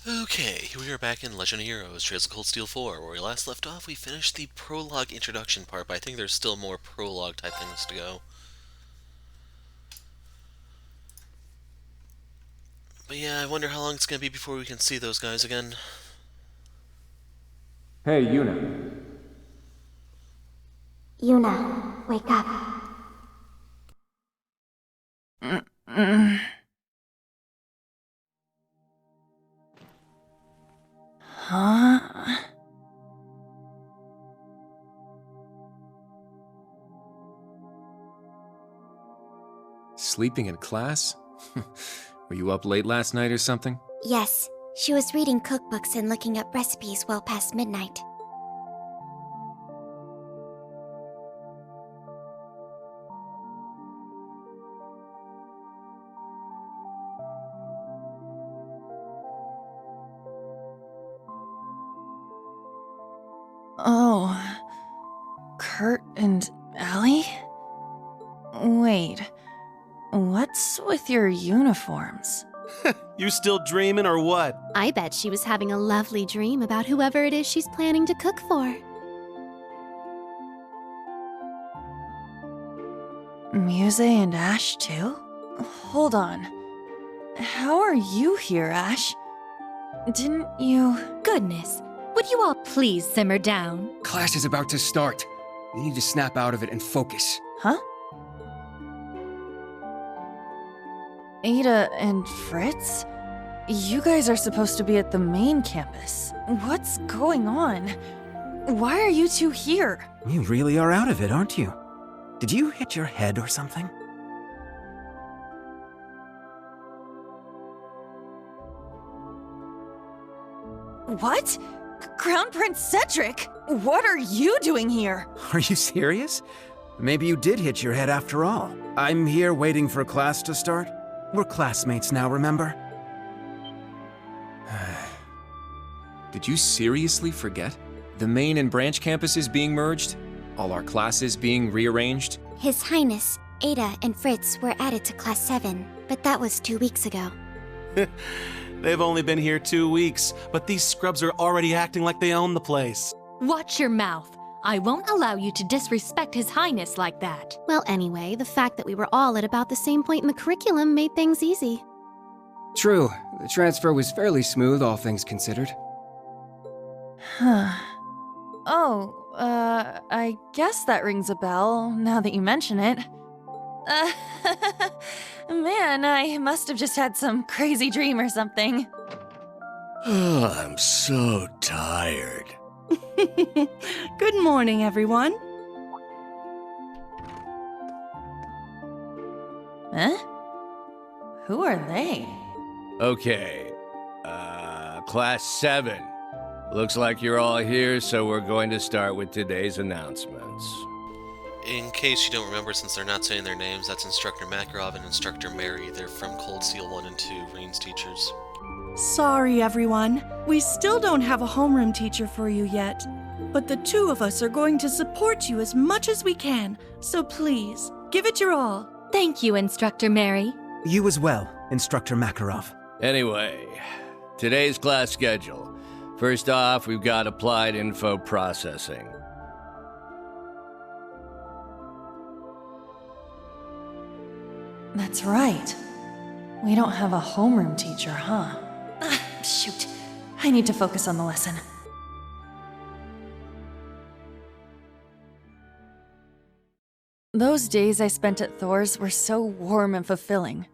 Okay, here we are back in Legend of Heroes, Trails of Cold Steel 4. Where we last left off, we finished the prologue introduction part, but I think there's still more prologue type things to go. But yeah, I wonder how long it's gonna be before we can see those guys again. Hey, Yuna. Yuna, wake up. Huh? Sleeping in class? Were you up late last night or something? Yes, she was reading cookbooks and looking up recipes well past midnight. Oh. Kurt and Allie? Wait. What's with your uniforms? You still dreaming or what? I bet she was having a lovely dream about whoever it is she's planning to cook for. Muse and Ash, too? Hold on. How are you here, Ash? Didn't you... Goodness, would you all please simmer down? Class is about to start. You need to snap out of it and focus. Huh? Ada and Fritz? You guys are supposed to be at the main campus. What's going on? Why are you two here? You really are out of it, aren't you? Did you hit your head or something? What? Crown Prince Cedric? What are you doing here? Are you serious? Maybe you did hit your head after all. I'm here waiting for class to start. We're classmates now, remember? Did you seriously forget? The main and branch campuses being merged? All our classes being rearranged? His Highness, Ada, and Fritz were added to Class 7, but that was 2 weeks ago. They've only been here 2 weeks, but these scrubs are already acting like they own the place. Watch your mouth. I won't allow you to disrespect His Highness like that. Well, anyway, the fact that we were all at about the same point in the curriculum made things easy. True, the transfer was fairly smooth, all things considered. Huh. Oh, I guess that rings a bell, now that you mention it. Man, I must have just had some crazy dream or something. I'm so tired. Good morning, everyone. Huh? Who are they? Okay, Class 7. Looks like you're all here, so we're going to start with today's announcements. In case you don't remember, since they're not saying their names, that's Instructor Makarov and Instructor Mary. They're from Cold Steel 1 and 2, Rain's teachers. Sorry, everyone. We still don't have a homeroom teacher for you yet. But the two of us are going to support you as much as we can. So please, give it your all. Thank you, Instructor Mary. You as well, Instructor Makarov. Anyway, today's class schedule. First off, we've got Applied Info Processing. That's right. We don't have a homeroom teacher, huh? Shoot. I need to focus on the lesson. Those days I spent at Thor's were so warm and fulfilling.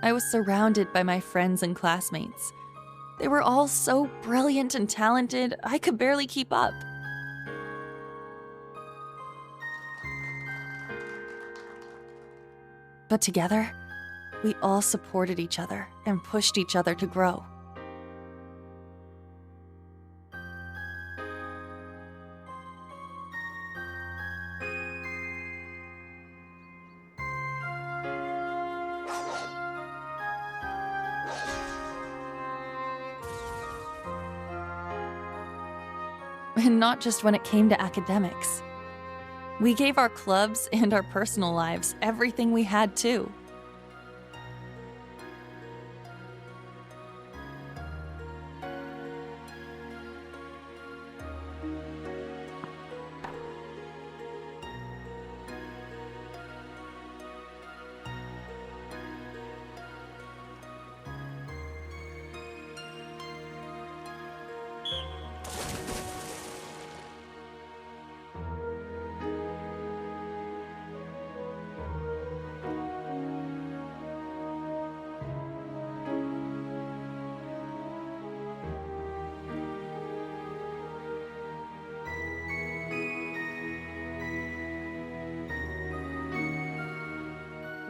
I was surrounded by my friends and classmates. They were all so brilliant and talented, I could barely keep up. But together, we all supported each other and pushed each other to grow. and not just when it came to academics. We gave our clubs and our personal lives everything we had, too.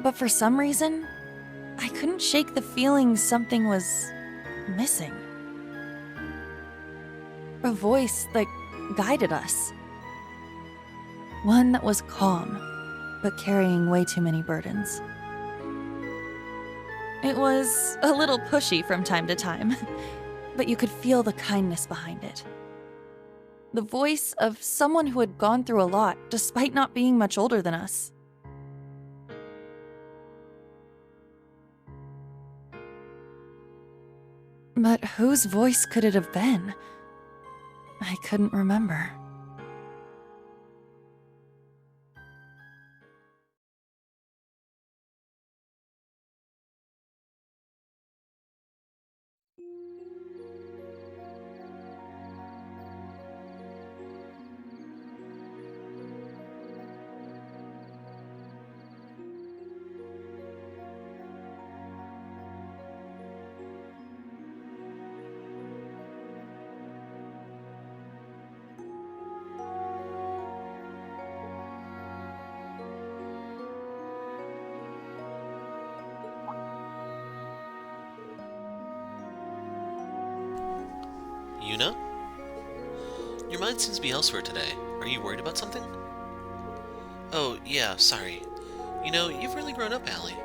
But for some reason, I couldn't shake the feeling something was missing. A voice that guided us. One that was calm, but carrying way too many burdens. It was a little pushy from time to time, but you could feel the kindness behind it. The voice of someone who had gone through a lot, despite not being much older than us. But whose voice could it have been? I couldn't remember. Yuna? Your mind seems to be elsewhere today. Are you worried about something? Oh, yeah, sorry. You know, you've really grown up, Allie.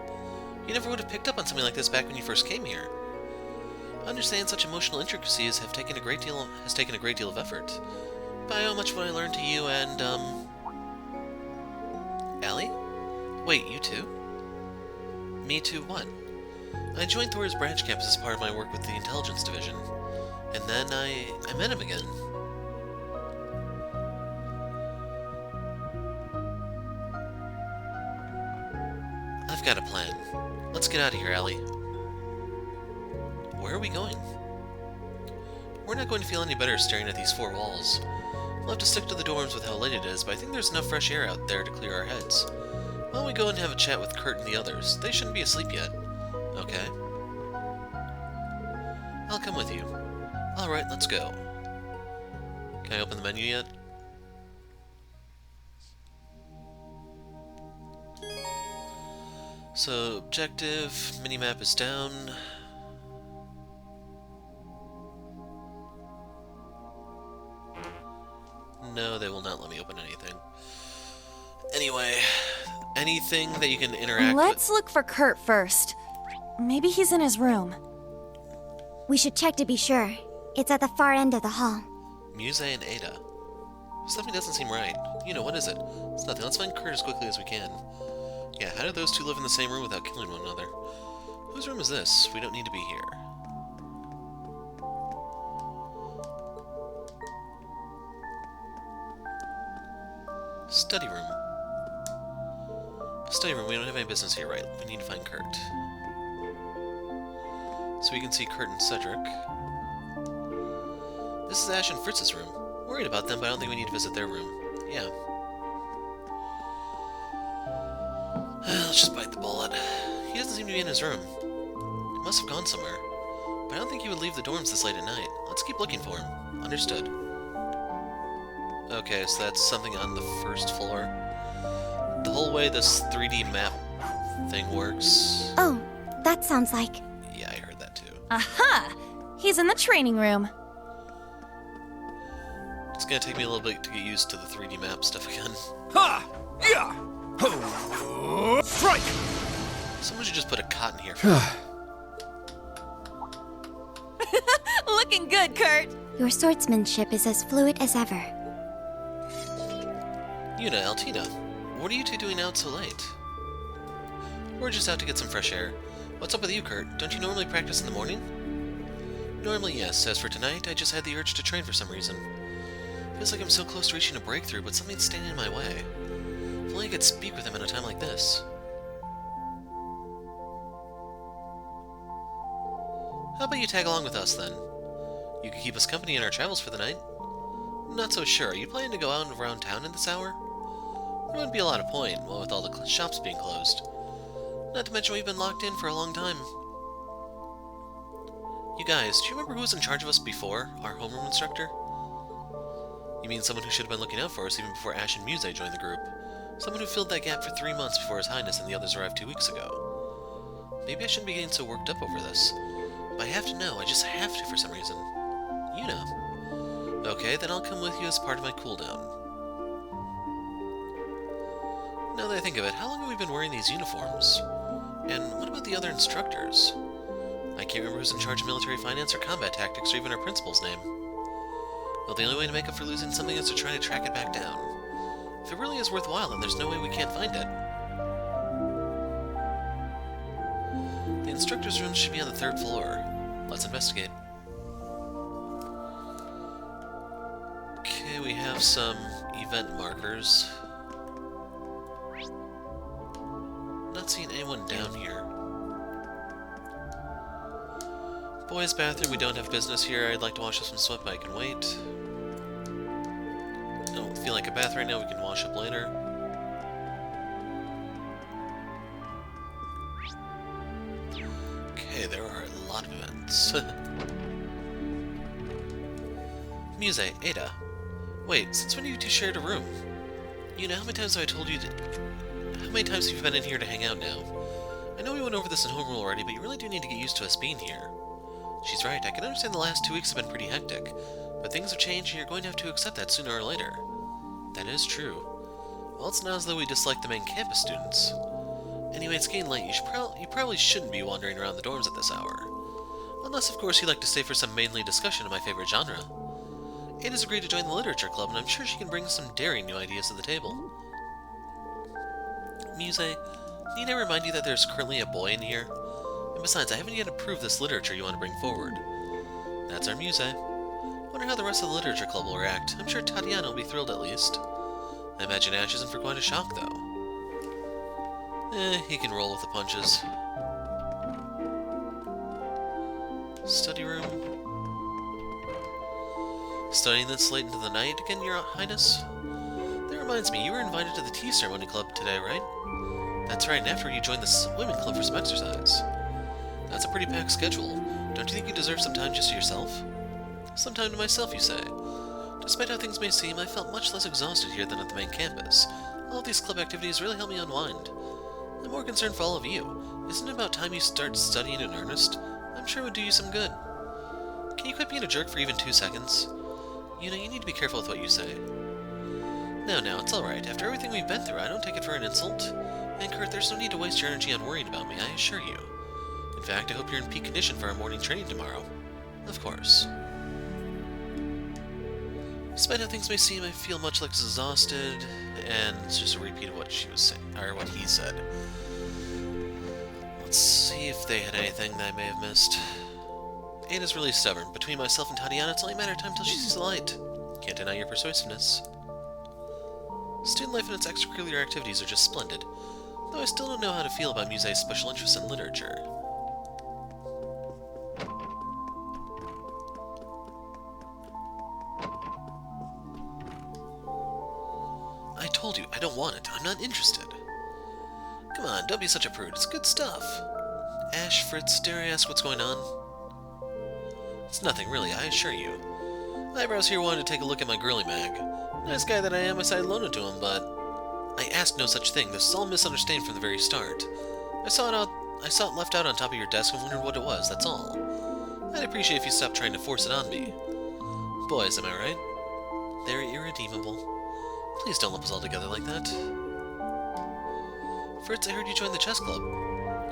You never would have picked up on something like this back when you first came here. I understand such emotional intricacies have taken a great deal of effort. But I owe much of what I learned to you and, Allie? Wait, you too? Me too what? I joined Thor's branch campus as part of my work with the intelligence division. And then I met him again. I've got a plan. Let's get out of here, Allie. Where are we going? We're not going to feel any better staring at these four walls. We'll have to stick to the dorms with how late it is, but I think there's enough fresh air out there to clear our heads. Why don't we go and have a chat with Kurt and the others? They shouldn't be asleep yet. Okay. I'll come with you. Alright, let's go. Can I open the menu yet? So, objective, minimap is down. No, they will not let me open anything. Anyway, anything that you can interact with... Let's look for Kurt first. Maybe he's in his room. We should check to be sure. It's at the far end of the hall. Muse and Ada. Something doesn't seem right. You know, what is it? It's nothing. Let's find Kurt as quickly as we can. Yeah, how did those two live in the same room without killing one another? Whose room is this? We don't need to be here. Study room. Study room, we don't have any business here, right? We need to find Kurt. So we can see Kurt and Cedric. This is Ash and Fritz's room. Worried about them, but I don't think we need to visit their room. Yeah. Let's just bite the bullet. He doesn't seem to be in his room. He must have gone somewhere. But I don't think he would leave the dorms this late at night. Let's keep looking for him. Understood. Okay, so that's something on the first floor. The whole way this 3D map thing works... Oh, that sounds like... Yeah, I heard that too. Aha! He's in the training room. It's gonna take me a little bit to get used to the 3D map stuff again. Ha! Yeah! Ho! Strike! Someone should just put a cot in here for me. Looking good, Kurt. Your swordsmanship is as fluid as ever. Yuna, Altina, what are you two doing out so late? We're just out to get some fresh air. What's up with you, Kurt? Don't you normally practice in the morning? Normally, yes. As for tonight, I just had the urge to train for some reason. Feels like I'm so close to reaching a breakthrough, but something's standing in my way. If only I could speak with him at a time like this. How about you tag along with us, then? You could keep us company in our travels for the night. I'm not so sure. Are you planning to go out and around town in this hour? There wouldn't be a lot of point, what with all the shops being closed. Not to mention we've been locked in for a long time. You guys, do you remember who was in charge of us before? Our homeroom instructor? You mean someone who should have been looking out for us even before Ash and Muse joined the group? Someone who filled that gap for 3 months before His Highness and the others arrived 2 weeks ago. Maybe I shouldn't be getting so worked up over this. But I have to know, I just have to for some reason. You know. Okay, then I'll come with you as part of my cooldown. Now that I think of it, how long have we been wearing these uniforms? And what about the other instructors? I can't remember who's in charge of military finance or combat tactics or even our principal's name. Well, the only way to make up for losing something is to try to track it back down. If it really is worthwhile, then there's no way we can't find it. The instructor's room should be on the 3rd floor. Let's investigate. Okay, we have some event markers. Not seeing anyone down here. Boys' bathroom, we don't have business here. I'd like to wash up some sweat, but I can wait. I don't feel like a bath right now, we can wash up later. Okay, there are a lot of events. Muse, Ada. Wait, since when have you two shared a room? You know, how many times have I told you to... How many times have you been in here to hang out now? I know we went over this in home rule already, but you really do need to get used to us being here. She's right, I can understand the last 2 weeks have been pretty hectic, but things have changed and you're going to have to accept that sooner or later. That is true. Well, it's not as though we dislike the main campus students. Anyway, it's getting late. You probably shouldn't be wandering around the dorms at this hour. Unless, of course, you'd like to stay for some mainly discussion of my favorite genre. Ada's agreed to join the literature club, and I'm sure she can bring some daring new ideas to the table. Muse, need I remind you that there's currently a boy in here? And besides, I haven't yet approved this literature you want to bring forward. That's our Muse. Wonder how the rest of the literature club will react. I'm sure Tatiana will be thrilled at least. I imagine Ash isn't for quite a shock, though. He can roll with the punches. Study room. Studying this late into the night again, Your Highness? That reminds me, you were invited to the tea ceremony club today, right? That's right, and after you joined the swimming club for some exercise. That's a pretty packed schedule. Don't you think you deserve some time just to yourself? Some time to myself, you say? Despite how things may seem, I felt much less exhausted here than at the main campus. All of these club activities really help me unwind. I'm more concerned for all of you. Isn't it about time you start studying in earnest? I'm sure it would do you some good. Can you quit being a jerk for even 2 seconds? You know, you need to be careful with what you say. No, it's alright. After everything we've been through, I don't take it for an insult. And Kurt, there's no need to waste your energy on worrying about me, I assure you. In fact, I hope you're in peak condition for our morning training tomorrow. Of course. Despite how things may seem, I feel much less exhausted, and it's just a repeat of what she was saying, or what he said. Let's see if they had anything that I may have missed. Ada's really stubborn. Between myself and Tatiana, it's only a matter of time till she sees the light. Can't deny your persuasiveness. Student life and its extracurricular activities are just splendid, though I still don't know how to feel about Muse's special interest in literature. I told you, I don't want it. I'm not interested. Come on, don't be such a prude. It's good stuff. Ash, Fritz, dare I ask what's going on? It's nothing, really, I assure you. Eyebrows here wanted to take a look at my girly mag. Nice guy that I am, I decided to loan it to him, but... I asked no such thing. This is all misunderstanding from the very start. I saw it left out on top of your desk and wondered what it was, that's all. I'd appreciate if you stopped trying to force it on me. Boys, am I right? They're irredeemable. Please don't lump us all together like that. Fritz, I heard you joined the chess club.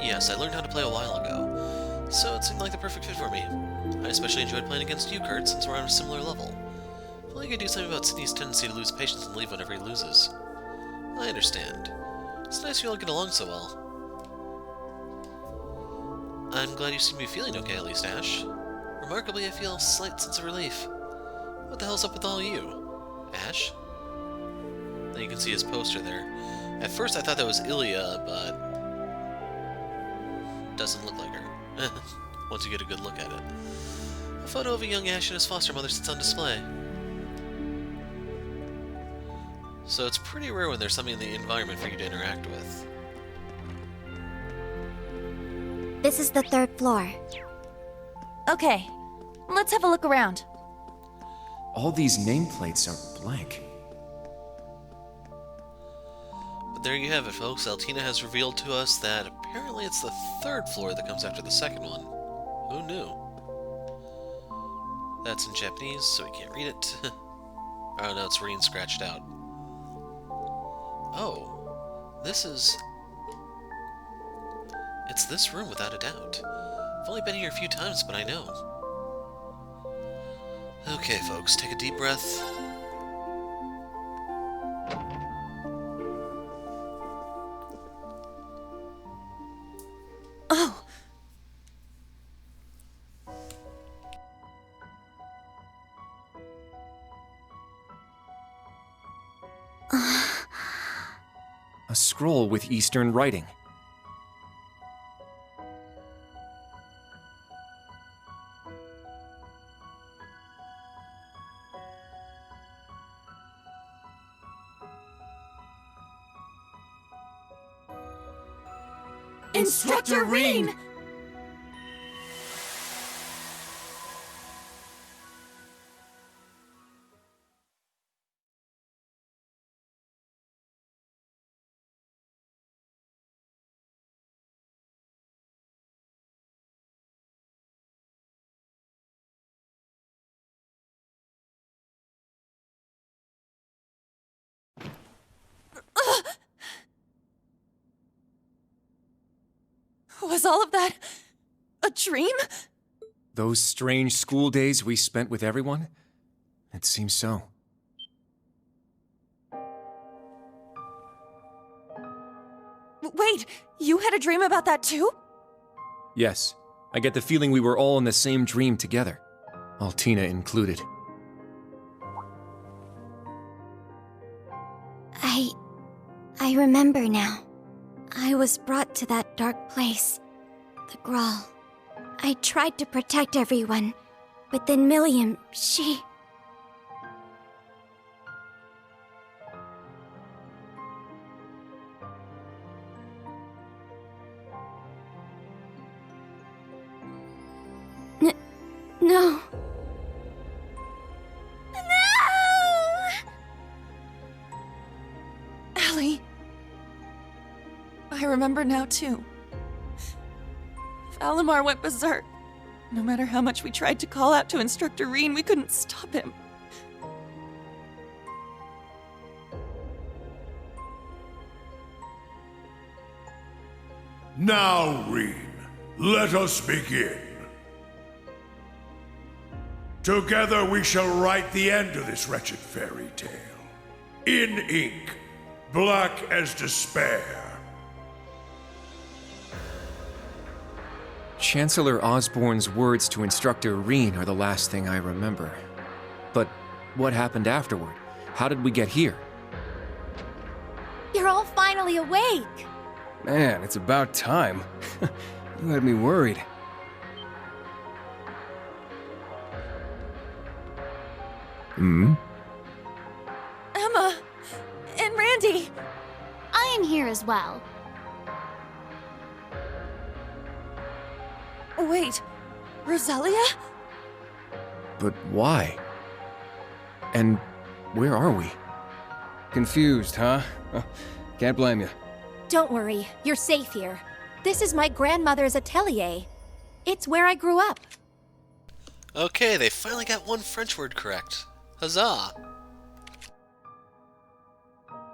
Yes, I learned how to play a while ago, so it seemed like the perfect fit for me. I especially enjoyed playing against you, Kurt, since we're on a similar level. I feel like I could do something about Sydney's tendency to lose patience and leave whenever he loses. I understand. It's nice you all get along so well. I'm glad you seem to be feeling okay, at least, Ash. Remarkably, I feel a slight sense of relief. What the hell's up with all you? Ash? Then you can see his poster there. At first I thought that was Ilya, but... doesn't look like her. Once you get a good look at it. A photo of a young Ash and his foster mother sits on display. So it's pretty rare when there's something in the environment for you to interact with. This is the 3rd floor. Okay, let's have a look around. All these nameplates are blank. But there you have it, folks. Altina has revealed to us that apparently it's the 3rd floor that comes after the 2nd one. Who knew? That's in Japanese, so we can't read it. Oh no, it's reading scratched out. Oh, this is... it's this room, without a doubt. I've only been here a few times, but I know. Okay, folks, take a deep breath. Oh! A scroll with Eastern writing. Instructor Reen! Was all of that a dream? Those strange school days we spent with everyone? It seems so. Wait, you had a dream about that too? Yes, I get the feeling we were all in the same dream together. Altina included. I remember now. I was brought to that dark place, the Gral. I tried to protect everyone, but then Milliam, she... No. Allie. I remember now, too. Valimar went berserk. No matter how much we tried to call out to Instructor Reen, we couldn't stop him. Now, Reen, let us begin. Together we shall write the end of this wretched fairy tale. In ink, black as despair. Chancellor Osborne's words to Instructor Reen are the last thing I remember. But what happened afterward? How did we get here? You're all finally awake! Man, it's about time. You had me worried. Hmm? Emma! And Randy! I am here as well. Wait, Roselia? But why? And where are we? Confused, huh? Can't blame you. Don't worry, you're safe here. This is my grandmother's atelier. It's where I grew up. Okay, they finally got one French word correct. Huzzah!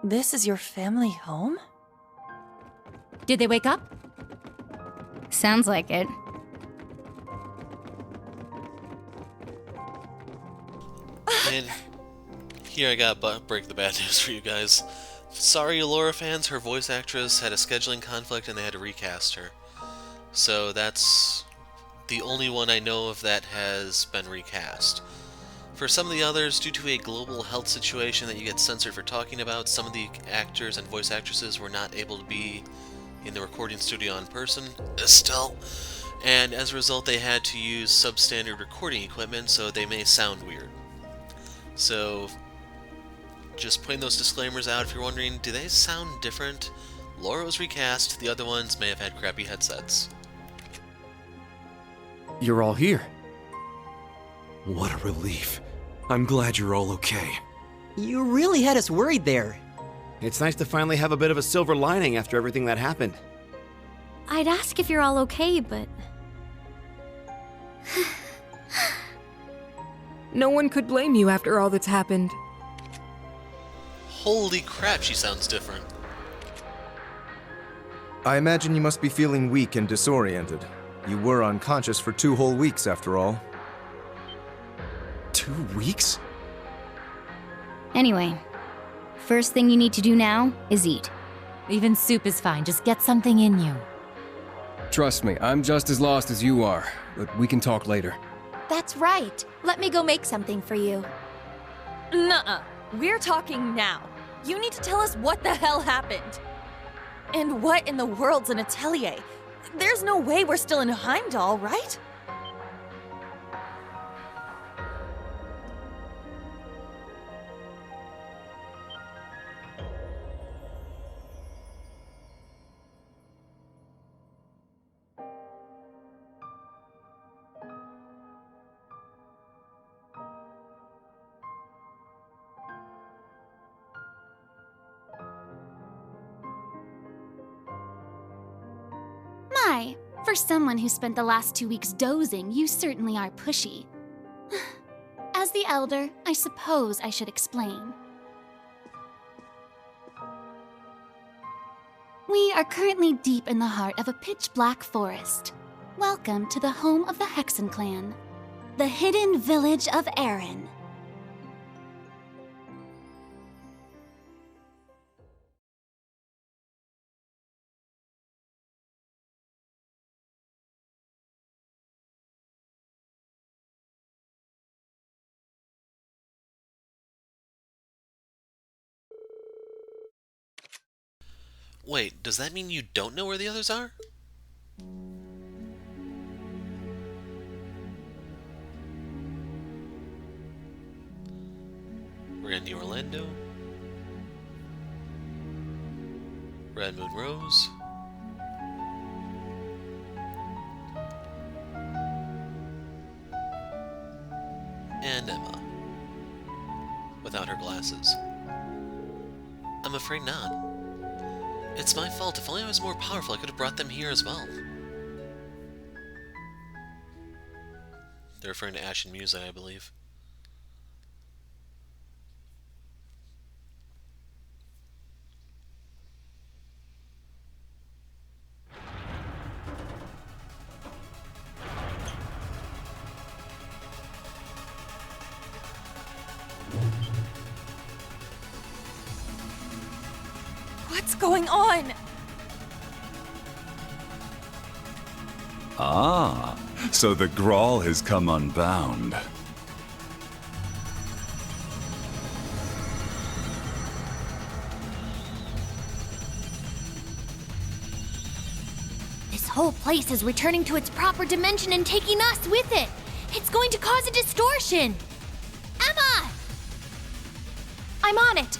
This is your family home? Did they wake up? Sounds like it. And here I gotta break the bad news for you guys. Sorry, Laura fans, her voice actress had a scheduling conflict and they had to recast her. So that's the only one I know of that has been recast. For some of the others, due to a global health situation that you get censored for talking about, some of the actors and voice actresses were not able to be in the recording studio in person, still, and as a result they had to use substandard recording equipment, so they may sound weird. So, just putting those disclaimers out if you're wondering, do they sound different? Laura was recast, the other ones may have had crappy headsets. You're all here. What a relief. I'm glad you're all okay. You really had us worried there. It's nice to finally have a bit of a silver lining after everything that happened. I'd ask if you're all okay, but... No one could blame you after all that's happened. Holy crap, she sounds different. I imagine you must be feeling weak and disoriented. You were unconscious for 2 whole weeks, after all. 2 weeks? Anyway, first thing you need to do now is eat. Even soup is fine, just get something in you. Trust me, I'm just as lost as you are, but we can talk later. That's right. Let me go make something for you. Nuh-uh. We're talking now. You need to tell us what the hell happened. And what in the world's an atelier? There's no way we're still in Heimdall, right? My, for someone who spent the last 2 weeks dozing, you certainly are pushy. As the elder, I suppose I should explain. We are currently deep in the heart of a pitch-black forest. Welcome to the home of the Hexen clan, the hidden village of Erin. Wait, does that mean you don't know where the others are? We're in New Orlando. Red Moon Rose. And Emma. Without her glasses. I'm afraid not. It's my fault. If only I was more powerful, I could have brought them here as well. They're referring to Ashen Musa, I believe. What's going on? Ah, so the Grawl has come unbound. This whole place is returning to its proper dimension and taking us with it. It's going to cause a distortion. Emma! I'm on it.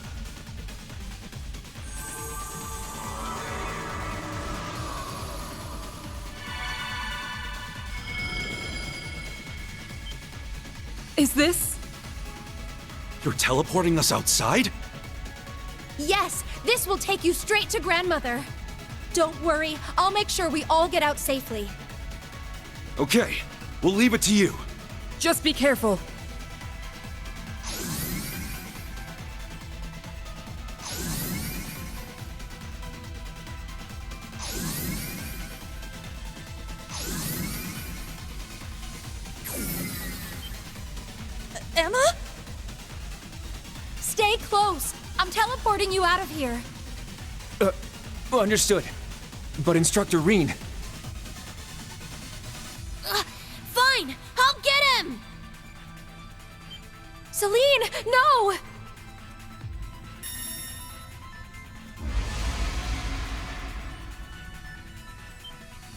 Is this? You're teleporting us outside? Yes, this will take you straight to Grandmother. Don't worry, I'll make sure we all get out safely. Okay, we'll leave it to you. Just be careful. Emma? close. I'm teleporting you out of here. Understood. But Instructor Reen... Fine, I'll get him! Celine, no!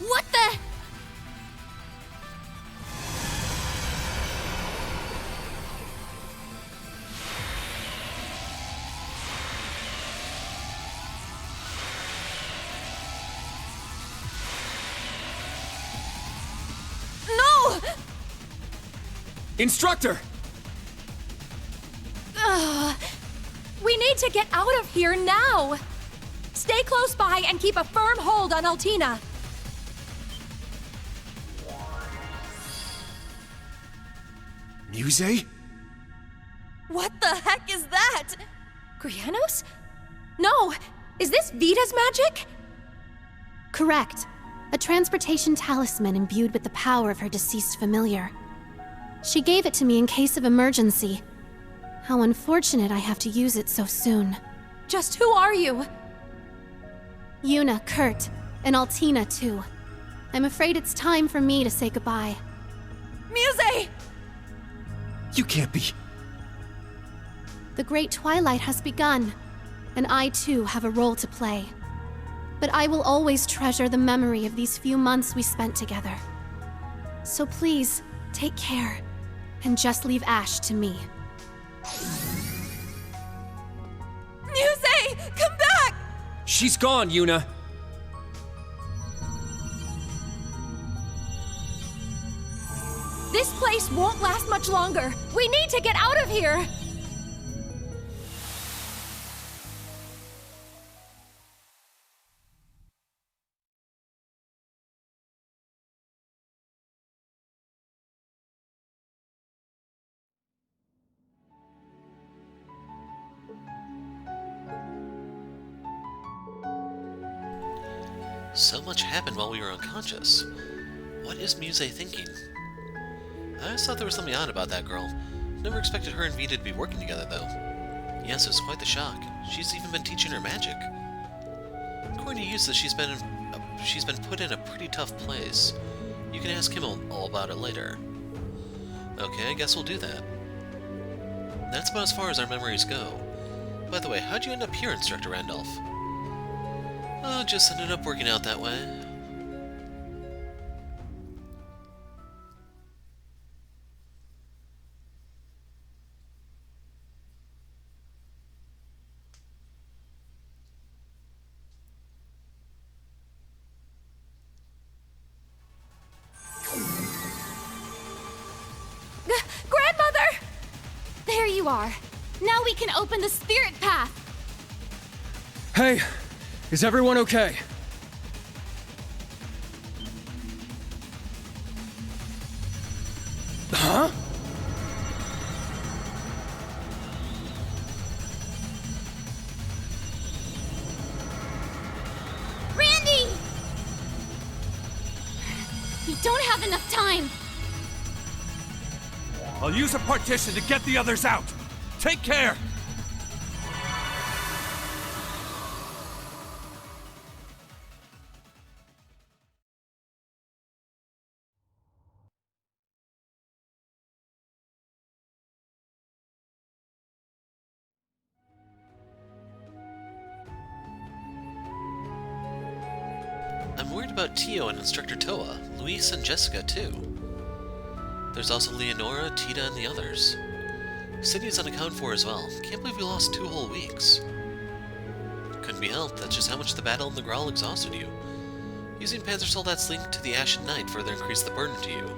What the? No! Instructor! We need to get out of here now! Stay close by and keep a firm hold on Altina. Muse? What the heck is that? Grianos? No! Is this Vita's magic? Correct. A transportation talisman imbued with the power of her deceased familiar. She gave it to me in case of emergency. How unfortunate I have to use it so soon. Just who are you? Yuna, Kurt, and Altina too. I'm afraid it's time for me to say goodbye. Muse! You can't be... The Great Twilight has begun, and I too have a role to play. But I will always treasure the memory of these few months we spent together. So please, take care, and just leave Ash to me. Muse! Come back! She's gone, Yuna! This place won't last much longer. We need to get out of here! So much happened while we were unconscious. What is Muse thinking? I always thought there was something odd about that girl. Never expected her and Vita to be working together, though. Yes, it was quite the shock. She's even been teaching her magic. According to Yusa, she's been put in a pretty tough place. You can ask him all about it later. Okay, I guess we'll do that. That's about as far as our memories go. By the way, how'd you end up here, Instructor Randolph? Oh, just ended up working out that way. Grandmother! There you are. Now we can open the spirit path. Hey, is everyone okay? Huh? Randy! We don't have enough time. I'll use a partition to get the others out. Take care! I'm worried about Tio and Instructor Toa, Luis and Jessica too. There's also Leonora, Tita, and the others. City is unaccounted for as well. Can't believe we lost 2 whole weeks. Couldn't be helped, that's just how much the battle in the Gral exhausted you. Using Panzer Soldat's link to the Ashen Knight further increased the burden to you.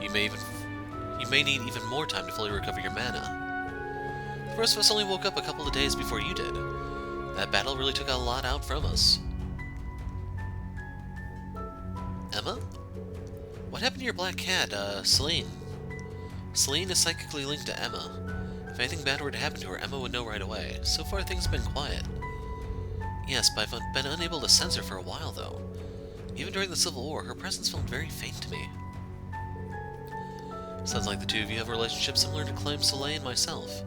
You may need even more time to fully recover your mana. The rest of us only woke up a couple of days before you did. That battle really took a lot out from us. Emma? What happened to your black cat, Celine? Celine is psychically linked to Emma. If anything bad were to happen to her, Emma would know right away. So far, things have been quiet. Yes, but I've been unable to sense her for a while, though. Even during the Civil War, her presence felt very faint to me. Sounds like the two of you have a relationship similar to Clem, Soleil, and myself.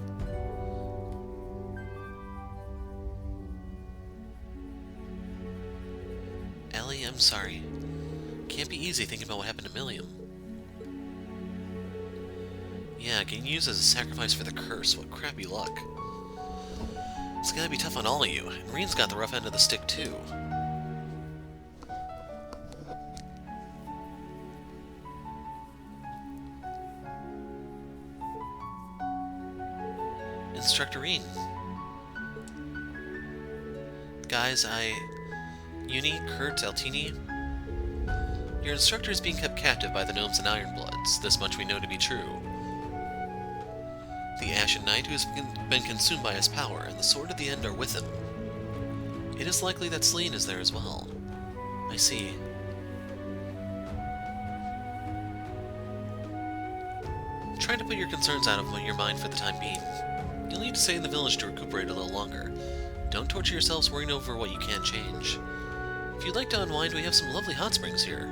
am sorry. Can't be easy thinking about what happened to Milliam. Yeah, getting used as a sacrifice for the curse. What crappy luck. It's gonna be tough on all of you, and Reen's got the rough end of the stick too. Instructor Reen. Guys, Uni, Kurt, Altini... Your instructor is being kept captive by the gnomes and Ironbloods. This much we know to be true. The Ashen Knight, who has been consumed by his power, and the Sword of the End are with him. It is likely that Selene is there as well. I see. Try to put your concerns out of your mind for the time being. You'll need to stay in the village to recuperate a little longer. Don't torture yourselves worrying over what you can't change. If you'd like to unwind, we have some lovely hot springs here.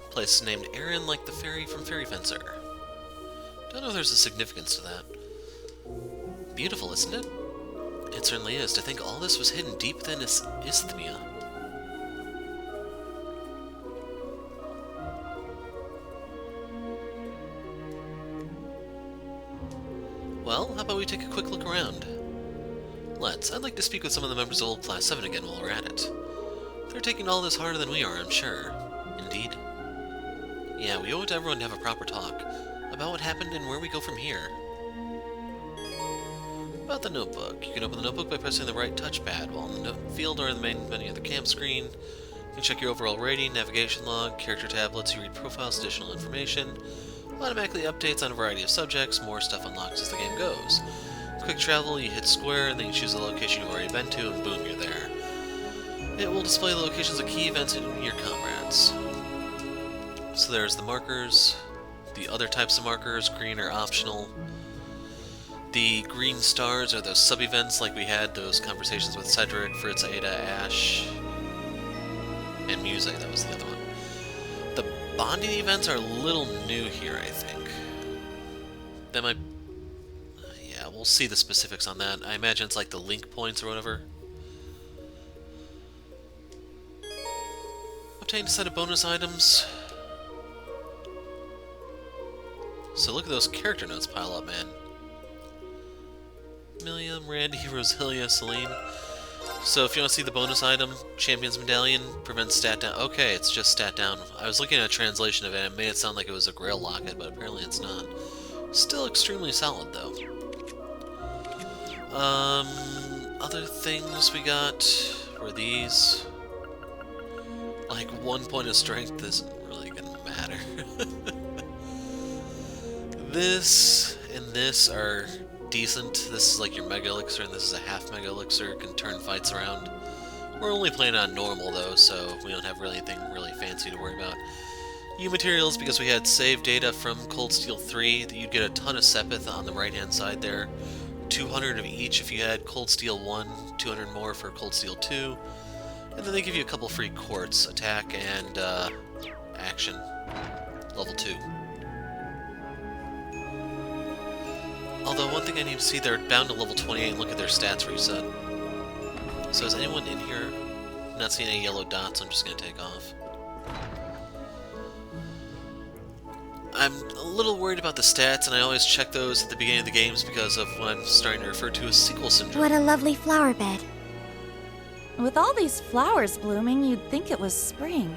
Place named Aaron, like the fairy from Fairy Fencer. Don't know if there's a significance to that. Beautiful, isn't it? It certainly is. To think all this was hidden deep within Isthmia. Well, how about we take a quick look around? Let's. I'd like to speak with some of the members of Old Class 7 again while we're at it. They're taking all this harder than we are, I'm sure. Indeed. Yeah, we owe it to everyone to have a proper talk about what happened and where we go from here. About the notebook. You can open the notebook by pressing the right touchpad while in the note field or in the main menu of the camp screen. You can check your overall rating, navigation log, character tablets, you read profiles, additional information, automatically updates on a variety of subjects, more stuff unlocks as the game goes. Quick travel, you hit square, and then you choose the location you've already been to, and boom, you're there. It will display the locations of key events and your comrades. So there's the markers, the other types of markers, green are optional. The green stars are those sub-events like we had those conversations with Cedric, Fritz, Ada, Ash, and Music, that was the other one. The bonding events are a little new here, I think. That might... yeah, we'll see the specifics on that. I imagine it's like the link points or whatever. Obtain a set of bonus items. So look at those character notes pile up, man. Milliam, Randy, Roselia, Selene. So if you want to see the bonus item, Champion's Medallion, prevents stat down. Okay, it's just stat down. I was looking at a translation of it and it made it sound like it was a Grail Locket, but apparently it's not. Still extremely solid, though. Other things we got were these. Like, 1 point of strength isn't really gonna matter. This and this are decent. This is like your Mega Elixir, and this is a half Mega Elixir. Can turn fights around. We're only playing on normal, though, so we don't have really anything really fancy to worry about. U materials, because we had save data from Cold Steel 3, that you'd get a ton of Sepith on the right-hand side there. 200 of each if you had Cold Steel 1, 200 more for Cold Steel 2. And then they give you a couple free quartz, attack and action, level 2. Although one thing I need to see, they're down to level 28 and look at their stats reset. So is anyone in here? I'm not seeing any yellow dots, I'm just going to take off. I'm a little worried about the stats, and I always check those at the beginning of the games because of what I'm starting to refer to as sequel syndrome. What a lovely flower bed. With all these flowers blooming, you'd think it was spring.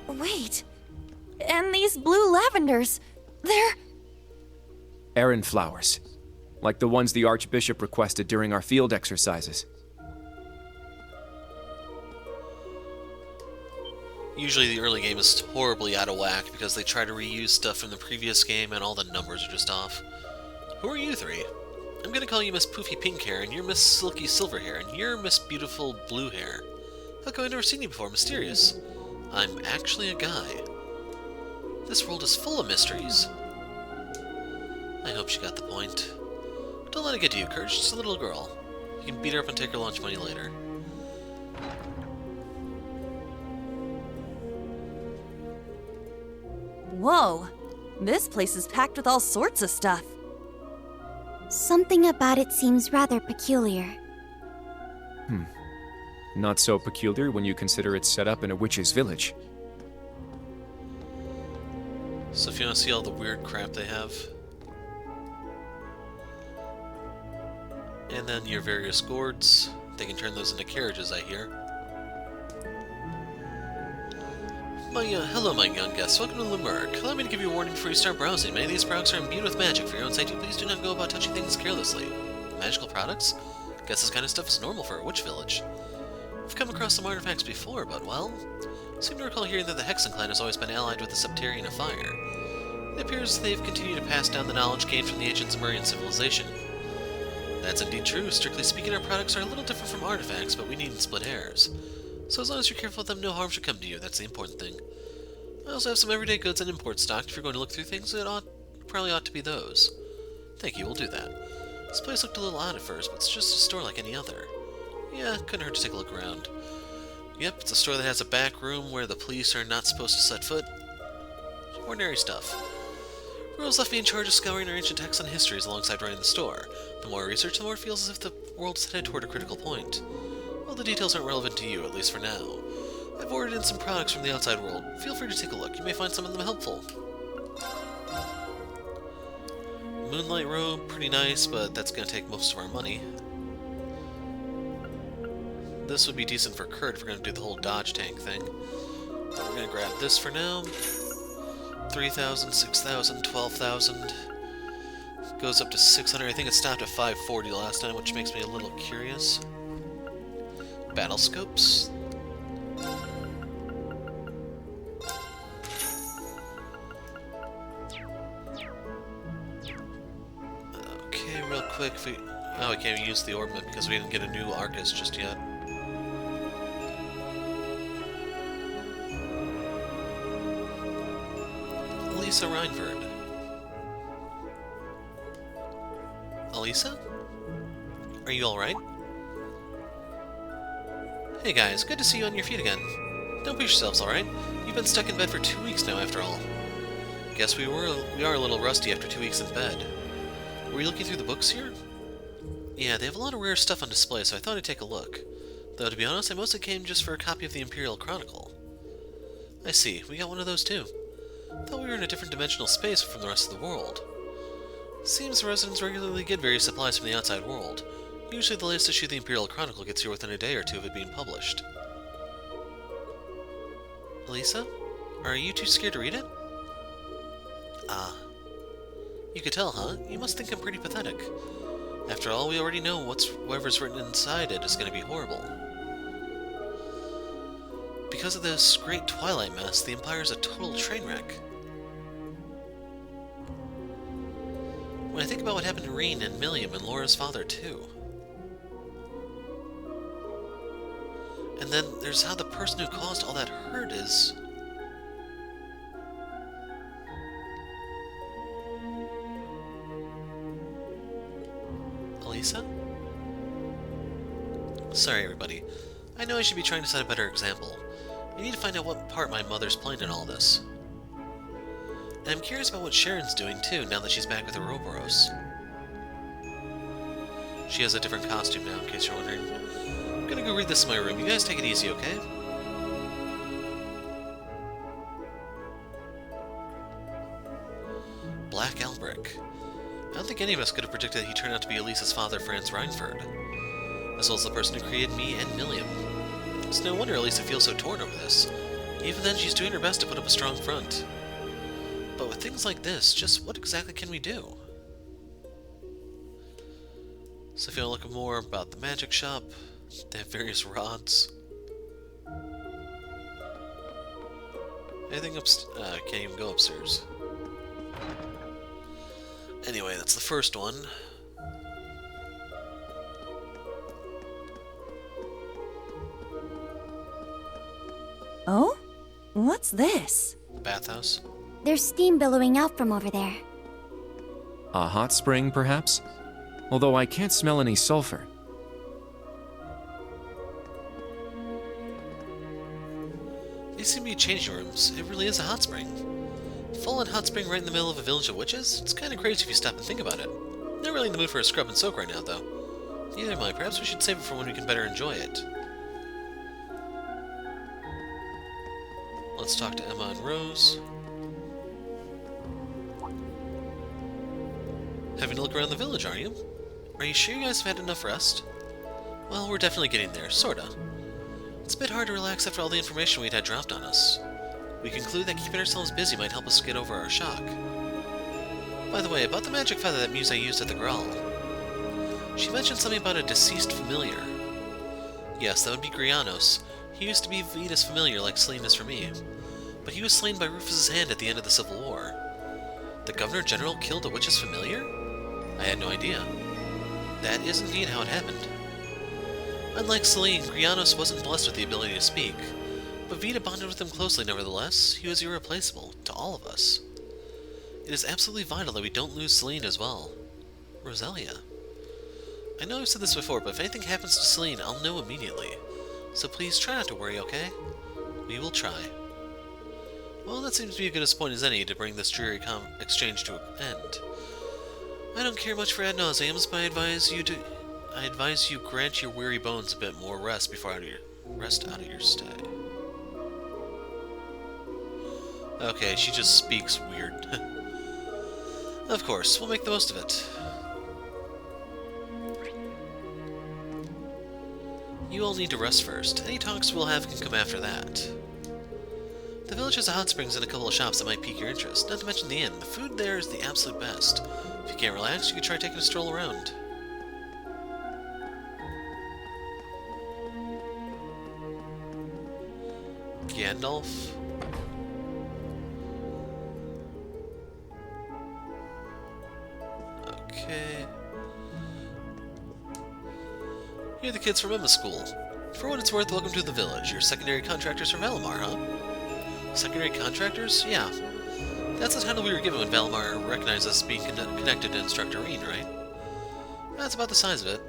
Wait. And these blue lavenders, they're... Errand flowers. Like the ones the Archbishop requested during our field exercises. Usually the early game is horribly out of whack because they try to reuse stuff from the previous game and all the numbers are just off. Who are you three? I'm gonna call you Miss Poofy Pink Hair, and you're Miss Silky Silver Hair, and you're Miss Beautiful Blue Hair. How come I've never seen you before? Mysterious. I'm actually a guy. This world is full of mysteries. I hope she got the point. Don't let it get to you, Kurt. She's a little girl. You can beat her up and take her lunch money later. Whoa! This place is packed with all sorts of stuff. Something about it seems rather peculiar. Not so peculiar when you consider it's set up in a witch's village. So if you want to see all the weird crap they have, and then your various gourds, they can turn those into carriages, I hear. Hello, my young guests. Welcome to Lemurk. Allow me to give you a warning before you start browsing. Many of these products are imbued with magic. For your own safety, please do not go about touching things carelessly. Magical products? Guess this kind of stuff is normal for a witch village. I've come across some artifacts before, but, well, I seem to recall hearing that the Hexen clan has always been allied with the Septarian of Fire. It appears they've continued to pass down the knowledge gained from the ancient Zemurian civilization. That's indeed true. Strictly speaking, our products are a little different from artifacts, but we needn't split hairs. So as long as you're careful with them, no harm should come to you. That's the important thing. I also have some everyday goods and import stocked. If you're going to look through things, it probably ought to be those. Thank you, we'll do that. This place looked a little odd at first, but it's just a store like any other. Yeah, couldn't hurt to take a look around. Yep, it's a store that has a back room where the police are not supposed to set foot. Ordinary stuff. Rose left me in charge of scouring our ancient texts and histories alongside running the store. The more I research, the more it feels as if the world is headed toward a critical point. All the details aren't relevant to you, at least for now. I've ordered in some products from the outside world. Feel free to take a look. You may find some of them helpful. Moonlight robe, pretty nice, but that's going to take most of our money. This would be decent for Kurt if we're going to do the whole dodge tank thing. But we're going to grab this for now. 3,000, 6,000, 12,000. Goes up to 600. I think it stopped at 540 last time, which makes me a little curious. Battle scopes. Okay, real quick. We can't even use the ornament because we didn't get a new Arcus just yet. Elisa Reinford. Elisa? Are you alright? Hey guys, good to see you on your feet again. Don't push yourselves, alright? You've been stuck in bed for 2 weeks now, after all. Guess we are a little rusty after 2 weeks in bed. Were you looking through the books here? Yeah, they have a lot of rare stuff on display, so I thought I'd take a look. Though, to be honest, I mostly came just for a copy of the Imperial Chronicle. I see, we got one of those too. Thought we were in a different dimensional space from the rest of the world. Seems the residents regularly get various supplies from the outside world. Usually the latest issue of the Imperial Chronicle gets here within a day or two of it being published. Elisa? Are you too scared to read it? Ah. You could tell, huh? You must think I'm pretty pathetic. After all, we already know whatever's written inside it is going to be horrible. Because of this great Twilight mess, the Empire's a total train wreck. When I think about what happened to Reen and Milliam and Laura's father, too. And then there's how the person who caused all that hurt is... Elisa? Sorry, everybody. I know I should be trying to set a better example. I need to find out what part my mother's playing in all this. And I'm curious about what Sharon's doing, too, now that she's back with Ouroboros. She has a different costume now, in case you're wondering. I'm gonna go read this in my room. You guys take it easy, okay? Black Albrecht. I don't think any of us could have predicted that he turned out to be Elisa's father, Franz Reinford, as well as the person who created me and Milliam. It's no wonder Elisa feels so torn over this. Even then, she's doing her best to put up a strong front. But with things like this, just what exactly can we do? So if you want to look more about the magic shop, they have various rods. Anything upstairs? Can't even go upstairs. Anyway, that's the first one. What's this? Bathhouse. There's steam billowing out from over there. A hot spring, perhaps? Although I can't smell any sulfur. These seem to be changing rooms. It really is a hot spring. Full-on hot spring right in the middle of a village of witches? It's kind of crazy if you stop and think about it. Not really in the mood for a scrub and soak right now, though. Neither am I. Perhaps we should save it for when we can better enjoy it. Let's talk to Emma and Rose. Having a look around the village, are you? Are you sure you guys have had enough rest? Well, we're definitely getting there, sorta. It's a bit hard to relax after all the information we'd had dropped on us. We conclude that keeping ourselves busy might help us get over our shock. By the way, about the magic feather that Muse used at the Gral. She mentioned something about a deceased familiar. Yes, that would be Grianos. He used to be Vita's familiar like Selene is for me. But he was slain by Rufus's hand at the end of the Civil War. The Governor General killed a witch's familiar? I had no idea. That is indeed how it happened. Unlike Selene, Grianos wasn't blessed with the ability to speak, but Vita bonded with him closely nevertheless. He was irreplaceable, to all of us. It is absolutely vital that we don't lose Selene as well. Roselia. I know I've said this before, but if anything happens to Selene, I'll know immediately. So please try not to worry, okay? We will try. Well, that seems to be as good a point as any to bring this dreary exchange to an end. I don't care much for ad nauseams, but I advise you grant your weary bones a bit more rest before rest out of your stay. Okay, she just speaks weird. Of course, we'll make the most of it. You all need to rest first. Any talks we'll have can come after that. The village has a hot springs and a couple of shops that might pique your interest, not to mention the inn. The food there is the absolute best. If you can't relax, you could try taking a stroll around. Gandalf? Okay. You're the kids from Emma's school. For what it's worth, welcome to the village. You're secondary contractors from Valimar, huh? Secondary contractors? Yeah. That's the title we were given when Valimar recognized us being connected to Instructor, right? That's about the size of it.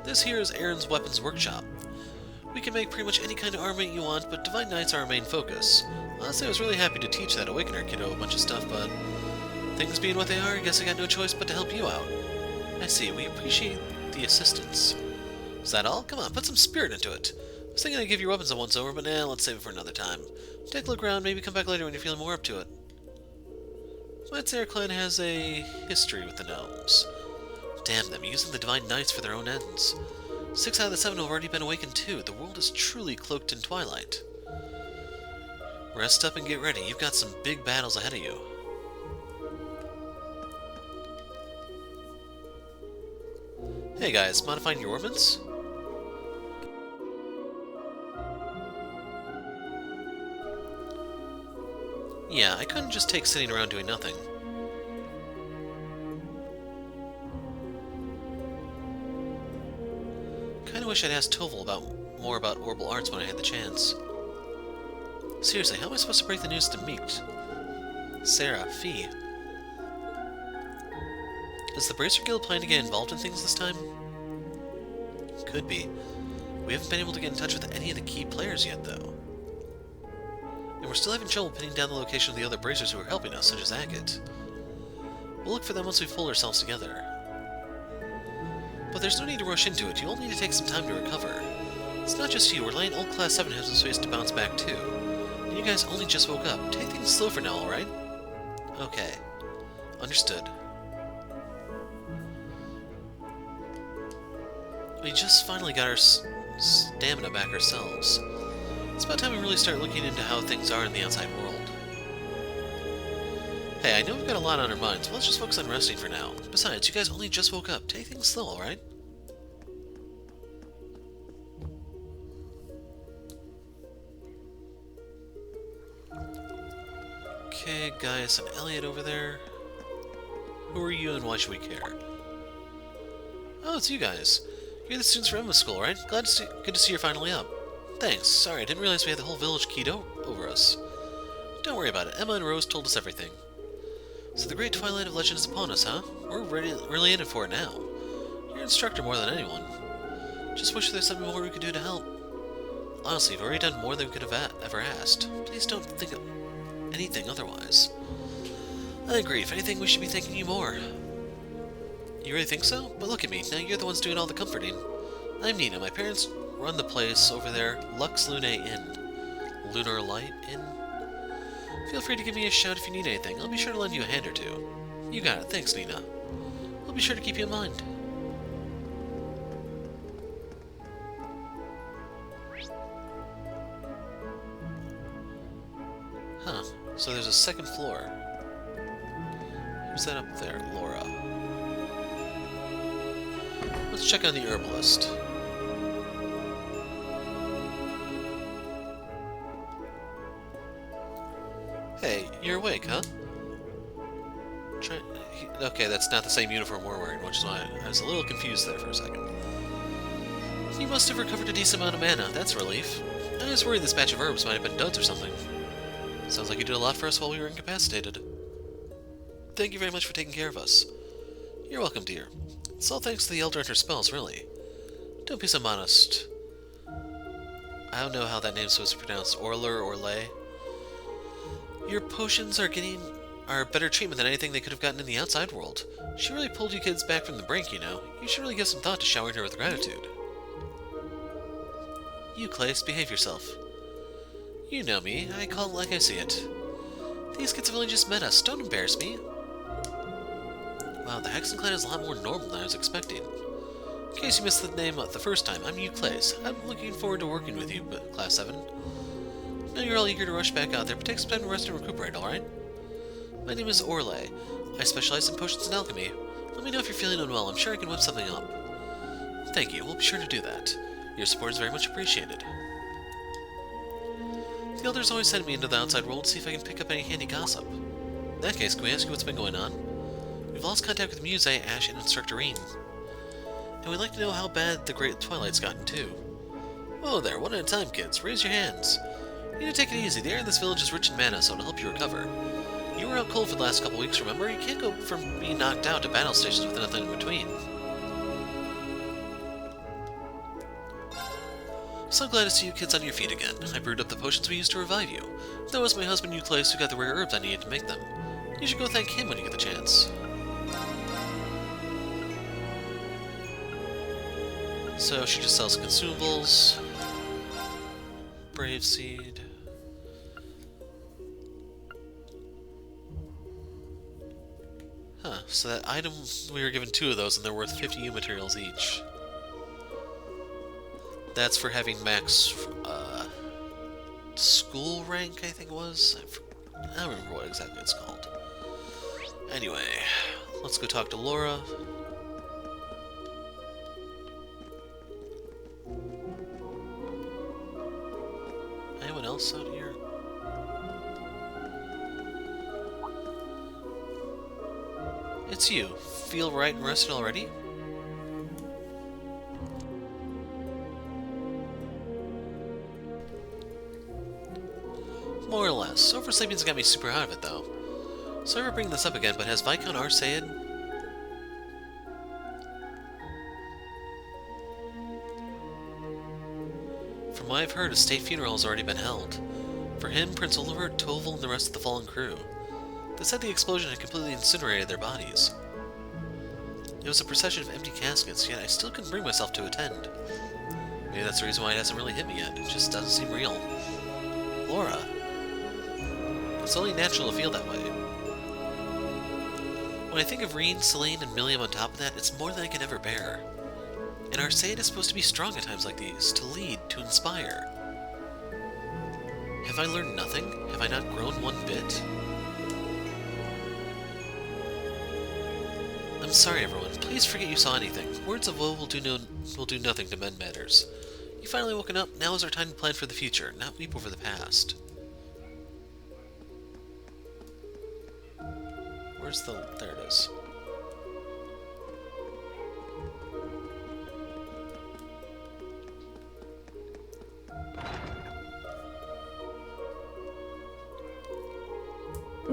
This here is Aaron's Weapons Workshop. We can make pretty much any kind of armament you want, but Divine Knight's our main focus. Honestly, I was really happy to teach that Awakener kiddo a bunch of stuff, but things being what they are, I guess I got no choice but to help you out. I see, we appreciate the assistance. Is that all? Come on, put some spirit into it. I was thinking I'd give your weapons a once-over, but nah, let's save it for another time. Take a look around, maybe come back later when you're feeling more up to it. Might say our clan has a history with the gnomes. Damn them, using the Divine Knights for their own ends. 6 out of the 7 have already been awakened too. The world is truly cloaked in twilight. Rest up and get ready. You've got some big battles ahead of you. Hey guys, modifying your orbits? Yeah, I couldn't just take sitting around doing nothing. Kinda wish I'd asked Toval more about orbital arts when I had the chance. Seriously, how am I supposed to break the news to Meekt? Sarah, Fee. Is the Bracer Guild planning to get involved in things this time? Could be. We haven't been able to get in touch with any of the key players yet, though. And we're still having trouble pinning down the location of the other Bracers who are helping us, such as Agate. We'll look for them once we pull ourselves together. But there's no need to rush into it. You all need to take some time to recover. It's not just you. We're letting old Class 7 have some space to bounce back, too. And you guys only just woke up. Take things slow for now, alright? Okay. Understood. We just finally got our stamina back ourselves. It's about time we really start looking into how things are in the outside world. Hey, I know we've got a lot on our minds, but let's just focus on resting for now. Besides, you guys only just woke up. Take things slow, alright? Okay, Gaius and Elliot over there. Who are you and why should we care? Oh, it's you guys. You're the students from Emma's school, right? Good to see you're finally up. Thanks. Sorry, I didn't realize we had the whole village keyed over us. Don't worry about it. Emma and Rose told us everything. So the great twilight of legend is upon us, huh? We're really in it for it now. You're Instructor more than anyone. Just wish there's something more we could do to help. Honestly, you've already done more than we could have ever asked. Please don't think of anything otherwise. I agree. If anything, we should be thanking you more. You really think so? But look at me. Now you're the ones doing all the comforting. I'm Nina. My parents run the place over there, Lux Lunae Inn. Lunar Light Inn? Feel free to give me a shout if you need anything. I'll be sure to lend you a hand or two. You got it. Thanks, Nina. We'll be sure to keep you in mind. Huh. So there's a second floor. Who's that up there? Laura. Let's check on the herbalist. Hey, you're awake, huh? Okay, that's not the same uniform we're wearing, which is why I was a little confused there for a second. You must have recovered a decent amount of mana. That's a relief. I was worried this batch of herbs might have been duds or something. Sounds like you did a lot for us while we were incapacitated. Thank you very much for taking care of us. You're welcome, dear. It's all thanks to the Elder and her spells, really. Don't be so modest. I don't know how that name's supposed to be pronounced. Orler or Lay. Your potions are better treatment than anything they could have gotten in the outside world. She really pulled you kids back from the brink, you know. You should really give some thought to showering her with gratitude. You, Clace, behave yourself. You know me. I call it like I see it. These kids have only just met us. Don't embarrass me. Wow, the Hexen clan is a lot more normal than I was expecting. In case you missed the name the first time, I'm Clace. I'm looking forward to working with you, Class 7. I know you're all eager to rush back out there, but take some time to rest and recuperate, alright? My name is Orlay. I specialize in potions and alchemy. Let me know if you're feeling unwell. I'm sure I can whip something up. Thank you. We'll be sure to do that. Your support is very much appreciated. The elders always send me into the outside world to see if I can pick up any handy gossip. In that case, can we ask you what's been going on? We've lost contact with Muse, Ash, and Instructorine. And we'd like to know how bad the Great Twilight's gotten, too. Whoa there, one at a time, kids. Raise your hands. You need to take it easy. The air in this village is rich in mana, so it'll help you recover. You were out cold for the last couple weeks, remember? You can't go from being knocked out to battle stations with nothing in between. So glad to see you kids on your feet again. I brewed up the potions we used to revive you. That was my husband Euclase who got the rare herbs I needed to make them. You should go thank him when you get the chance. So she just sells consumables. Brave Seed. Huh, so that item, we were given 2 of those and they're worth 50 U materials each. That's for having max, school rank, I think it was? I don't remember what exactly it's called. Anyway, let's go talk to Laura. Anyone else out here? It's you. Feel right and rested already? More or less. Oversleeping's got me super out of it, though. Sorry for bringing this up again, but has Viscount Arsaid... From what I've heard, a state funeral has already been held. For him, Prince Oliver, Toval, and the rest of the fallen crew. They said the explosion had completely incinerated their bodies. It was a procession of empty caskets, yet I still couldn't bring myself to attend. Maybe that's the reason why it hasn't really hit me yet. It just doesn't seem real. Laura. It's only natural to feel that way. When I think of Reen, Celine, and Milliam on top of that, it's more than I can ever bear. And Arsaid is supposed to be strong at times like these, to lead, to inspire. Have I learned nothing? Have I not grown one bit? I'm sorry, everyone. Please forget you saw anything. Words of woe will do nothing to mend matters. You've finally woken up. Now is our time to plan for the future, not weep over the past. Where's the... there it is.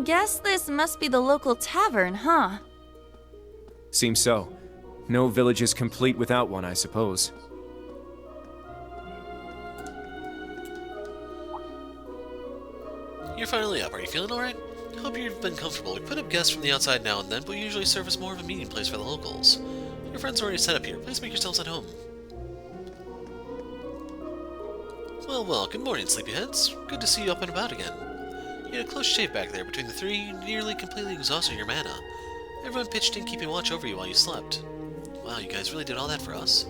Guess this must be the local tavern, huh? Seems so. No village is complete without one, I suppose. You're finally up. Are you feeling alright? Hope you've been comfortable. We put up guests from the outside now and then, but we usually serve as more of a meeting place for the locals. Your friends are already set up here. Please make yourselves at home. Well, good morning, sleepyheads. Good to see you up and about again. You had a close shave back there between the three. You nearly completely exhausted your mana. Everyone pitched in keeping watch over you while you slept. Wow, you guys really did all that for us.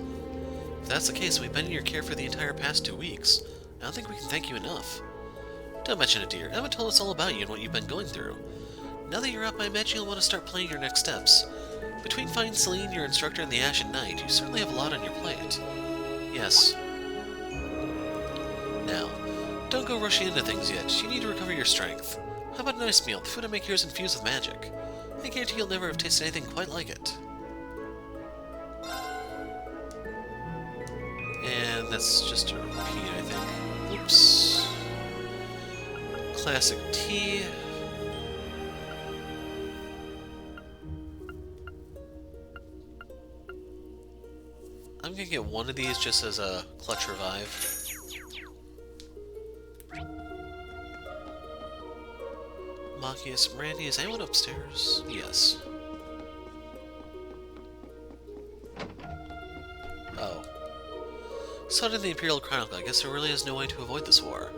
If that's the case, we've been in your care for the entire past 2 weeks. I don't think we can thank you enough. Don't mention it, dear. Emma told us all about you and what you've been going through. Now that you're up, I imagine you'll want to start planning your next steps. Between finding Celine, your instructor, and the Ashen Knight, you certainly have a lot on your plate. Yes. Now, don't go rushing into things yet. You need to recover your strength. How about a nice meal? The food I make here is infused with magic. I guarantee you'll never have tasted anything quite like it. And that's just a repeat, I think. Oops. Classic tea. I'm gonna get one of these just as a clutch revive. Machias, Randy, is anyone upstairs? Yes. Oh. So did the Imperial Chronicle. I guess there really is no way to avoid this war.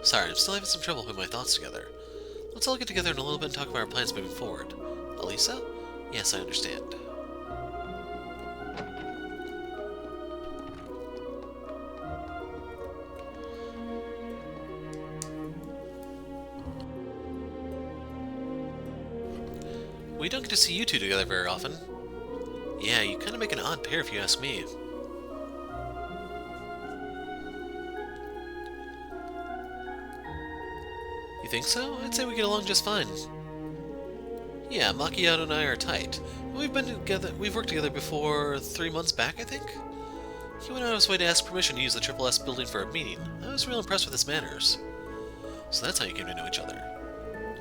Sorry, I'm still having some trouble putting my thoughts together. Let's all get together in a little bit and talk about our plans moving forward. Elisa? Yes, I understand. We don't get to see you two together very often. Yeah, you kind of make an odd pair if you ask me. You think so? I'd say we get along just fine. Yeah, Macchiato and I are tight. We've worked together before 3 months back, I think? He went out of his way to ask permission to use the Triple S building for a meeting. I was real impressed with his manners. So that's how you came to know each other.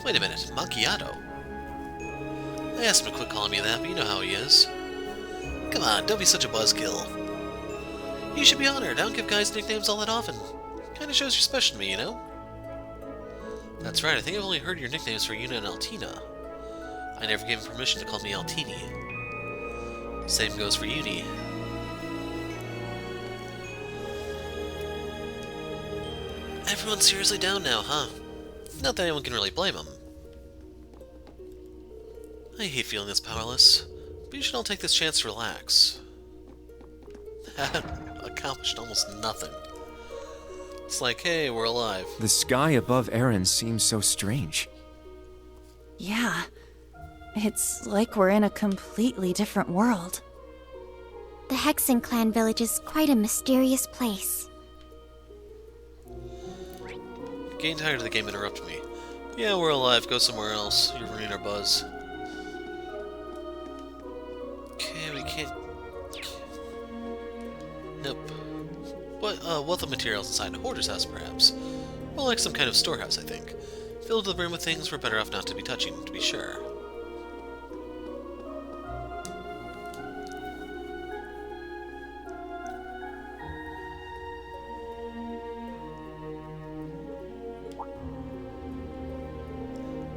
Wait a minute, Macchiato? I asked him to quit calling me that, but you know how he is. Come on, don't be such a buzzkill. You should be honored. I don't give guys nicknames all that often. Kinda shows you're special to me, you know? That's right, I think I've only heard your nicknames for Yuna and Altina. I never gave him permission to call me Altini. Same goes for Uni. Everyone's seriously down now, huh? Not that anyone can really blame him. I hate feeling this powerless, but you should all take this chance to relax. That accomplished almost nothing. It's like, hey, we're alive. The sky above Erin seems so strange. Yeah. It's like we're in a completely different world. The Hexen clan village is quite a mysterious place. Getting tired of the game interrupting me. Yeah, we're alive. Go somewhere else. You're ruining our buzz. Okay, we can't... Nope. What, wealth of materials inside a hoarder's house, perhaps. More like some kind of storehouse, I think. Filled to the brim with things we're better off not to be touching, to be sure.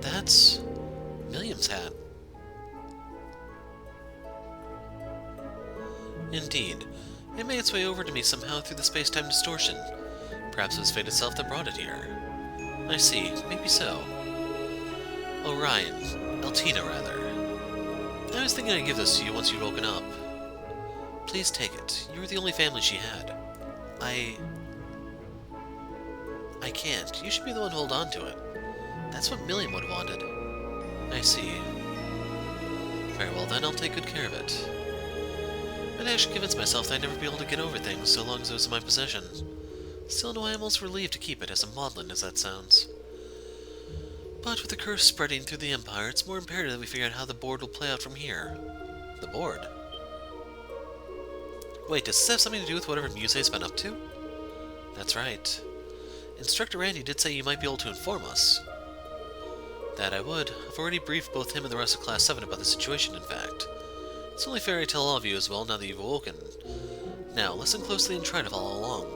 That's... Milliam's hat. Indeed. It made its way over to me somehow through the space-time distortion. Perhaps it was fate itself that brought it here. I see. Maybe so. Orion. Altina, rather. I was thinking I'd give this to you once you'd woken up. Please take it. You were the only family she had. I can't. You should be the one to hold on to it. That's what Milliam would have wanted. I see. Very well then, I'll take good care of it. I'd actually convince myself that I'd never be able to get over things so long as it was in my possession. Still, no, I am almost relieved to keep it, as maudlin as that sounds. But with the curse spreading through the Empire, it's more imperative that we figure out how the board will play out from here. The board? Wait, does this have something to do with whatever Musei's been up to? That's right. Instructor Randy did say you might be able to inform us. That I would. I've already briefed both him and the rest of Class 7 about the situation, in fact. It's only fair I tell all of you as well now that you've awoken. Now, listen closely and try to follow along.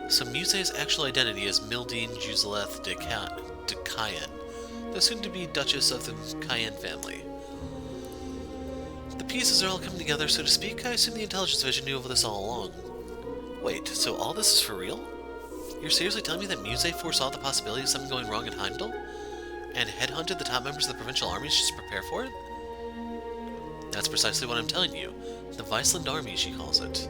So Muse's actual identity is Mildine Juzeleth de Cayenne, the soon-to-be Duchess of the Cayenne family. The pieces are all coming together, so to speak. I assume the Intelligence Division knew of this all along. Wait, so all this is for real? You're seriously telling me that Muse foresaw the possibility of something going wrong in Heimdall? And headhunted the top members of the provincial armies just to prepare for it? That's precisely what I'm telling you. The Viceland Army, she calls it.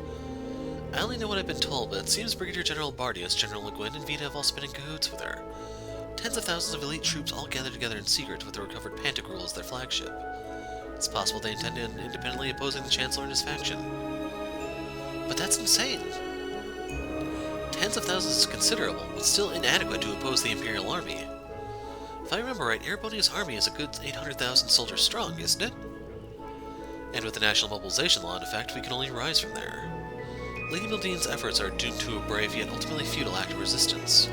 I only know what I've been told, but it seems Brigadier General Bardius, General Le Guin, and Vita have all been in cahoots with her. Tens of thousands of elite troops all gathered together in secret with the recovered Pantagruel as their flagship. It's possible they intend on independently opposing the Chancellor and his faction. But that's insane! Tens of thousands is considerable, but still inadequate to oppose the Imperial Army. If I remember right, Erebonia's army is a good 800,000 soldiers strong, isn't it? And with the National Mobilization Law in effect, we can only rise from there. Lady Mildine's efforts are doomed to a brave yet ultimately futile act of resistance.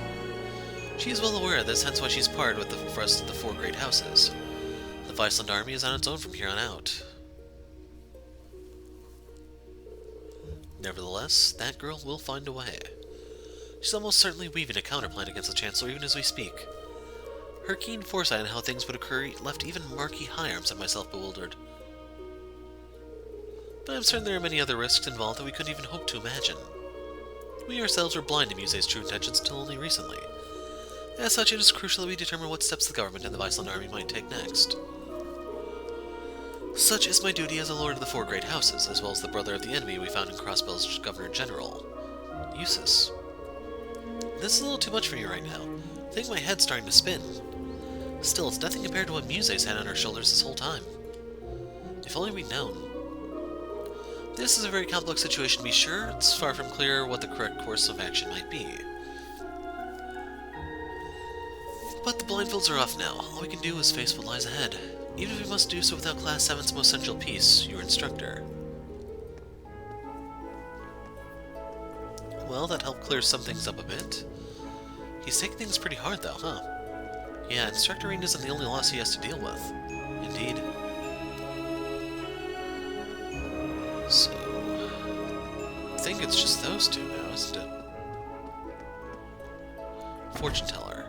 She is well aware of this, hence why she's partnered with the rest of the 4 great houses. The Viceland army is on its own from here on out. Nevertheless, that girl will find a way. She's almost certainly weaving a counterplan against the Chancellor even as we speak. Her keen foresight on how things would occur left even Marquis Higharms and myself bewildered. But I'm certain there are many other risks involved that we couldn't even hope to imagine. We ourselves were blind to Muse's true intentions until only recently. As such, it is crucial that we determine what steps the government and the Viceland army might take next. Such is my duty as a lord of the 4 great houses, as well as the brother of the enemy we found in Crossbell's Governor-General, Eustace. This is a little too much for me right now. I think my head's starting to spin. Still, it's nothing compared to what Muse's had on our shoulders this whole time. If only we'd known. This is a very complex situation to be sure. It's far from clear what the correct course of action might be. But the blindfolds are off now. All we can do is face what lies ahead, even if we must do so without Class 7's most essential piece, your instructor. Well, that helped clear some things up a bit. He's taking things pretty hard though, huh? Yeah, Instructorine isn't the only loss he has to deal with. Indeed. So... I think it's just those 2 now, isn't it? Fortune Teller.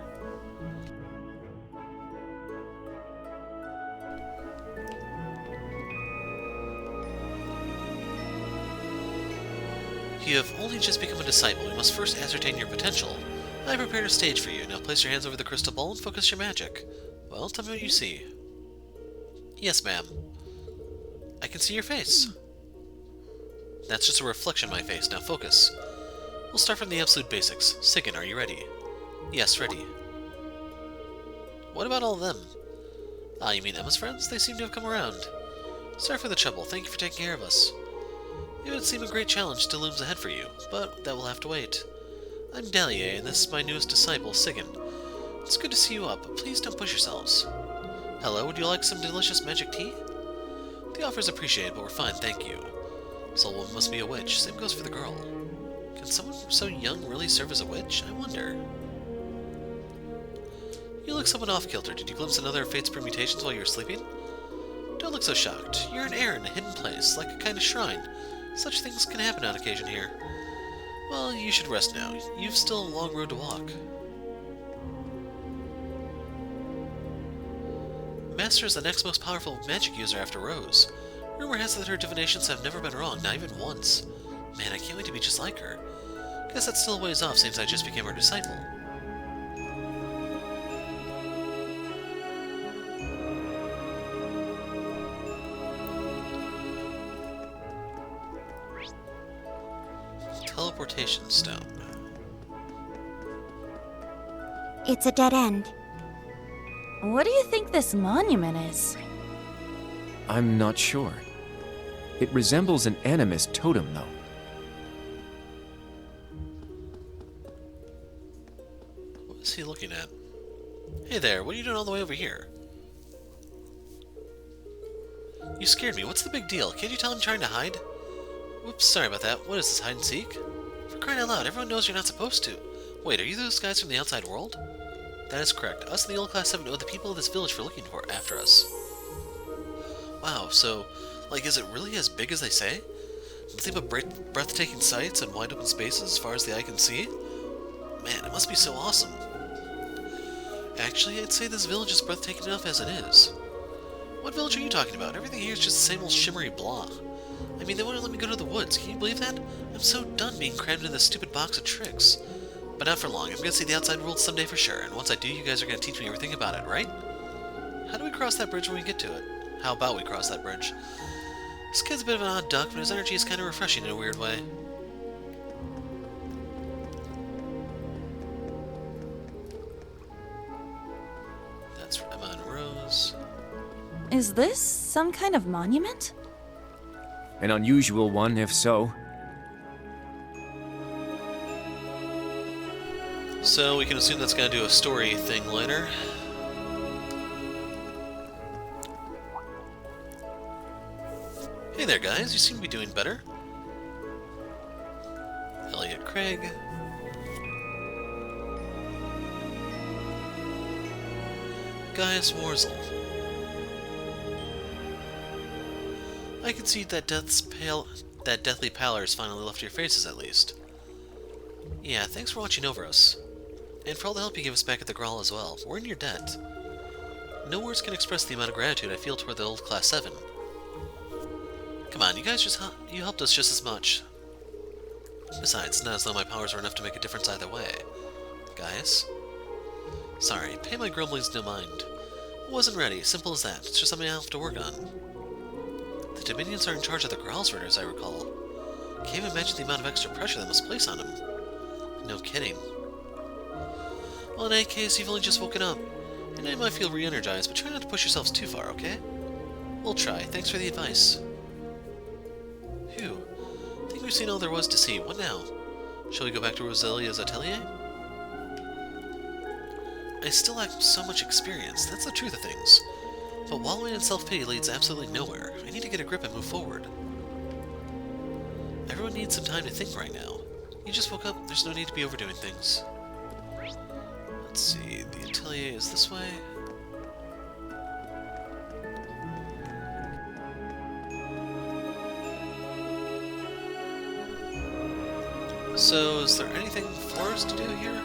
You have only just become a disciple. We must first ascertain your potential. I prepared a stage for you. Now place your hands over the crystal ball and focus your magic. Well, tell me what you see. Yes, ma'am. I can see your face. That's just a reflection of my face. Now focus. We'll start from the absolute basics. Sigyn, are you ready? Yes, ready. What about all of them? Ah, you mean Emma's friends? They seem to have come around. Sorry for the trouble. Thank you for taking care of us. It would seem a great challenge still looms ahead for you, but that will have to wait. I'm Delier, and this is my newest disciple, Sigyn. It's good to see you up, but please don't push yourselves. Hello, would you like some delicious magic tea? The offer is appreciated, but we're fine, thank you. Soul Woman must be a witch. Same goes for the girl. Can someone so young really serve as a witch? I wonder. You look somewhat off-kilter. Did you glimpse another of Fate's permutations while you were sleeping? Don't look so shocked. You're an heir in a hidden place, like a kind of shrine. Such things can happen on occasion here. Well, you should rest now. You've still a long road to walk. Master is the next most powerful magic user after Rose. Rumor has it that her divinations have never been wrong, not even once. Man, I can't wait to be just like her. Guess that's still a ways off since I just became her disciple. Teleportation stone. It's a dead end. What do you think this monument is? I'm not sure. It resembles an animist totem, though. What is he looking at? Hey there, what are you doing all the way over here? You scared me. What's the big deal? Can't you tell I'm trying to hide? Whoops, sorry about that. What is this, hide and seek? For crying out loud, everyone knows you're not supposed to. Wait, are you those guys from the outside world? That is correct. Us in the old Class 7 know the people of this village for looking for after us. Wow, so, like, is it really as big as they say? Nothing but breathtaking sights and wide open spaces as far as the eye can see? Man, it must be so awesome. Actually, I'd say this village is breathtaking enough as it is. What village are you talking about? Everything here is just the same old shimmery blah. I mean, they wouldn't let me go to the woods. Can you believe that? I'm so done being crammed into this stupid box of tricks. But not for long. I'm gonna see the outside world someday for sure, and once I do, you guys are gonna teach me everything about it, right? How do we cross that bridge when we get to it? How about we cross that bridge? This kid's a bit of an odd duck, but his energy is kind of refreshing in a weird way. That's Emma and Rose. Is this some kind of monument? An unusual one, if so. So we can assume that's gonna do a story thing later. Hey there, guys. You seem to be doing better. Elliot Craig. Gaius Warzel. I can see that deathly pallor has finally left your faces, at least. Yeah, thanks for watching over us. And for all the help you gave us back at the Gral as well. We're in your debt. No words can express the amount of gratitude I feel toward the old Class 7. Come on, you guys you helped us just as much. Besides, it's not as though my powers were enough to make a difference either way. Gaius? Sorry, pay my grumblings no mind. Wasn't ready, simple as that. It's just something I have to work on. The Dominions are in charge of the Gral's as I recall. Can't even imagine the amount of extra pressure they must place on him. No kidding. Well, in any case, you've only just woken up. And you might feel re-energized, but try not to push yourselves too far, okay? We'll try. Thanks for the advice. Phew. I think we've seen all there was to see. What now? Shall we go back to Roselia's atelier? I still lack so much experience. That's the truth of things. But wallowing in self-pity leads absolutely nowhere. I need to get a grip and move forward. Everyone needs some time to think right now. You just woke up. There's no need to be overdoing things. Let's see. The atelier is this way. So, is there anything for us to do here?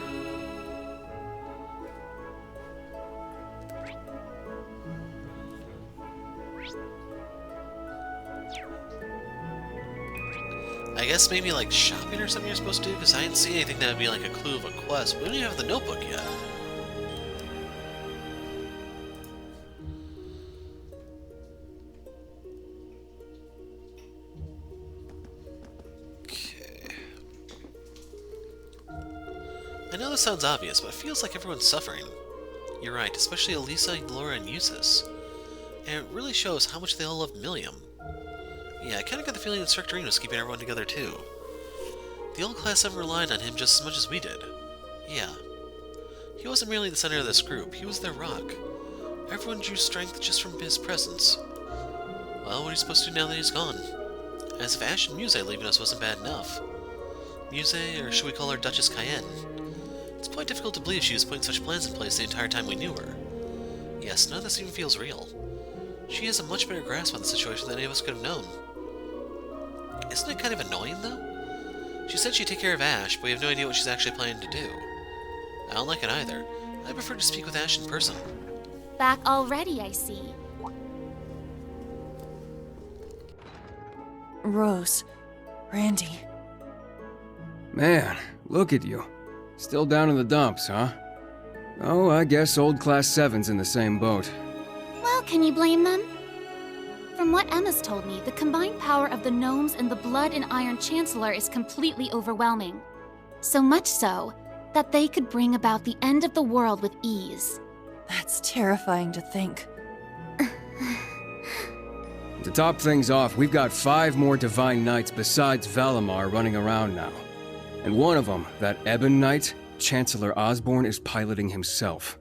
I guess maybe like shopping or something you're supposed to do, because I didn't see anything that would be like a clue of a quest. We don't even have the notebook yet. Okay. I know this sounds obvious, but it feels like everyone's suffering. You're right, especially Elisa, Laura, and Eustace. And it really shows how much they all love Milliam. Yeah, I kinda got the feeling Instructor was keeping everyone together too. The old Class 7 relied on him just as much as we did. Yeah. He wasn't merely the center of this group, he was their rock. Everyone drew strength just from his presence. Well, what are you supposed to do now that he's gone? As if Ash and Muse leaving us wasn't bad enough. Muse, or should we call her Duchess Cayenne? It's quite difficult to believe she was putting such plans in place the entire time we knew her. Yes, none of this even feels real. She has a much better grasp on the situation than any of us could have known. Isn't it kind of annoying, though? She said she'd take care of Ash, but we have no idea what she's actually planning to do. I don't like it either. I prefer to speak with Ash in person. Back already, I see. Rose. Randy. Man, look at you. Still down in the dumps, huh? Oh, I guess old Class 7's in the same boat. Well, can you blame them? From what Emma's told me, the combined power of the gnomes and the Blood and Iron Chancellor is completely overwhelming. So much so, that they could bring about the end of the world with ease. That's terrifying to think. To top things off, we've got 5 more Divine Knights besides Valimar running around now. And one of them, that Ebon Knight, Chancellor Osborne is piloting himself.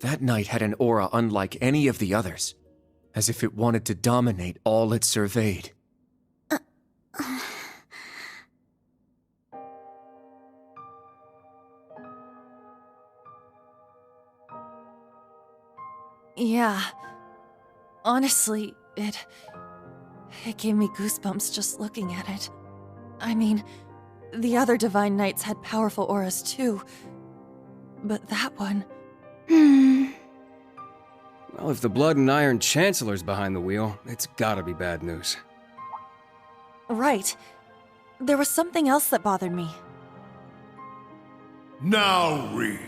That knight had an aura unlike any of the others, as if it wanted to dominate all it surveyed. Yeah. Honestly, it gave me goosebumps just looking at it. I mean, the other Divine Knights had powerful auras too. But that one... Well, if the Blood and Iron Chancellor's behind the wheel, it's gotta be bad news. Right. There was something else that bothered me. Now, Reen,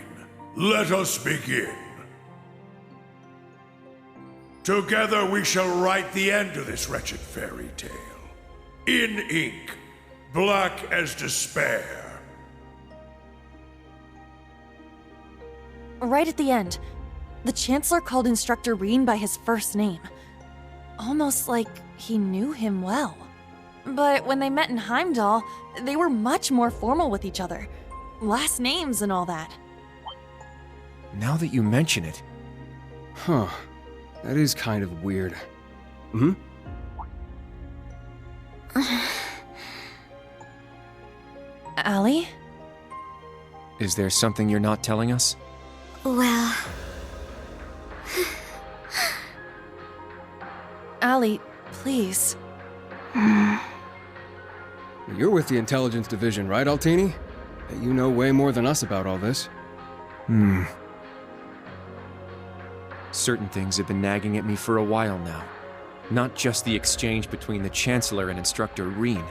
let us begin. Together we shall write the end of this wretched fairy tale. In ink, black as despair. Right at the end, the Chancellor called Instructor Reen by his first name. Almost like he knew him well. But when they met in Heimdall, they were much more formal with each other. Last names and all that. Now that you mention it... Huh. That is kind of weird. Hmm? Allie? Is there something you're not telling us? Well... Allie, please. You're with the Intelligence Division, right, Altini? You know way more than us about all this. Certain things have been nagging at me for a while now. Not just the exchange between the Chancellor and Instructor Reen,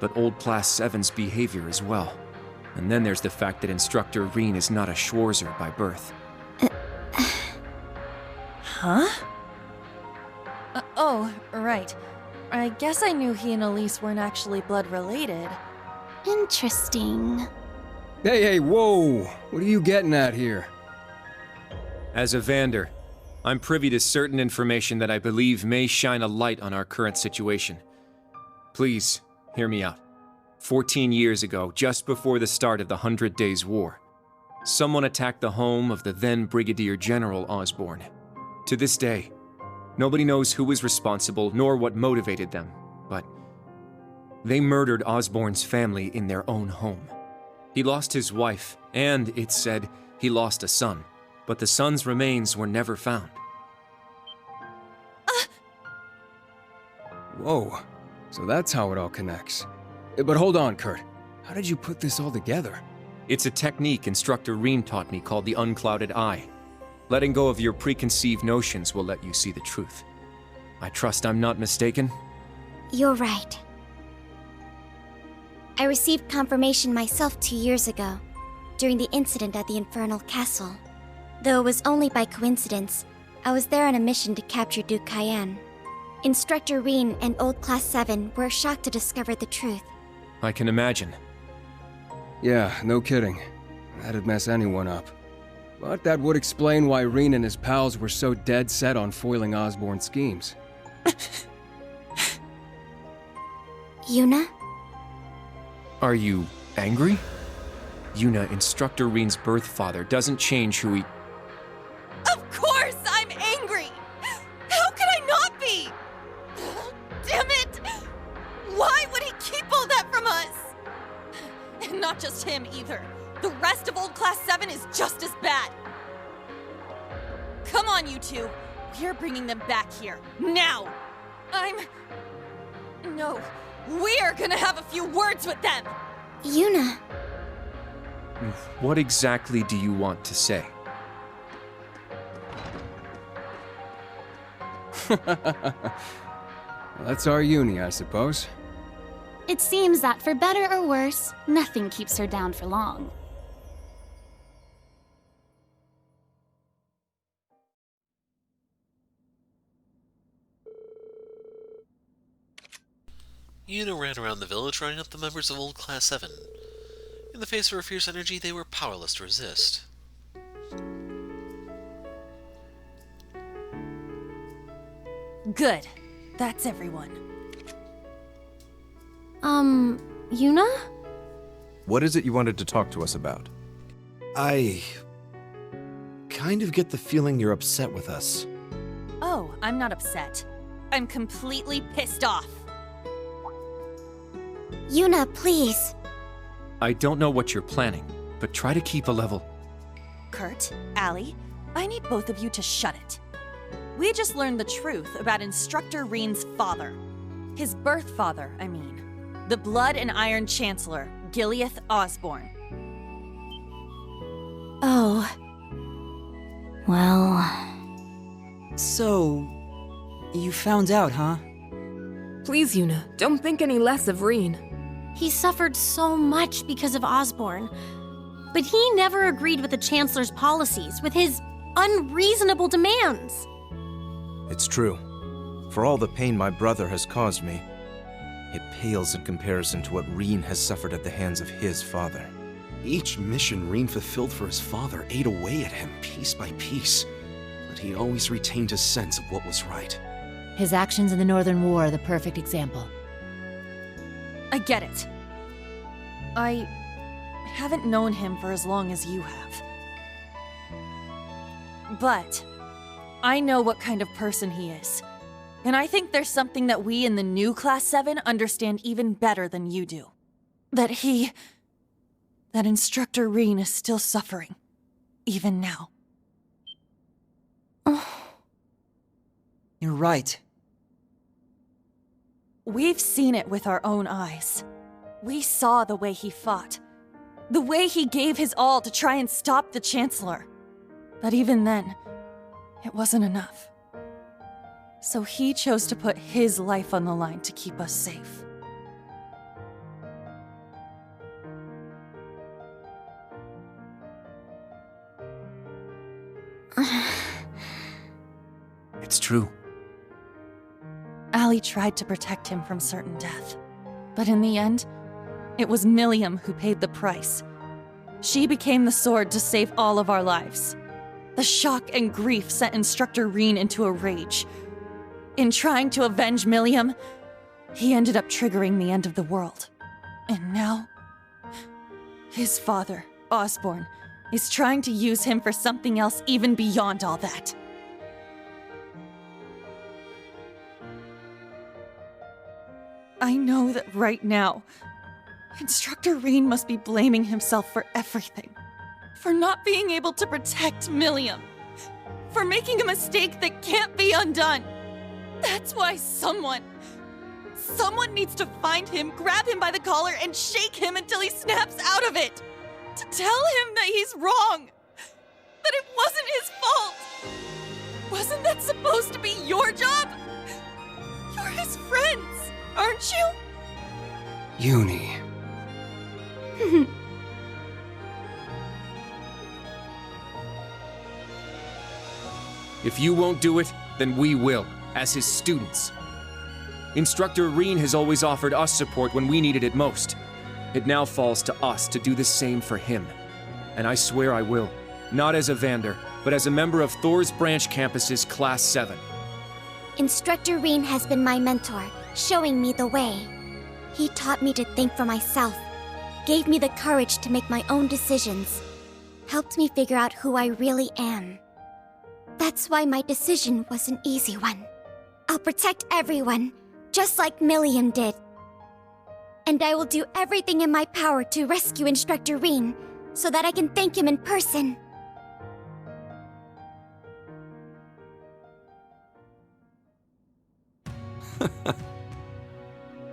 but old Class 7's behavior as well. And then there's the fact that Instructor Reen is not a Schwarzer by birth. Huh? Oh, right. I guess I knew he and Elise weren't actually blood-related. Interesting. Hey, whoa! What are you getting at here? As a Vander, I'm privy to certain information that I believe may shine a light on our current situation. Please, hear me out. 14 years ago, just before the start of the 100 Days War, someone attacked the home of the then Brigadier General Osborn. To this day, nobody knows who was responsible nor what motivated them, but they murdered Osborn's family in their own home. He lost his wife, and, it's said, he lost a son, but the son's remains were never found. Whoa, so that's how it all connects. But hold on, Kurt. How did you put this all together? It's a technique Instructor Reen taught me called the Unclouded Eye. Letting go of your preconceived notions will let you see the truth. I trust I'm not mistaken? You're right. I received confirmation myself 2 years ago, during the incident at the Infernal Castle. Though it was only by coincidence, I was there on a mission to capture Duke Cayenne. Instructor Reen and Old Class 7 were shocked to discover the truth. I can imagine. Yeah, no kidding. That'd mess anyone up. But that would explain why Reen and his pals were so dead set on foiling Osborn's schemes. Yuna? Are you angry? Yuna, Instructor Reen's birth father, doesn't change who he... Of course I'm angry! How could I not be? Damn it! Why would he keep all that from us? And not just him either. The rest of Old Class 7 is just as bad. Come on, you two. We're bringing them back here. Now! No. We're gonna have a few words with them! Yuna. What exactly do you want to say? That's our uni, I suppose. It seems that for better or worse, nothing keeps her down for long. Yuna ran around the village running up the members of Old Class 7. In the face of her fierce energy, they were powerless to resist. Good. That's everyone. Yuna? What is it you wanted to talk to us about? I kind of get the feeling you're upset with us. Oh, I'm not upset. I'm completely pissed off. Yuna, please. I don't know what you're planning, but try to keep a level. Kurt, Allie, I need both of you to shut it. We just learned the truth about Instructor Reen's father. His birth father, I mean. The Blood and Iron Chancellor, Gileath Osborne. Oh. Well... So... you found out, huh? Please, Yuna, don't think any less of Reen. He suffered so much because of Osborne. But he never agreed with the Chancellor's policies, with his unreasonable demands. It's true. For all the pain my brother has caused me, it pales in comparison to what Reen has suffered at the hands of his father. Each mission Reen fulfilled for his father ate away at him piece by piece, but he always retained his sense of what was right. His actions in the Northern War are the perfect example. I get it. I haven't known him for as long as you have. But I know what kind of person he is. And I think there's something that we in the new Class 7 understand even better than you do. That Instructor Reen is still suffering. Even now. You're right. We've seen it with our own eyes. We saw the way he fought. The way he gave his all to try and stop the Chancellor. But even then, it wasn't enough. So he chose to put his life on the line to keep us safe. It's true. Allie tried to protect him from certain death. But in the end, it was Milliam who paid the price. She became the sword to save all of our lives. The shock and grief sent Instructor Reen into a rage. In trying to avenge Milliam, he ended up triggering the end of the world. And now, his father, Osborne, is trying to use him for something else even beyond all that. I know that right now, Instructor Reen must be blaming himself for everything. For not being able to protect Milliam. For making a mistake that can't be undone. That's why someone needs to find him, grab him by the collar, and shake him until he snaps out of it. To tell him that he's wrong. That it wasn't his fault. Wasn't that supposed to be your job? You're his friends, aren't you? Uni. If you won't do it, then we will, as his students. Instructor Reen has always offered us support when we needed it most. It now falls to us to do the same for him. And I swear I will. Not as a Vander, but as a member of Thor's Branch Campus's Class 7. Instructor Reen has been my mentor, showing me the way. He taught me to think for myself, gave me the courage to make my own decisions, helped me figure out who I really am. That's why my decision was an easy one. I'll protect everyone, just like Milliam did. And I will do everything in my power to rescue Instructor Reen, so that I can thank him in person.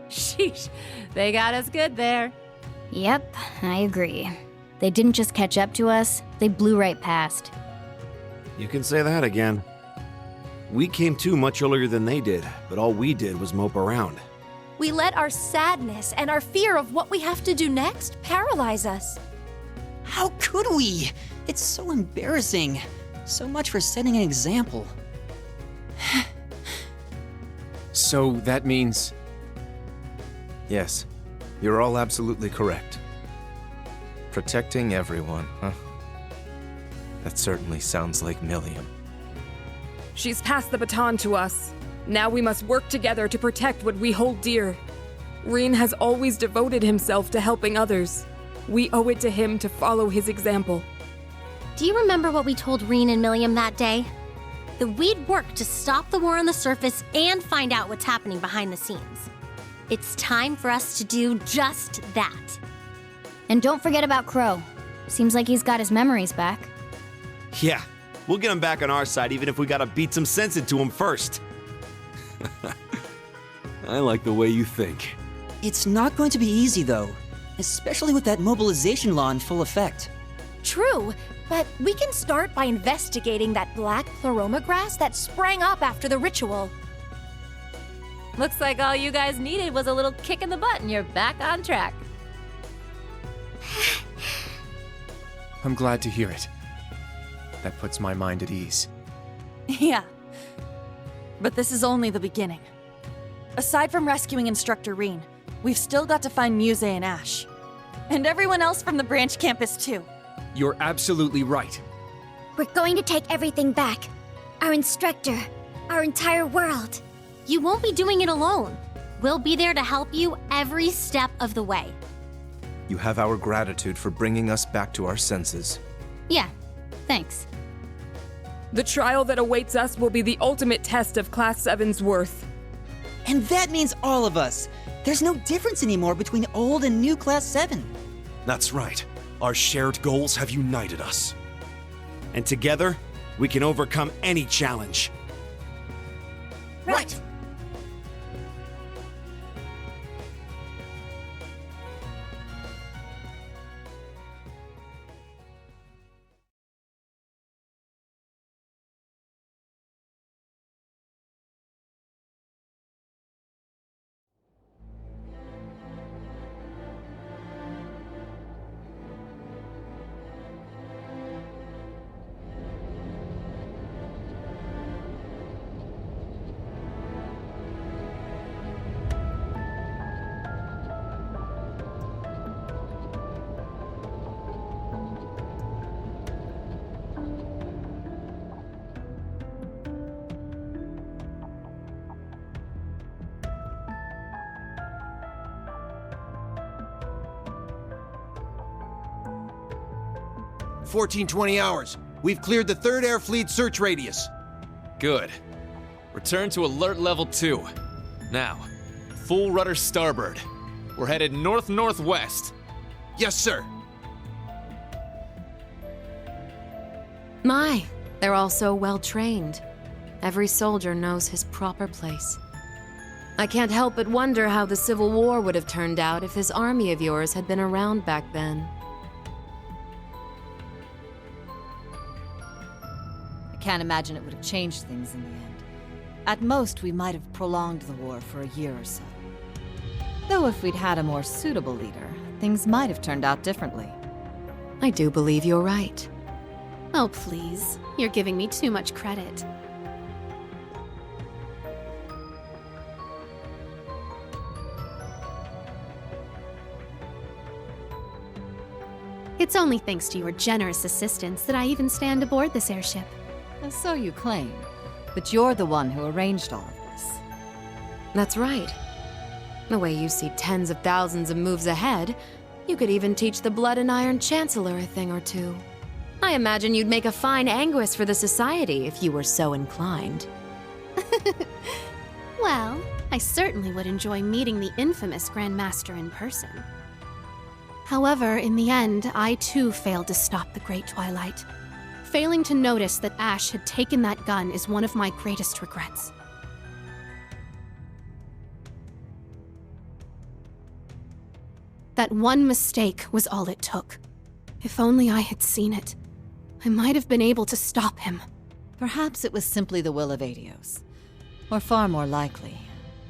Sheesh, they got us good there. Yep, I agree. They didn't just catch up to us, they blew right past. You can say that again. We came to much earlier than they did, but all we did was mope around. We let our sadness and our fear of what we have to do next paralyze us. How could we? It's so embarrassing. So much for setting an example. So that means... Yes, you're all absolutely correct. Protecting everyone, huh? That certainly sounds like Milliam. She's passed the baton to us. Now we must work together to protect what we hold dear. Reen has always devoted himself to helping others. We owe it to him to follow his example. Do you remember what we told Reen and Milliam that day? That we'd work to stop the war on the surface and find out what's happening behind the scenes. It's time for us to do just that. And don't forget about Crow. Seems like he's got his memories back. Yeah, We'll get him back on our side even if we gotta beat some sense into him first. I like the way you think. It's not going to be easy, though. Especially with that mobilization law in full effect. True, but we can start by investigating that black pleroma grass that sprang up after the ritual. Looks like all you guys needed was a little kick in the butt and you're back on track. I'm glad to hear it. That puts my mind at ease. Yeah. But this is only the beginning. Aside from rescuing Instructor Reen, we've still got to find Muse and Ash. And everyone else from the branch campus, too. You're absolutely right. We're going to take everything back. Our instructor, our entire world. You won't be doing it alone. We'll be there to help you every step of the way. You have our gratitude for bringing us back to our senses. Yeah, thanks. The trial that awaits us will be the ultimate test of Class 7's worth. And that means all of us. There's no difference anymore between old and new Class 7. That's right. Our shared goals have united us. And together, we can overcome any challenge. Right. $14-20 hours. We've cleared the 3rd Air Fleet search radius. Good. Return to alert level 2. Now, full rudder starboard. We're headed north-northwest. Yes, sir. My, they're all so well trained. Every soldier knows his proper place. I can't help but wonder how the Civil War would have turned out if this army of yours had been around back then. Can't imagine it would have changed things in the end. At most, we might have prolonged the war for a year or so. Though if we'd had a more suitable leader, things might have turned out differently. I do believe you're right. Oh, please. You're giving me too much credit. It's only thanks to your generous assistance that I even stand aboard this airship. So you claim. But you're the one who arranged all of this. That's right. The way you see tens of thousands of moves ahead, you could even teach the Blood and Iron Chancellor a thing or two. I imagine you'd make a fine Anguis for the Society if you were so inclined. Well, I certainly would enjoy meeting the infamous Grand Master in person. However, in the end, I too failed to stop the Great Twilight. Failing to notice that Ash had taken that gun is one of my greatest regrets. That one mistake was all it took. If only I had seen it, I might have been able to stop him. Perhaps it was simply the will of Adios. Or far more likely,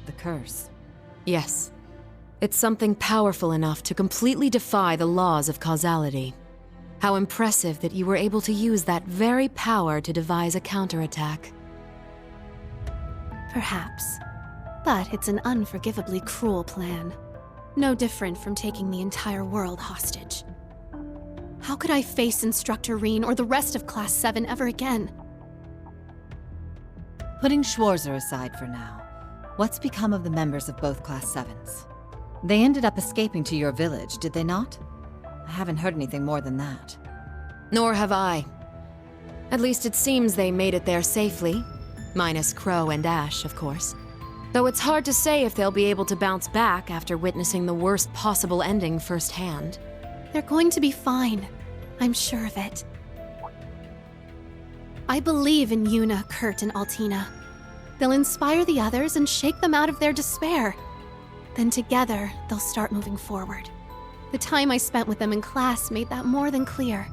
the curse. Yes. It's something powerful enough to completely defy the laws of causality. How impressive that you were able to use that very power to devise a counterattack. Perhaps. But it's an unforgivably cruel plan. No different from taking the entire world hostage. How could I face Instructor Reen or the rest of Class 7 ever again? Putting Schwarzer aside for now, what's become of the members of both Class 7s? They ended up escaping to your village, did they not? I haven't heard anything more than that. Nor have I. At least it seems they made it there safely. Minus Crow and Ash, of course. Though it's hard to say if they'll be able to bounce back after witnessing the worst possible ending firsthand. They're going to be fine. I'm sure of it. I believe in Yuna, Kurt, and Altina. They'll inspire the others and shake them out of their despair. Then together, they'll start moving forward. The time I spent with them in class made that more than clear.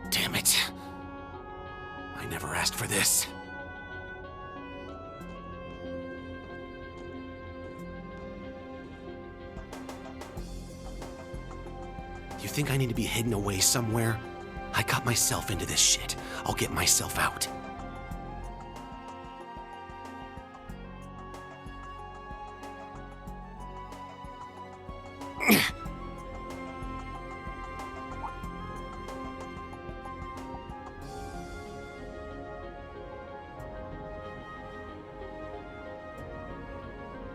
Damn it. I never asked for this. You think I need to be hidden away somewhere? I got myself into this shit. I'll get myself out.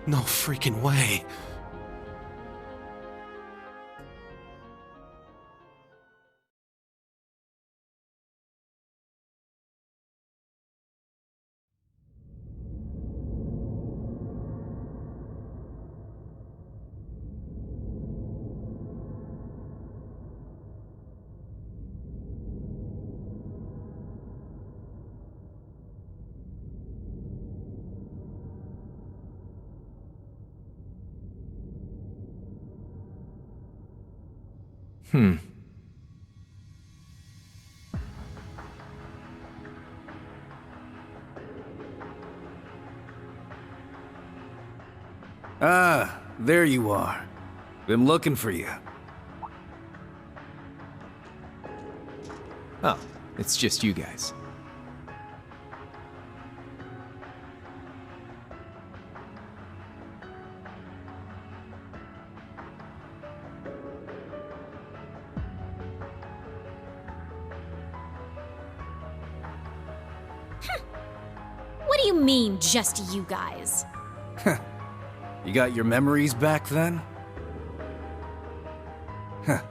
No freaking way. Ah, there you are. Been looking for you. Oh, it's just you guys. What do you mean, just you guys? You got your memories back then? Huh.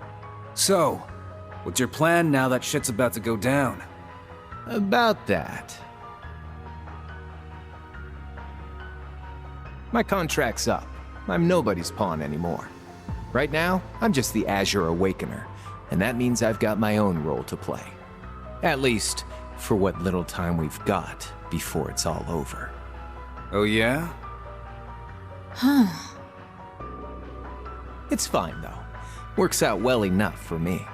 So, what's your plan now that shit's about to go down? About that. My contract's up. I'm nobody's pawn anymore. Right now, I'm just the Azure Awakener, and that means I've got my own role to play. At least, for what little time we've got before it's all over. Oh yeah? Huh. It's fine, though. Works out well enough for me.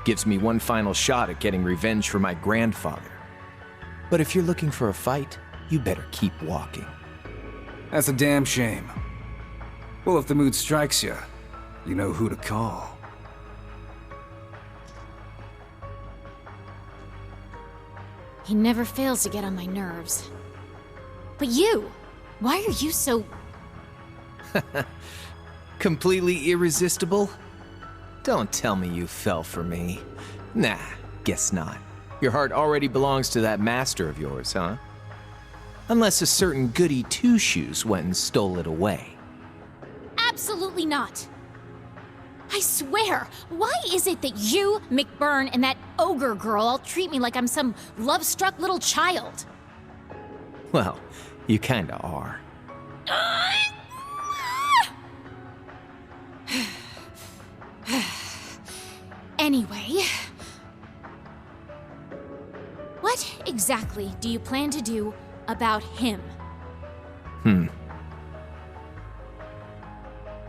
Gives me one final shot at getting revenge for my grandfather. But if you're looking for a fight, you better keep walking. That's a damn shame. Well, if the mood strikes you, you know who to call. He never fails to get on my nerves. But you, why are you so... Completely irresistible? Don't tell me you fell for me. Nah, guess not. Your heart already belongs to that master of yours, huh? Unless a certain goody two-shoes went and stole it away. Absolutely not. I swear, why is it that you, McBurn, and that ogre girl all treat me like I'm some love-struck little child? Well, you kinda are. Anyway, what exactly do you plan to do about him?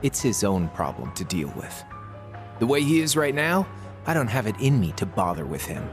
It's his own problem to deal with. The way he is right now, I don't have it in me to bother with him.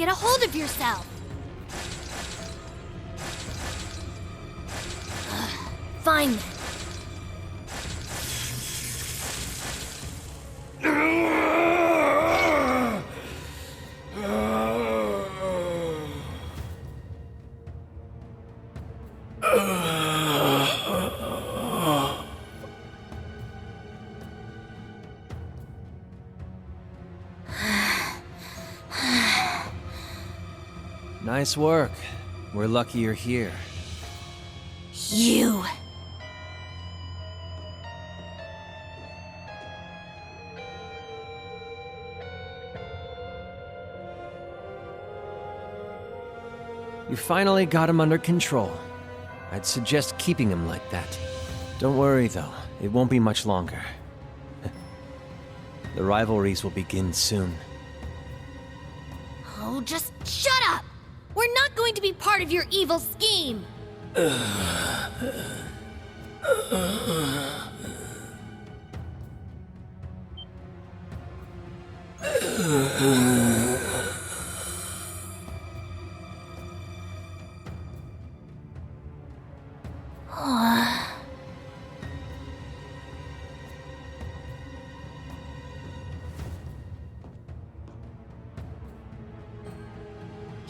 get a hold of yourself. Fine then. Nice work. We're lucky you're here. You. You finally got him under control. I'd suggest keeping him like that. Don't worry, though. It won't be much longer. The rivalries will begin soon. Oh, just shut up! We're not going to be part of your evil scheme!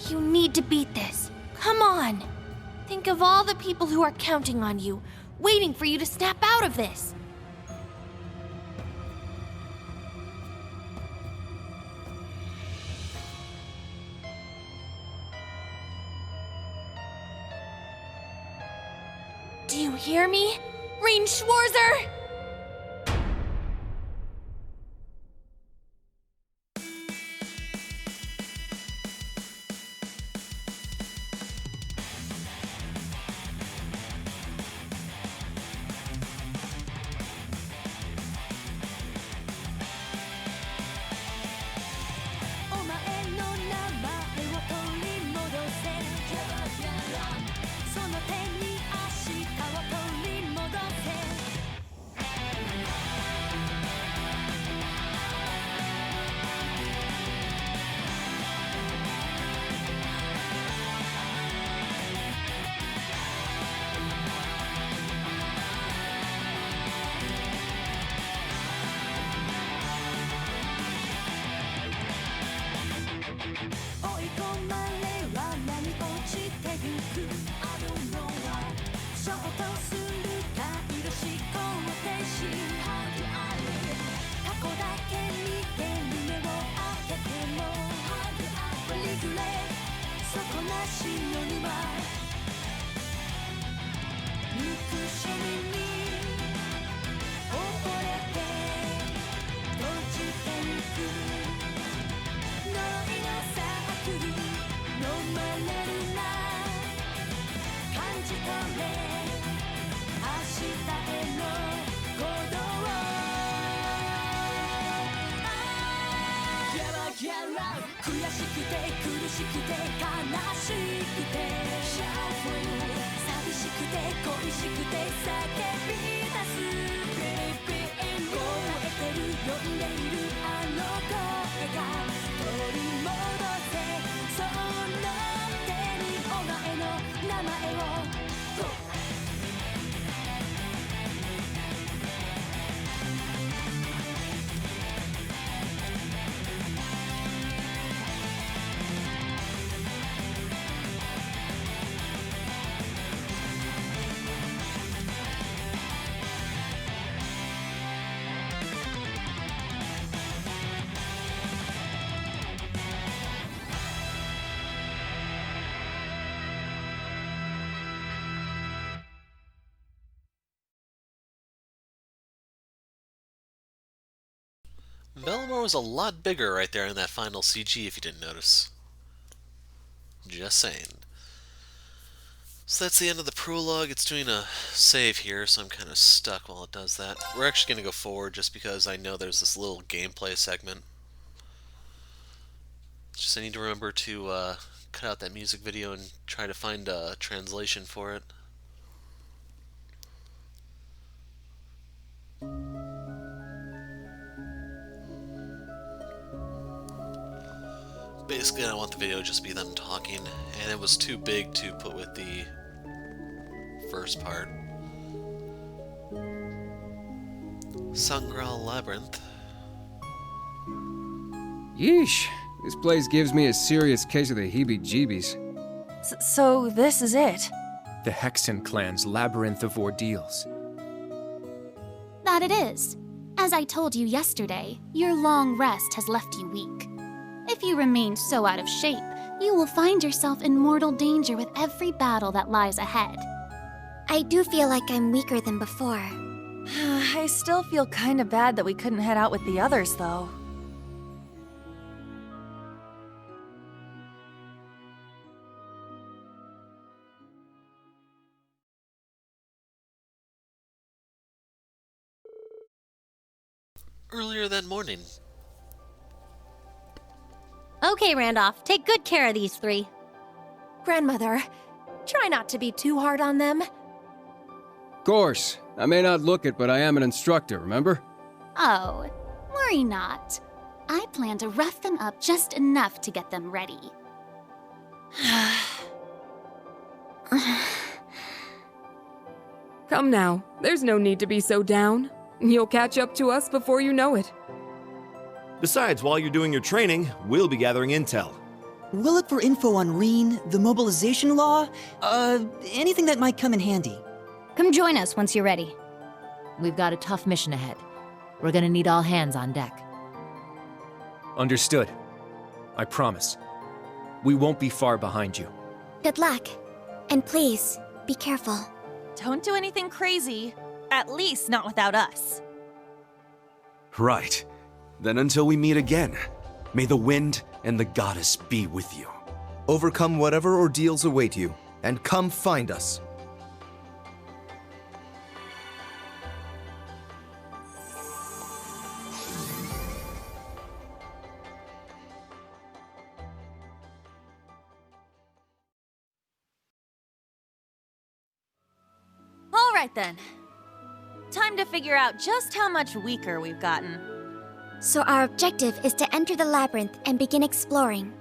You need to beat this. Come on! Think of all the people who are counting on you, waiting for you to snap out of this. Do you hear me? Rein Schwarzer! Bellamore was a lot bigger right there in that final CG if you didn't notice. Just saying. So that's the end of the prologue. It's doing a save here, so I'm kind of stuck while it does that. We're actually going to go forward just because I know there's this little gameplay segment. Just I need to remember to cut out that music video and try to find a translation for it. Basically, I want the video to just be them talking, and it was too big to put with the first part. Saint-Gral Labyrinth. Yeesh, this place gives me a serious case of the heebie-jeebies. So this is it? The Hexen clan's labyrinth of ordeals. That it is. As I told you yesterday, your long rest has left you weak. If you remain so out of shape, you will find yourself in mortal danger with every battle that lies ahead. I do feel like I'm weaker than before. I still feel kinda bad that we couldn't head out with the others, though. Earlier that morning. Okay, Randolph, take good care of these three. Grandmother, try not to be too hard on them. Course, I may not look it, but I am an instructor, remember? Oh, worry not. I plan to rough them up just enough to get them ready. Come now, there's no need to be so down. You'll catch up to us before you know it. Besides, while you're doing your training, we'll be gathering intel. We'll look for info on Reen, the mobilization law, anything that might come in handy. Come join us once you're ready. We've got a tough mission ahead. We're gonna need all hands on deck. Understood. I promise. We won't be far behind you. Good luck. And please, be careful. Don't do anything crazy. At least not without us. Right. Then until we meet again, may the wind and the goddess be with you. Overcome whatever ordeals await you, and come find us. All right then. Time to figure out just how much weaker we've gotten. So our objective is to enter the labyrinth and begin exploring.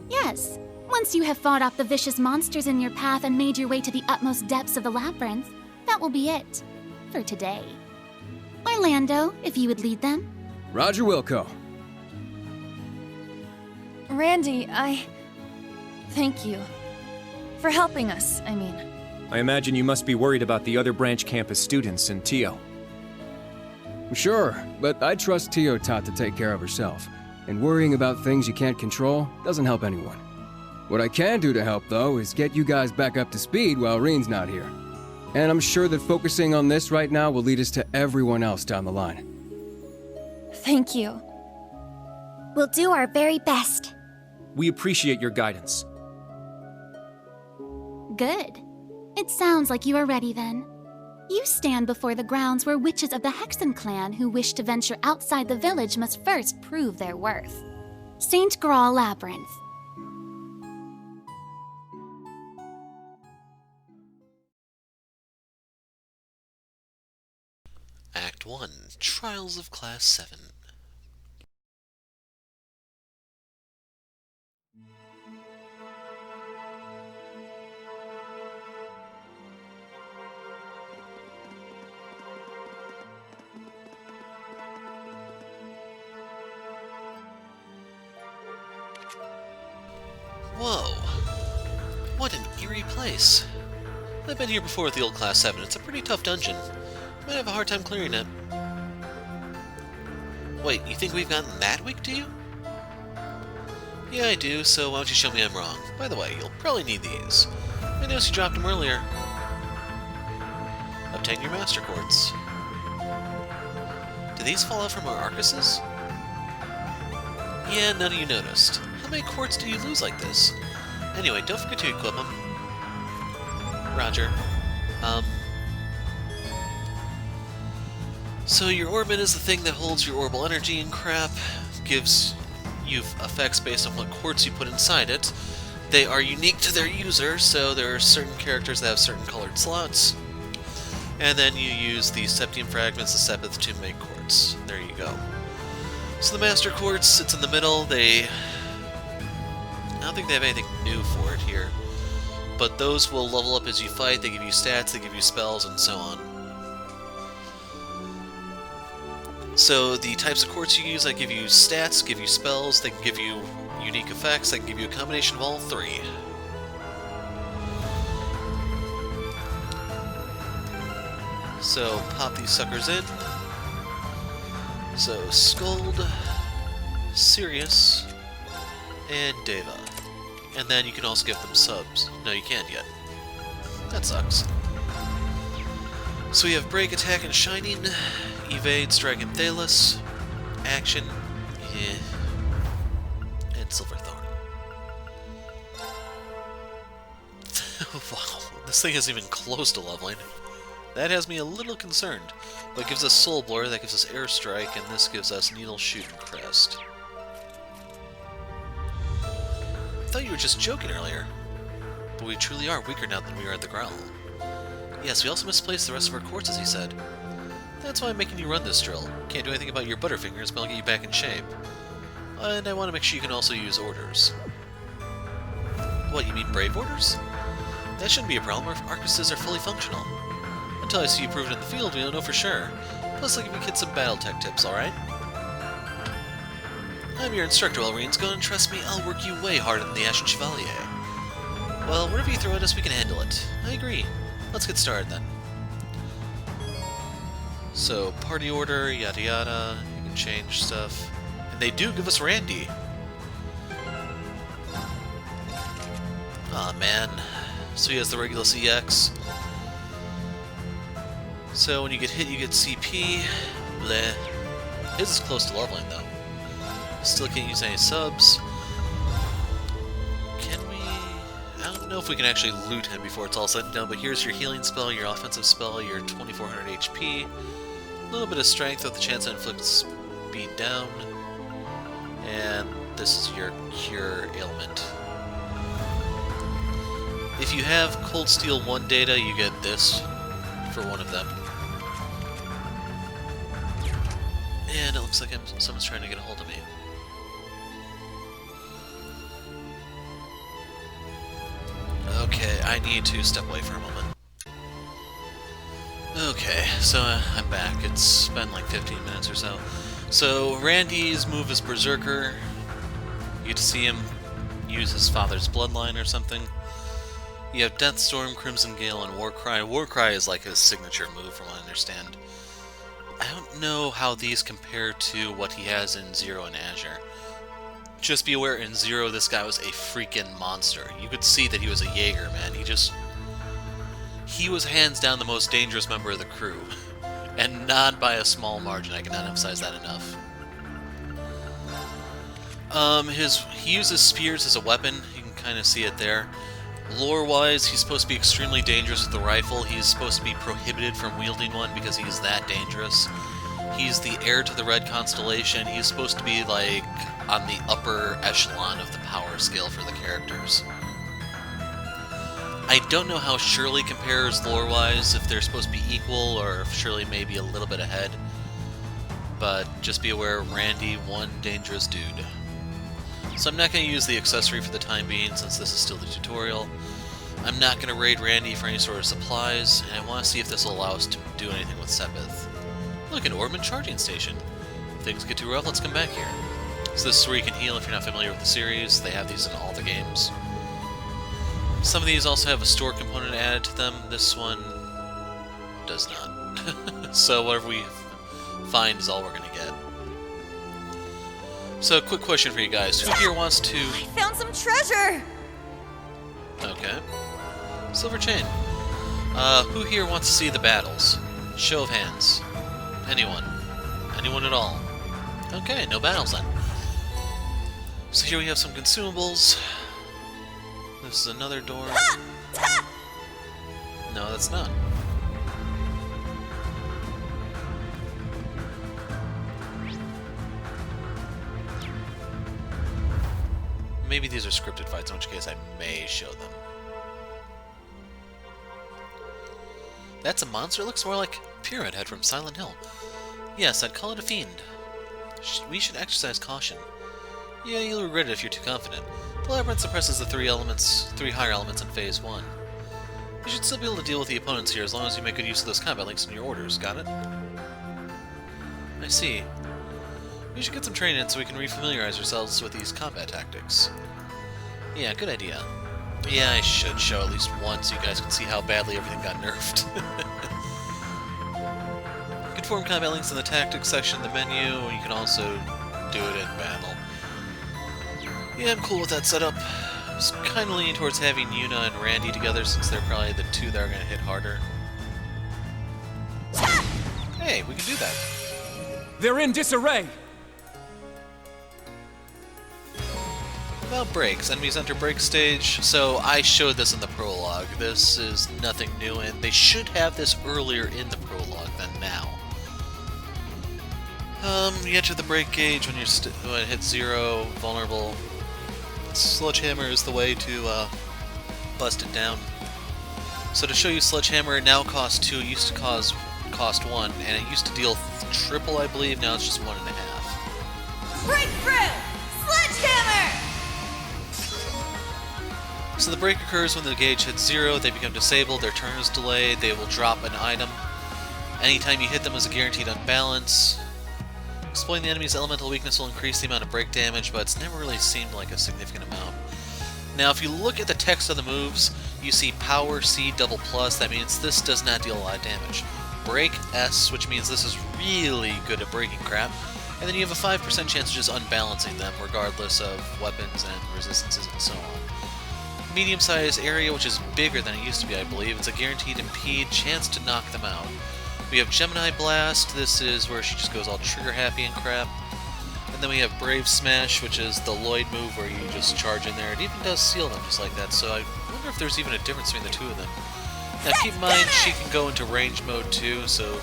Yes, once you have fought off the vicious monsters in your path and made your way to the utmost depths of the labyrinth, that will be it. For today. Orlando, if you would lead them. Roger Wilco. Randy, thank you. For helping us, I mean. I imagine you must be worried about the other branch campus students and Tio. Sure, but I trust Tio Tot to take care of herself. And worrying about things you can't control doesn't help anyone. What I can do to help, though, is get you guys back up to speed while Reen's not here. And I'm sure that focusing on this right now will lead us to everyone else down the line. Thank you. We'll do our very best. We appreciate your guidance. Good. It sounds like you are ready then. You stand before the grounds where witches of the Hexen clan who wish to venture outside the village must first prove their worth. Saint-Gral Labyrinth. Act 1, Trials of Class 7. Whoa. What an eerie place. I've been here before with the old Class 7. It's a pretty tough dungeon. Might have a hard time clearing it. Wait, you think we've gotten that weak, do you? Yeah, I do, so why don't you show me I'm wrong? By the way, you'll probably need these. I noticed you dropped them earlier. Obtain your Master Quartz. Do these fall out from our Arcuses? Yeah, none of you noticed. How many quartz do you lose like this? Anyway, don't forget to equip them. Roger. So your orbit is the thing that holds your orbital energy and crap, gives you effects based on what quartz you put inside it. They are unique to their user, so there are certain characters that have certain colored slots. And then you use the septium fragments of Sepith to make quartz. There you go. So the Master Quartz sits in the middle. I don't think they have anything new for it here. But those will level up as you fight. They give you stats, they give you spells, and so on. So the types of quartz you use, they give you stats, give you spells, they can give you unique effects, they can give you a combination of all three. So pop these suckers in. So Skuld, Sirius, and Deva. And then you can also give them subs. No, you can't yet. That sucks. So we have Break, Attack, and Shining, Evade, Strike, and Thalos, Action, and Silverthorn. Wow, this thing isn't even close to leveling. That has me a little concerned. But it gives us Soul Blur, that gives us Air Strike, and this gives us Needle, Shoot, and Crest. I thought you were just joking earlier. But we truly are weaker now than we were at the Growl. Yes, we also misplaced the rest of our quartzes, he said. That's why I'm making you run this drill. Can't do anything about your butterfingers, but I'll get you back in shape. And I want to make sure you can also use orders. What, you mean brave orders? That shouldn't be a problem if Arcuses are fully functional. Until I see you prove it in the field, we don't know for sure. Plus, I'll give you kids some battle tech tips, alright? I'm your instructor, Elreen's going, and trust me, I'll work you way harder than the Ashen Chevalier. Well, whatever you throw at us, we can handle it. I agree. Let's get started then. So, party order, yada yada, you can change stuff. And they do give us Randy. Aw, man. So he has the Regulus EX. So when you get hit, you get CP. Bleh. His is close to leveling, though. Still can't use any subs. Can we... I don't know if we can actually loot him before it's all said and done, but here's your healing spell, your offensive spell, your 2400 HP. A little bit of strength with the chance to inflict speed down. And this is your cure ailment. If you have Cold Steel 1 data, you get this for one of them. And it looks like someone's trying to get a hold of me. Okay, I need to step away for a moment. Okay, so I'm back. It's been like 15 minutes or so. So Randy's move is Berserker. You get to see him use his father's bloodline or something. You have Deathstorm, Crimson Gale, and Warcry. Warcry is like his signature move, from what I understand. I don't know how these compare to what he has in Zero and Azure. Just be aware, in Zero, this guy was a freaking monster. You could see that he was a Jaeger, man. He was hands down the most dangerous member of the crew. And not by a small margin, I cannot emphasize that enough. He uses spears as a weapon, you can kind of see it there. Lore-wise, he's supposed to be extremely dangerous with the rifle. He's supposed to be prohibited from wielding one because he's that dangerous. He's the heir to the Red Constellation. He's supposed to be, like, on the upper echelon of the power scale for the characters. I don't know how Shirley compares lore-wise, if they're supposed to be equal, or if Shirley may be a little bit ahead. But just be aware, Randy, one dangerous dude. So I'm not going to use the accessory for the time being, since this is still the tutorial. I'm not going to raid Randy for any sort of supplies, and I want to see if this will allow us to do anything with Sepith. Look, an Orban charging station. If things get too rough, let's come back here. So this is where you can heal if you're not familiar with the series. They have these in all the games. Some of these also have a store component added to them. This one does not. So whatever we find is all we're going to get. So, quick question for you guys. Who here wants to... I found some treasure! Okay. Silver chain. Who here wants to see the battles? Show of hands. Anyone? Anyone at all? Okay, no battles then. So here we have some consumables. This is another door. No, that's not. Maybe these are scripted fights, in which case I may show them. That's a monster? It looks more like Pyramid Head from Silent Hill. Yes, I'd call it a fiend. We should exercise caution. Yeah, you'll regret it if you're too confident. The Labyrinth suppresses the three higher elements in Phase 1. You should still be able to deal with the opponents here as long as you make good use of those combat links in your orders, got it? I see. We should get some training in so we can refamiliarize ourselves with these combat tactics. Yeah, good idea. Yeah, I should show at least once so you guys can see how badly everything got nerfed. You can form combat links in the tactics section of the menu, or you can also do it in battle. Yeah, I'm cool with that setup. I was kind of leaning towards having Yuna and Randy together since they're probably the two that are going to hit harder. Hey, we can do that. They're in disarray! About breaks. Enemies enter break stage. So I showed this in the prologue. This is nothing new, and they should have this earlier in the prologue than now. You enter the break gauge when it hits 0, vulnerable. Sledgehammer is the way to bust it down. So to show you Sledgehammer, it now costs 2. It used to cost 1, and it used to deal triple, I believe. Now it's just 1.5. Breakthrough! Sledgehammer! So the break occurs when the gauge hits 0, they become disabled, their turn is delayed, they will drop an item. Anytime you hit them is a guaranteed unbalance. Exploiting the enemy's elemental weakness will increase the amount of break damage, but it's never really seemed like a significant amount. Now if you look at the text of the moves, you see Power C double plus, that means this does not deal a lot of damage. Break S, which means this is really good at breaking crap, and then you have a 5% chance of just unbalancing them regardless of weapons and resistances and so on. Medium-sized area, which is bigger than it used to be, I believe. It's a guaranteed impede, chance to knock them out. We have Gemini Blast, this is where she just goes all trigger-happy and crap. And then we have Brave Smash, which is the Lloyd move where you just charge in there. It even does seal them just like that, so I wonder if there's even a difference between the two of them. Now keep in mind, she can go into range mode too, so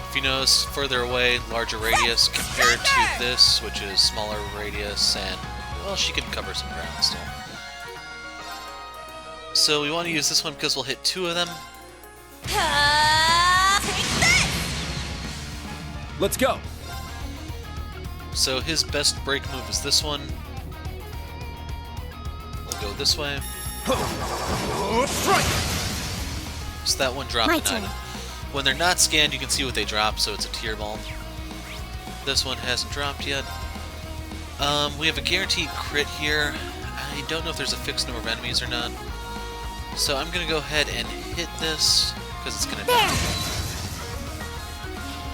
if you notice, further away, larger radius compared to this, which is smaller radius, and, well, she can cover some ground still. So we want to use this one because we'll hit 2 of them. Let's go! So his best break move is this one. We'll go this way. So that one dropped an item. When they're not scanned, you can see what they drop, so it's a tier ball. This one hasn't dropped yet. We have a guaranteed crit here. I don't know if there's a fixed number of enemies or not. So I'm going to go ahead and hit this, because it's going to die.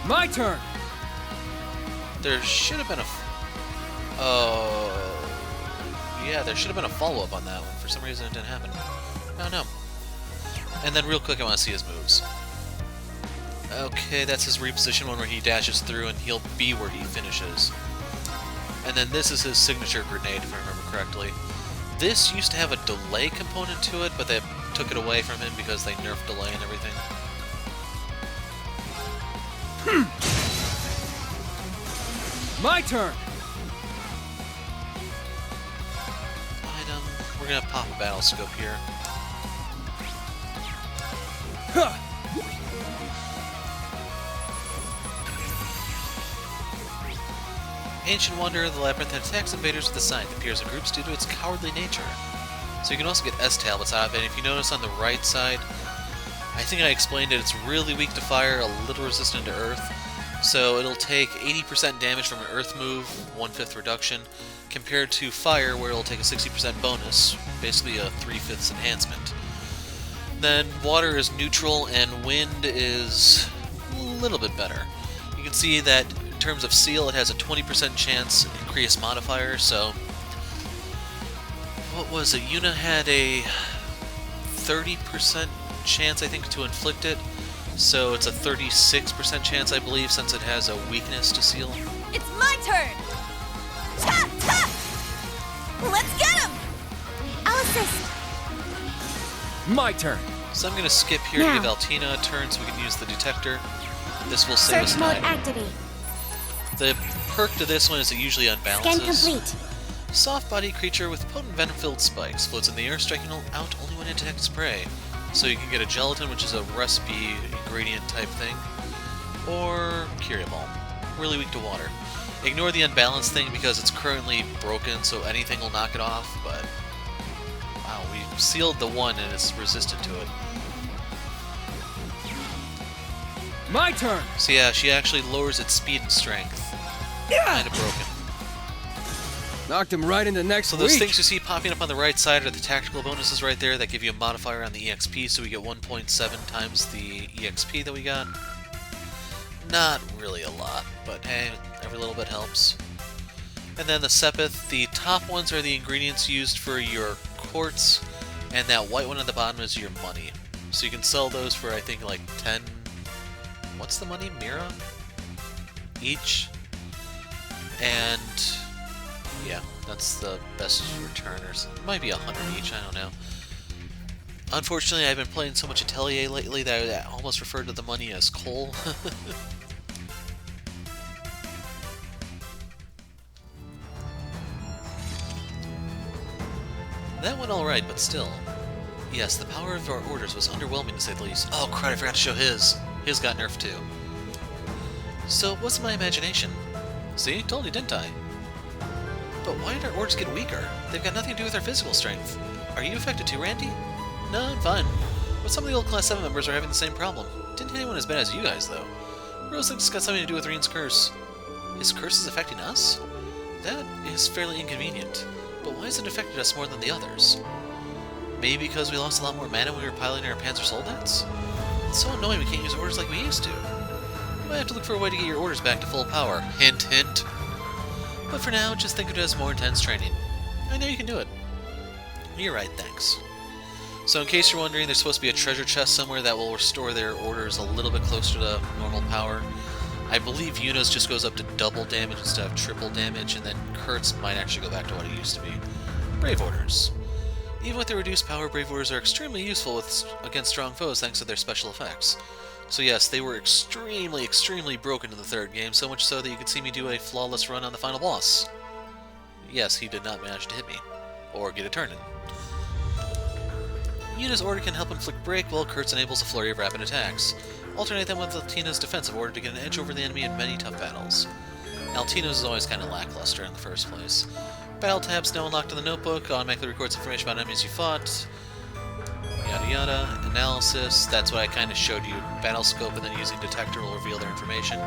My turn! There should have been a... Oh... Yeah, there should have been a follow-up on that one. For some reason it didn't happen. Oh no. And then real quick I want to see his moves. Okay, that's his reposition one where he dashes through and he'll be where he finishes. And then this is his signature grenade, if I remember correctly. This used to have a delay component to it, but they took it away from him because they nerfed delay and everything. My turn! Item. We're gonna pop a battle scope here. Huh. Ancient Wonder, the Labyrinth attacks invaders with a sign that appears in groups due to its cowardly nature. So you can also get S-tablets out of it, and if you notice on the right side, I think I explained it, it's really weak to fire, a little resistant to earth. So it'll take 80% damage from an earth move, 1/5 reduction, compared to fire where it'll take a 60% bonus, basically a 3/5 enhancement. Then water is neutral and wind is a little bit better. You can see that in terms of seal it has a 20% chance increase modifier, so what was it? Yuna had a 30% chance I think to inflict it. So it's a 36% chance, I believe, since it has a weakness to seal. It's my turn! Ta! Ta! Let's get him! I'll assist. My turn. So I'm going to skip here to give Altina a turn so we can use the detector. This will save us Search time. mode activate. The perk to this one is it usually unbalances. Scan complete. Soft-bodied creature with potent venom-filled spikes floats in the air, striking out only when it detects prey. So you can get a gelatin, which is a recipe ingredient type thing, or Curia Ball. really weak to water. Ignore the unbalanced thing because it's currently broken, so anything will knock it off, but... Wow, we sealed the one and it's resistant to it. My turn! So yeah, she actually lowers its speed and strength. Kinda broken. Knocked him right into next So those week. things you see popping up on the right side are the tactical bonuses right there that give you a modifier on the EXP, so we get 1.7 times the EXP that we got. Not really a lot, but hey, every little bit helps. And then the Sepith, the top ones are the ingredients used for your quartz, and that white one at the bottom is your money. So you can sell those for, I think, like 10... What's the money? Mira? Each? And... yeah, that's the best return, or it might be 100 each, I don't know. Unfortunately, I've been playing so much Atelier lately that I almost referred to the money as coal. That went alright, but still. Yes, the power of our orders was underwhelming to say the least. Oh crud, I forgot to show his. His got nerfed too. So, it wasn't my imagination. See? Told you, didn't I? But why did our orders get weaker? They've got nothing to do with our physical strength. Are you affected too, Randy? No, I'm fine. But some of the old Class 7 members are having the same problem. Didn't hit anyone as bad as you guys, though. Rose thinks it's got something to do with Reen's curse. His curse is affecting us? That is fairly inconvenient. But why has it affected us more than the others? Maybe because we lost a lot more mana when we were piloting our Panzer Soldats? It's so annoying we can't use orders like we used to. You might have to look for a way to get your orders back to full power. Hint, hint. But for now, just think of it as more intense training. I know you can do it. You're right, thanks. So in case you're wondering, there's supposed to be a treasure chest somewhere that will restore their orders a little bit closer to normal power. I believe Yuna's just goes up to double damage instead of triple damage, and then Kurt's might actually go back to what it used to be. Brave Orders. Even with their reduced power, Brave Orders are extremely useful against strong foes thanks to their special effects. So yes, they were extremely, extremely broken in the third game, so much so that you could see me do a flawless run on the final boss. Yes, he did not manage to hit me. Or get a turn in. Yuna's order can help inflict break, while Kurt's enables a flurry of rapid attacks. Alternate them with Altina's defensive order to get an edge over the enemy in many tough battles. Altina's is always kind of lackluster in the first place. Battle tabs now unlocked in the notebook, automatically records information about enemies you fought, yada yada, analysis, that's what I kind of showed you, battle scope, and then using detector will reveal their information.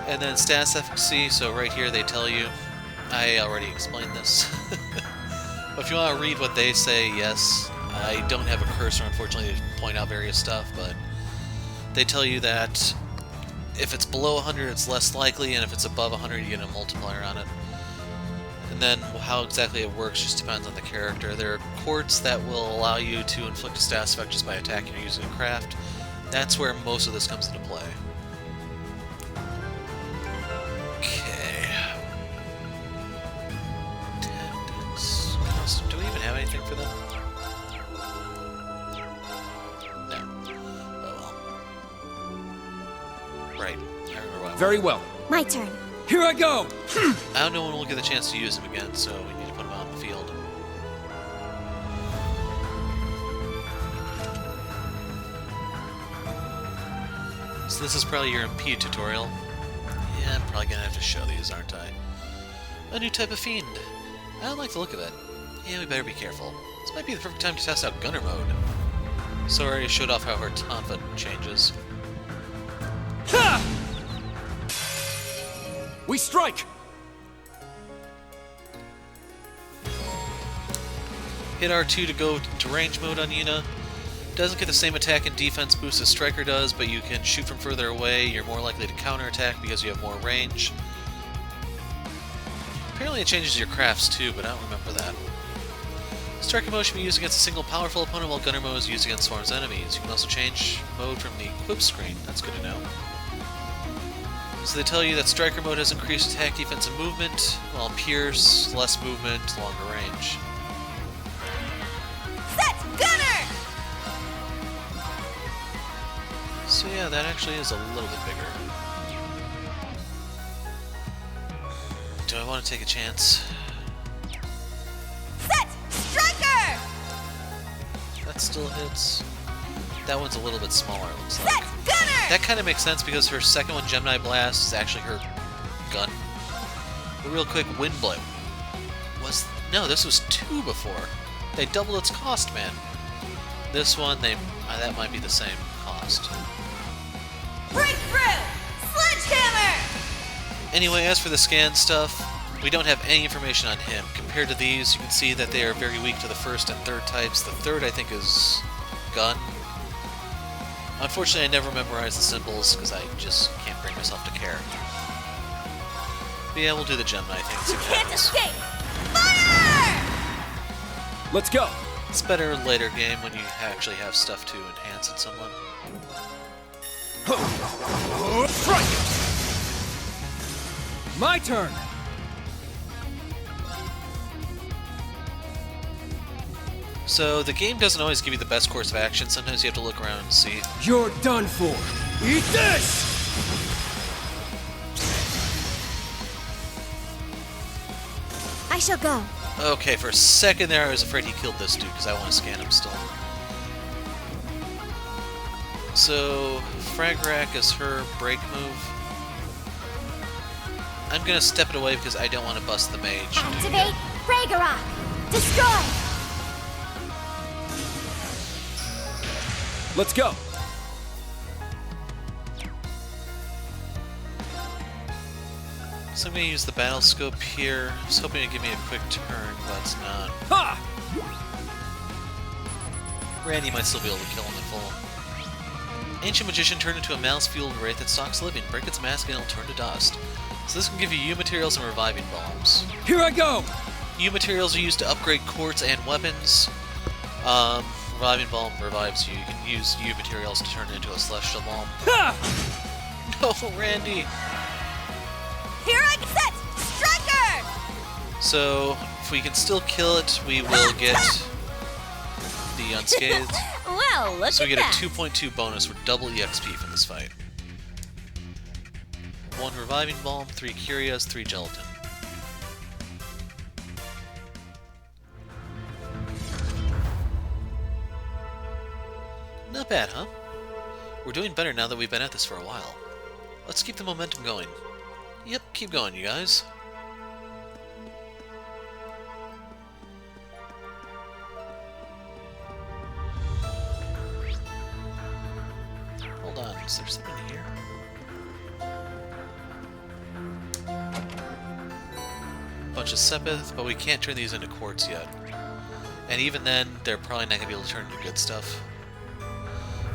And then status efficacy, so right here they tell you, I already explained this. But if you want to read what they say, yes, I don't have a cursor unfortunately to point out various stuff, but they tell you that if it's below 100 it's less likely, and if it's above 100 you get a multiplier on it. And then how exactly it works just depends on the character. There are quartz that will allow you to inflict a status effect just by attacking or using a craft. That's where most of this comes into play. Okay. Tactics. Do we even have anything for them? No. Oh well. Right. I remember what I Very wanted. well. My turn. Here I go! I don't know when we'll get the chance to use them again, so we need to put them out in the field. So this is probably your impede tutorial. Yeah, I'm probably gonna have to show these, aren't I? A new type of fiend. I don't like the look of it. Yeah, we better be careful. This might be the perfect time to test out gunner mode. Sorry, I showed off how her tonfa changes. Ha! We strike! Hit R2 to go into range mode on Yuna. Doesn't get the same attack and defense boost as Striker does, but you can shoot from further away. You're more likely to counterattack because you have more range. Apparently it changes your crafts too, but I don't remember that. Striker mode should be used against a single powerful opponent, while gunner mode is used against swarms of enemies. You can also change mode from the equip screen. That's good to know. So they tell you that Striker mode has increased attack, defense, and movement, while Pierce, less movement, longer range. Set gunner! So yeah, that actually is a little bit bigger. Do I want to take a chance? Set striker! That still hits. That one's a little bit smaller, it looks like. Set gunner! That kind of makes sense because her second one, Gemini Blast, is actually her gun. But real quick, Wind Blade. No, this was 2 before. They doubled its cost, man. This one, that might be the same cost. Breakthrough! Sledgehammer! Anyway, as for the scan stuff, we don't have any information on him. Compared to these, you can see that they are very weak to the first and third types. The third, I think, is gun. Unfortunately, I never memorized the symbols because I just can't bring myself to care. But yeah, we'll do the Gemini thing. You can't escape! Fire! Let's go! It's better later game when you actually have stuff to enhance in someone. Strike! My turn! So, the game doesn't always give you the best course of action. Sometimes you have to look around and see. You're done for! Eat this! I shall go. Okay, for a second there I was afraid he killed this dude because I want to scan him still. So, Frag Rack is her break move. I'm gonna step it away because I don't want to bust the mage. Activate Ragnarok! Destroy! Let's go! So I'm gonna use the battle scope here. I was hoping to give me a quick turn, but it's not. Ha! Randy might still be able to kill him in full. Ancient Magician turned into a mouse-fueled wraith that stalks living. Break its mask and it'll turn to dust. So this can give you U materials and reviving bombs. Here I go! U materials are used to upgrade quartz and weapons. Reviving bomb revives you. You can use U materials to turn it into a celestial bomb. Ha! No, Randy! Here I set! Striker! So, if we can still kill it, we will get the unscathed. Well, look So we at get a that. 2.2 bonus with double EXP from this fight. 1 reviving bomb, 3 curias, 3 gelatin. Not bad, huh? We're doing better now that we've been at this for a while. Let's keep the momentum going. Yep, keep going, you guys. Hold on, is there something here? Bunch of Sepith, but we can't turn these into quartz yet. And even then, they're probably not going to be able to turn into good stuff.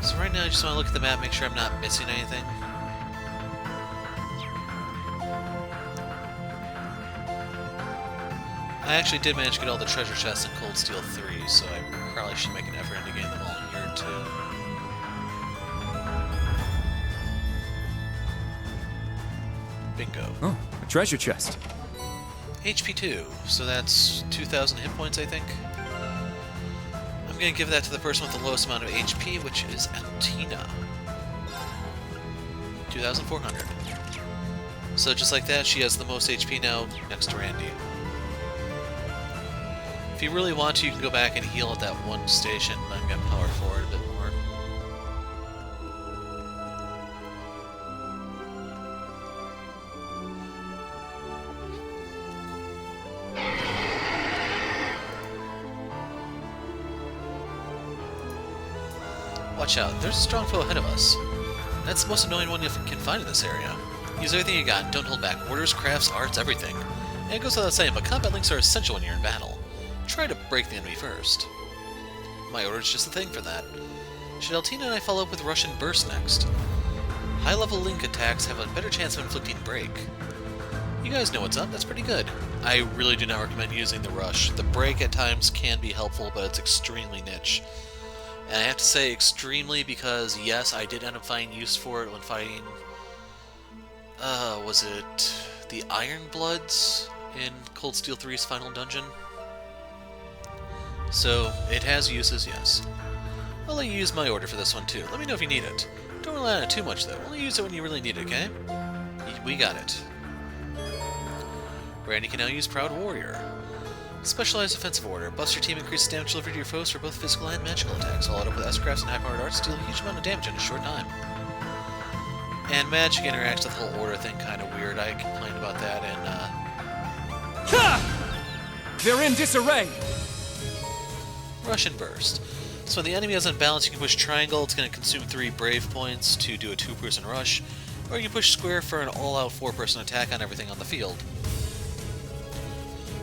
So right now I just want to look at the map, make sure I'm not missing anything. I actually did manage to get all the treasure chests in Cold Steel 3, so I probably should make an effort into getting them all here too. Bingo. Oh, a treasure chest. HP 2, so that's 2,000 hit points, I think. I'm gonna give that to the person with the lowest amount of HP, which is Altina. 2,400. So just like that, she has the most HP now, next to Randy. If you really want to, you can go back and heal at that one station, but I'm gonna power forward a bit more. Watch out, there's a strong foe ahead of us. That's the most annoying one you can find in this area. Use everything you got, don't hold back. Orders, crafts, arts, everything. And it goes without saying, but combat links are essential when you're in battle. Try to break the enemy first. My order's just the thing for that. Should Altina and I follow up with Russian Burst next? High-level link attacks have a better chance of inflicting break. You guys know what's up, that's pretty good. I really do not recommend using the Rush. The break at times can be helpful, but it's extremely niche. And I have to say extremely because, yes, I did end up finding use for it when fighting... was it the Iron Bloods in Cold Steel 3's final dungeon? So, it has uses, yes. I'll let you use my order for this one too. Let me know if you need it. Don't rely on it too much though. Only use it when you really need it, okay? We got it. Randy can now use Proud Warrior. Specialized Offensive Order. Buffs your team, increases damage delivered to your foes for both physical and magical attacks. All out up with S-Crafts and high-powered arts, deal a huge amount of damage in a short time. And magic interacts with the whole order thing kind of weird. I complained about that, and They're in disarray! Rush and Burst. So when the enemy is unbalanced, you can push triangle, it's going to consume 3 brave points to do a 2-person rush, or you can push square for an all-out 4-person attack on everything on the field.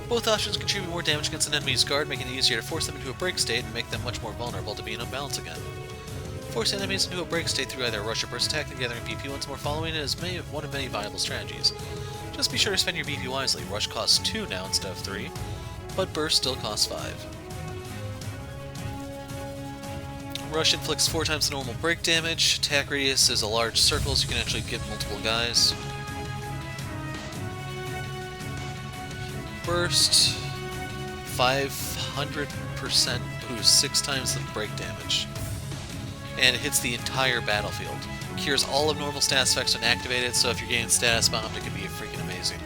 Both options contribute more damage against an enemy's guard, making it easier to force them into a break state and make them much more vulnerable to being unbalanced again. Force enemies into a break state through either rush or burst attack and gathering BP once more following it is one of many viable strategies. Just be sure to spend your BP wisely. Rush costs 2 now instead of 3, but burst still costs 5. Rush inflicts 4 times the normal break damage. Attack radius is a large circle, so you can actually get multiple guys. Burst, 500% boost, 6 times the break damage. And it hits the entire battlefield. Cures all of normal status effects when activated, so if you're getting status bombed, it can be freaking amazing.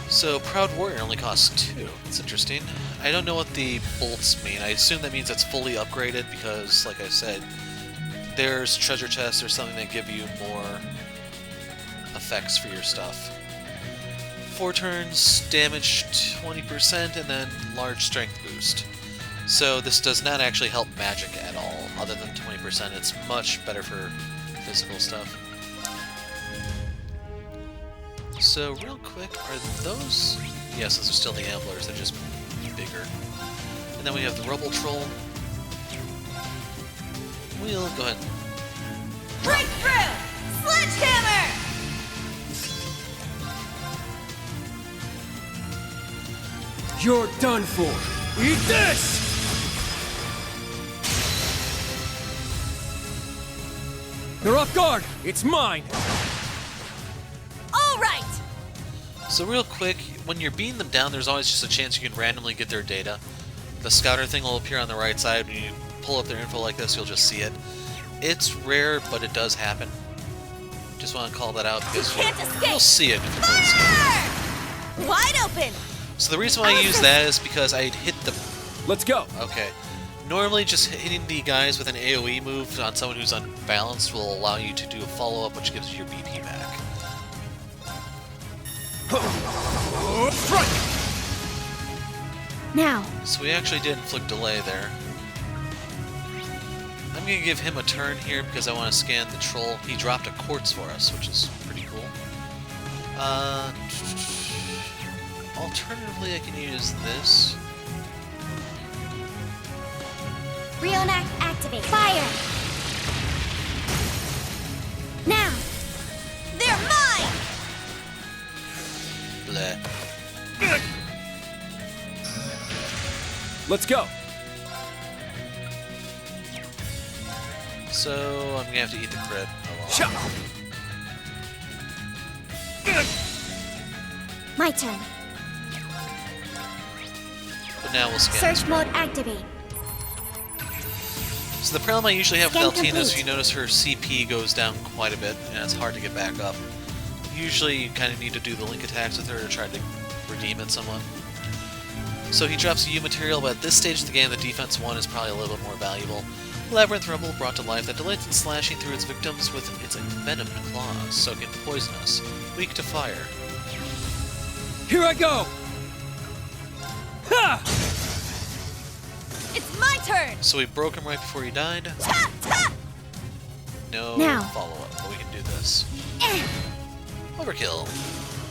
So, Proud Warrior only costs 2. That's interesting. I don't know what the bolts mean. I assume that means it's fully upgraded because, like I said, there's treasure chests or something that give you more effects for your stuff. 4 turns, damage 20%, and then large strength boost. So this does not actually help magic at all, other than 20%. It's much better for physical stuff. So real quick, are those... Yes, those are still the Amblers, they're just bigger. And then we have the Rubble Troll. We'll go ahead. Breakthrough! Sledgehammer! You're done for! Eat this! They're off guard! It's mine! All right! So real quick, when you're beating them down, there's always just a chance you can randomly get their data. The scouter thing will appear on the right side. When you pull up their info like this, you'll just see it. It's rare, but it does happen. Just want to call that out because you'll see it if you play this game. Wide open! So the reason why I use that is because I hit the... Let's go! Okay. Normally, just hitting the guys with an AoE move on someone who's unbalanced will allow you to do a follow-up, which gives you your BP back. Strike! Now. So we actually did inflict delay there. I'm going to give him a turn here because I want to scan the troll. He dropped a quartz for us, which is pretty cool. Alternatively, I can use this. Reenact activate. Fire! Now! They're mine! Bleh. Let's go! So, I'm gonna have to eat the crit. My turn. But now we'll scan. Search mode activate. So the problem I usually have with Scan Altina is complete. you notice her CP goes down quite a bit, and it's hard to get back up. Usually you kind of need to do the link attacks with her to try to redeem it somewhat. So he drops a U material, but at this stage of the game, the defense 1 is probably a little bit more valuable. Labyrinth Rumble brought to life that delights in slashing through its victims with its envenomed claws, so it can poison us. Weak to fire. Here I go! Ha! It's my turn! So we broke him right before he died. No Now. follow-up, but we can do this. Overkill.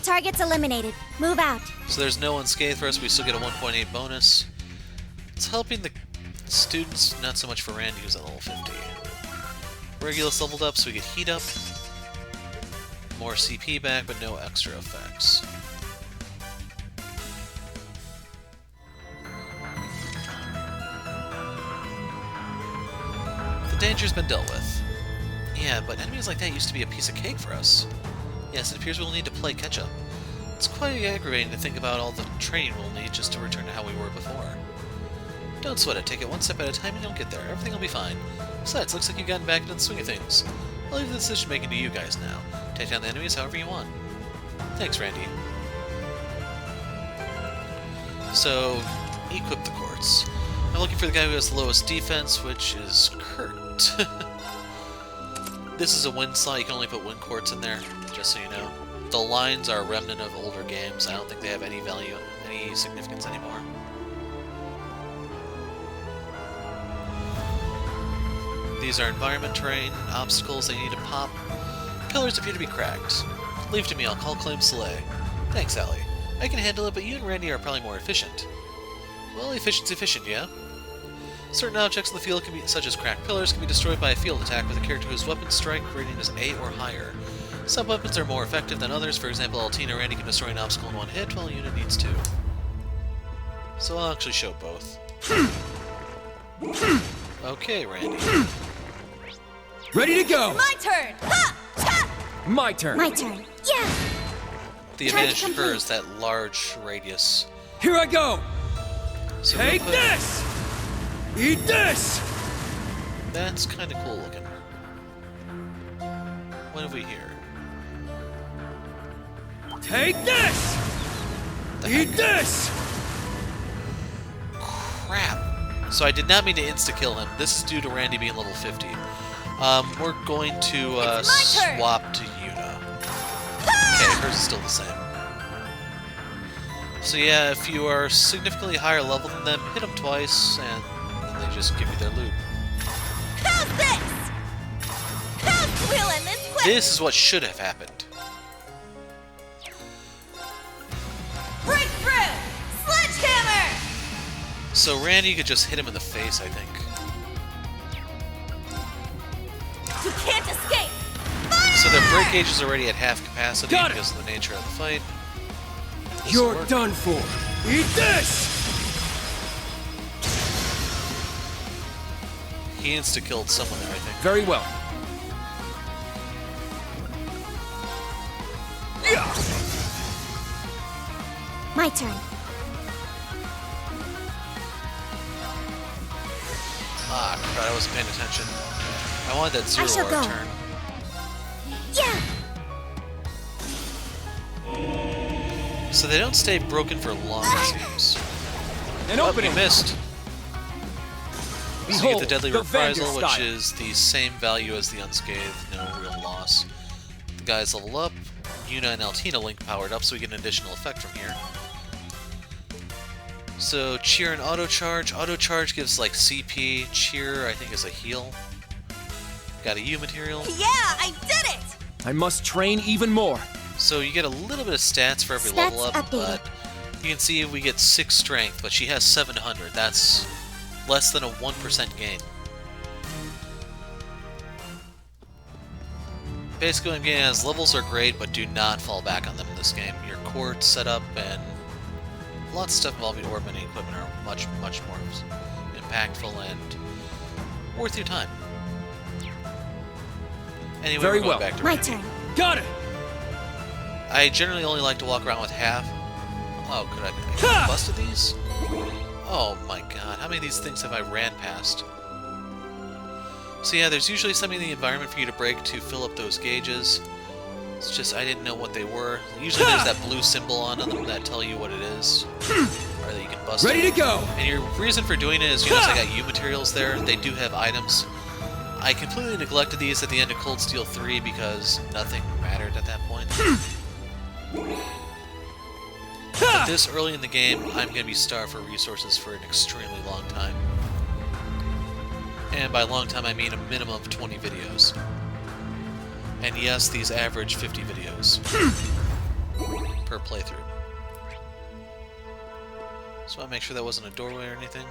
Target's eliminated. Move out. So there's no unscathed for us, we still get a 1.8 bonus. It's helping the students, not so much for Randy, who's at level 50. Regulus leveled up, so we get heat up. More CP back, but no extra effects. The danger's been dealt with. Yeah, but enemies like that used to be a piece of cake for us. Yes, it appears we'll need to play catch-up. It's quite aggravating to think about all the training we'll need just to return to how we were before. Don't sweat it, take it one step at a time and you'll get there. Everything will be fine. Besides, looks like you've gotten back into the swing of things. I'll leave the decision-making to you guys now. Take down the enemies however you want. Thanks, Randy. So, equip the quartz. I'm looking for the guy who has the lowest defense, which is Kurt. This is a wind slot. You can only put wind quartz in there, just so you know. The lines are a remnant of older games. I don't think they have any value, any significance anymore. These are environment terrain, obstacles they need to pop. Pillars appear to be cracked. Leave to me, I'll call claim Soleil. Thanks, Allie. I can handle it, but you and Randy are probably more efficient. Well, efficient's efficient, yeah? Certain objects in the field, such as cracked pillars, can be destroyed by a field attack with a character whose weapon strike rating is A or higher. Some weapons are more effective than others. For example, Altina or Randy can destroy an obstacle in one hit, while a unit needs two. So I'll actually show both. Okay, Randy. Ready to go! My turn! Ha! Ha! My turn! My turn. Yeah! The advantage to her is that large radius. Here I go! So Take this! Eat this! That's kind of cool looking. What have we here? Take this! Eat this! Crap! So I did not mean to insta-kill him. This is due to Randy being level 50. We're going to swap to Yuna. Okay, hers is still the same. So yeah, if you are significantly higher level than them, hit them twice, and then they just give you their loot. How's this? We'll end this quick. This is what should have happened. Breakthrough! Sledgehammer! So Randy could just hit him in the face, I think. You can't escape! So their break gauge is already at half capacity because of the nature of the fight. You're done for. Eat this! He insta-killed someone there, I think. Very well. My turn. Ah, crap, I wasn't paying attention. I wanted that zero shall hour go. turn. Yeah! So they don't stay broken for long, it seems. An Oh, opening! you missed. So you get Behold, the Deadly the Reprisal, Vander which style. is the same value as the Unscathed, no real loss. The guys level up. Yuna and Altina link powered up, so we get an additional effect from here. So Cheer and Auto Charge. Auto Charge gives like CP. Cheer, I think, is a heal. Got a U material. Yeah, I did it! I must train even more. So you get a little bit of stats for every level up, but you can see we get 6 strength, but she has 700. That's less than a 1% gain. Basically what I'm getting is levels are great, but do not fall back on them in this game. Your quartz setup and lots of stuff involving orb and equipment are much, much more impactful and worth your time. Anyway, Very we're going well. back to My Randy. turn. Got it! I generally only like to walk around with half. Oh, could I busted these? Oh my god, how many of these things have I ran past? So yeah, there's usually something in the environment for you to break to fill up those gauges. It's just I didn't know what they were. Usually there's that blue symbol on them that tell you what it is. Or that you can bust Ready it. to go! And your reason for doing it is, you notice I got U materials there. They do have items. I completely neglected these at the end of Cold Steel 3 because nothing mattered at that point. But this early in the game, I'm going to be starved for resources for an extremely long time. And by long time, I mean a minimum of 20 videos. And yes, these average 50 videos per playthrough. So I make sure that wasn't a doorway or anything.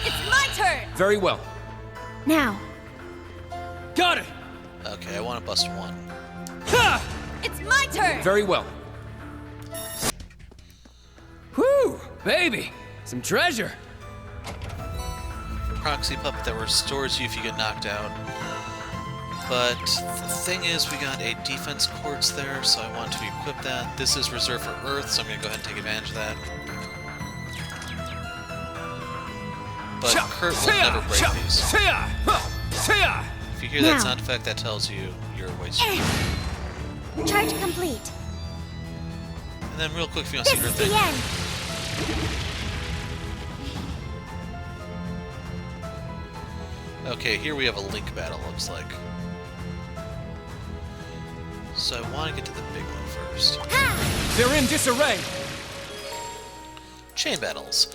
It's my turn! Very well. Now. Got it! Okay, I want to bust one. Ha! It's my turn! Very well. Whew! Baby! Some treasure! Proxy puppet that restores you if you get knocked out. But the thing is, we got a defense quartz there, so I want to equip that. This is reserved for Earth, so I'm going to go ahead and take advantage of that. But Kurt will never break these. If you hear that sound effect, that tells you you're wasting. Charge complete. And then real quick, if you want to see her thing. Okay, here we have a link battle, looks like. So I want to get to the big one first. They're in disarray! Chain battles.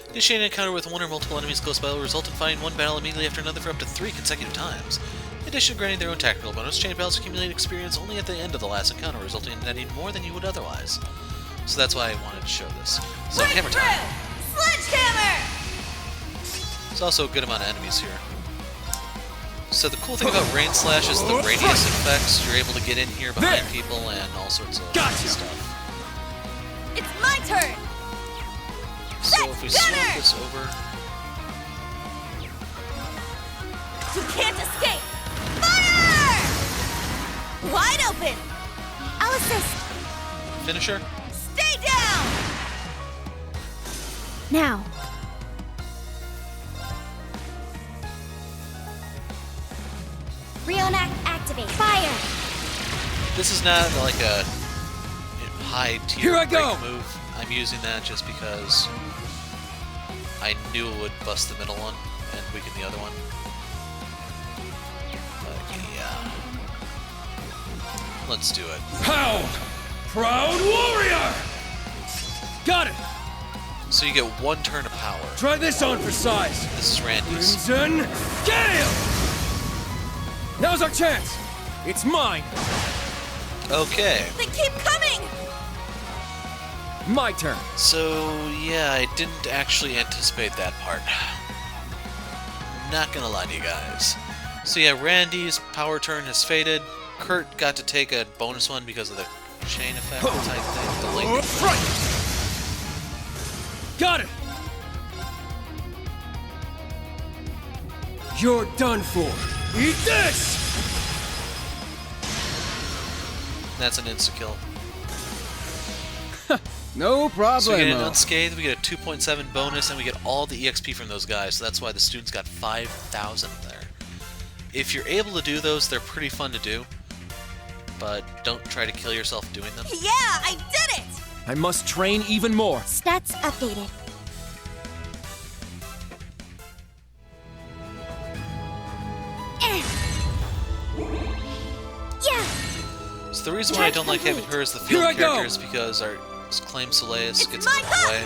Initiating an encounter with one or multiple enemies close by will result in fighting one battle immediately after another for up to 3 consecutive times. In addition to granting their own tactical bonus, chain battles accumulate experience only at the end of the last encounter, resulting in netting more than you would otherwise. So that's why I wanted to show this. So, hammer time! Sledgehammer! There's also a good amount of enemies here. So the cool thing about Rain Slash is the radius effects. You're able to get in here behind people and all sorts of stuff. It's my turn! So if we swap this over... You can't escape! Fire! Wide open! I'll assist! Finisher? Stay down! Now. Rionac activate. Fire! This is not like a high tier Here I go! move. I'm using that just because I knew it would bust the middle one and weaken the other one. But yeah. Let's do it. Pound! Proud warrior! Got it! So you get 1 turn of power. Try this on for size. This is Randy's. Crimson Gale! Now's our chance! It's mine! Okay. They keep coming! My turn. So, yeah, I didn't actually anticipate that part. Not gonna lie to you guys. So yeah, Randy's power turn has faded. Kurt got to take a bonus one because of the chain effect type thing. The link. Right. Got it! You're done for. Eat this! That's an insta-kill. No problem. So we get an unscathed, we get a 2.7 bonus, and we get all the EXP from those guys, so that's why the students got 5,000 there. If you're able to do those, they're pretty fun to do, but don't try to kill yourself doing them. Yeah, I did it! I must train even more. Stats updated. Yeah! So the reason why I don't like having her as the field character is because our Claim Soleus gets in the way.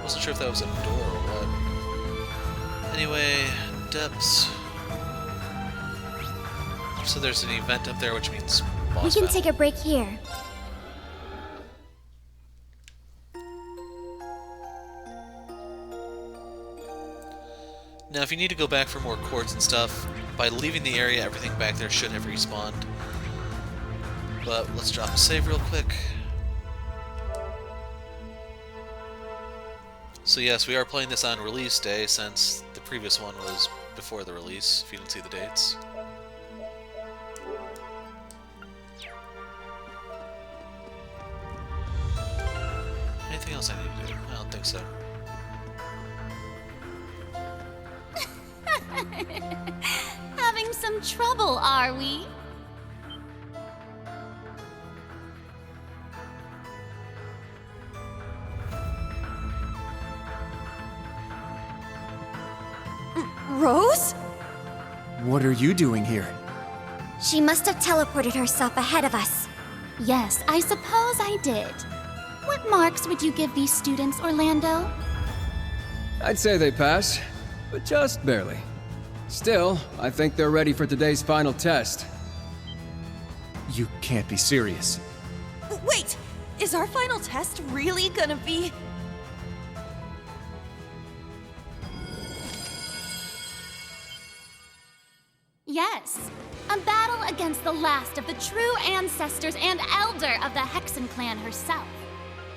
Wasn't sure if that was a door or what. Anyway, depths. So there's an event up there, which means boss We can battle. take a break here. Now, if you need to go back for more cords and stuff, by leaving the area, everything back there should have respawned. But let's drop a save real quick. So yes, we are playing this on release day, since the previous one was before the release, if you didn't see the dates. Anything else I need to do? I don't think so. Having some trouble, are we? Rose? What are you doing here? She must have teleported herself ahead of us. Yes, I suppose I did. What marks would you give these students, Orlando? I'd say they pass, but just barely. Still, I think they're ready for today's final test. You can't be serious. Wait! Is our final test really gonna be... Yes. A battle against the last of the true ancestors and elder of the Hexen clan herself.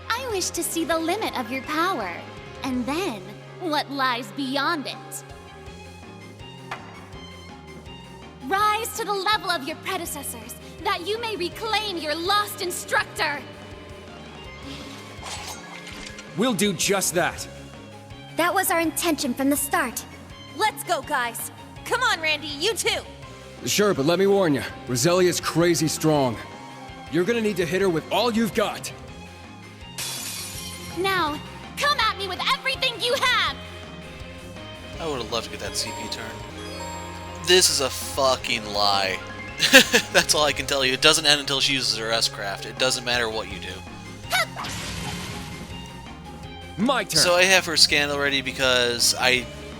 I wish to see the limit of your power, and then what lies beyond it. Rise to the level of your predecessors, that you may reclaim your lost instructor! We'll do just that. That was our intention from the start. Let's go, guys! Come on, Randy, you too! Sure, but let me warn you, Roselia's crazy strong. You're gonna need to hit her with all you've got. Now, come at me with everything you have! I would have loved to get that CP turn. This is a fucking lie. That's all I can tell you. It doesn't end until she uses her S-Craft. It doesn't matter what you do. My turn. So I have her scanned already because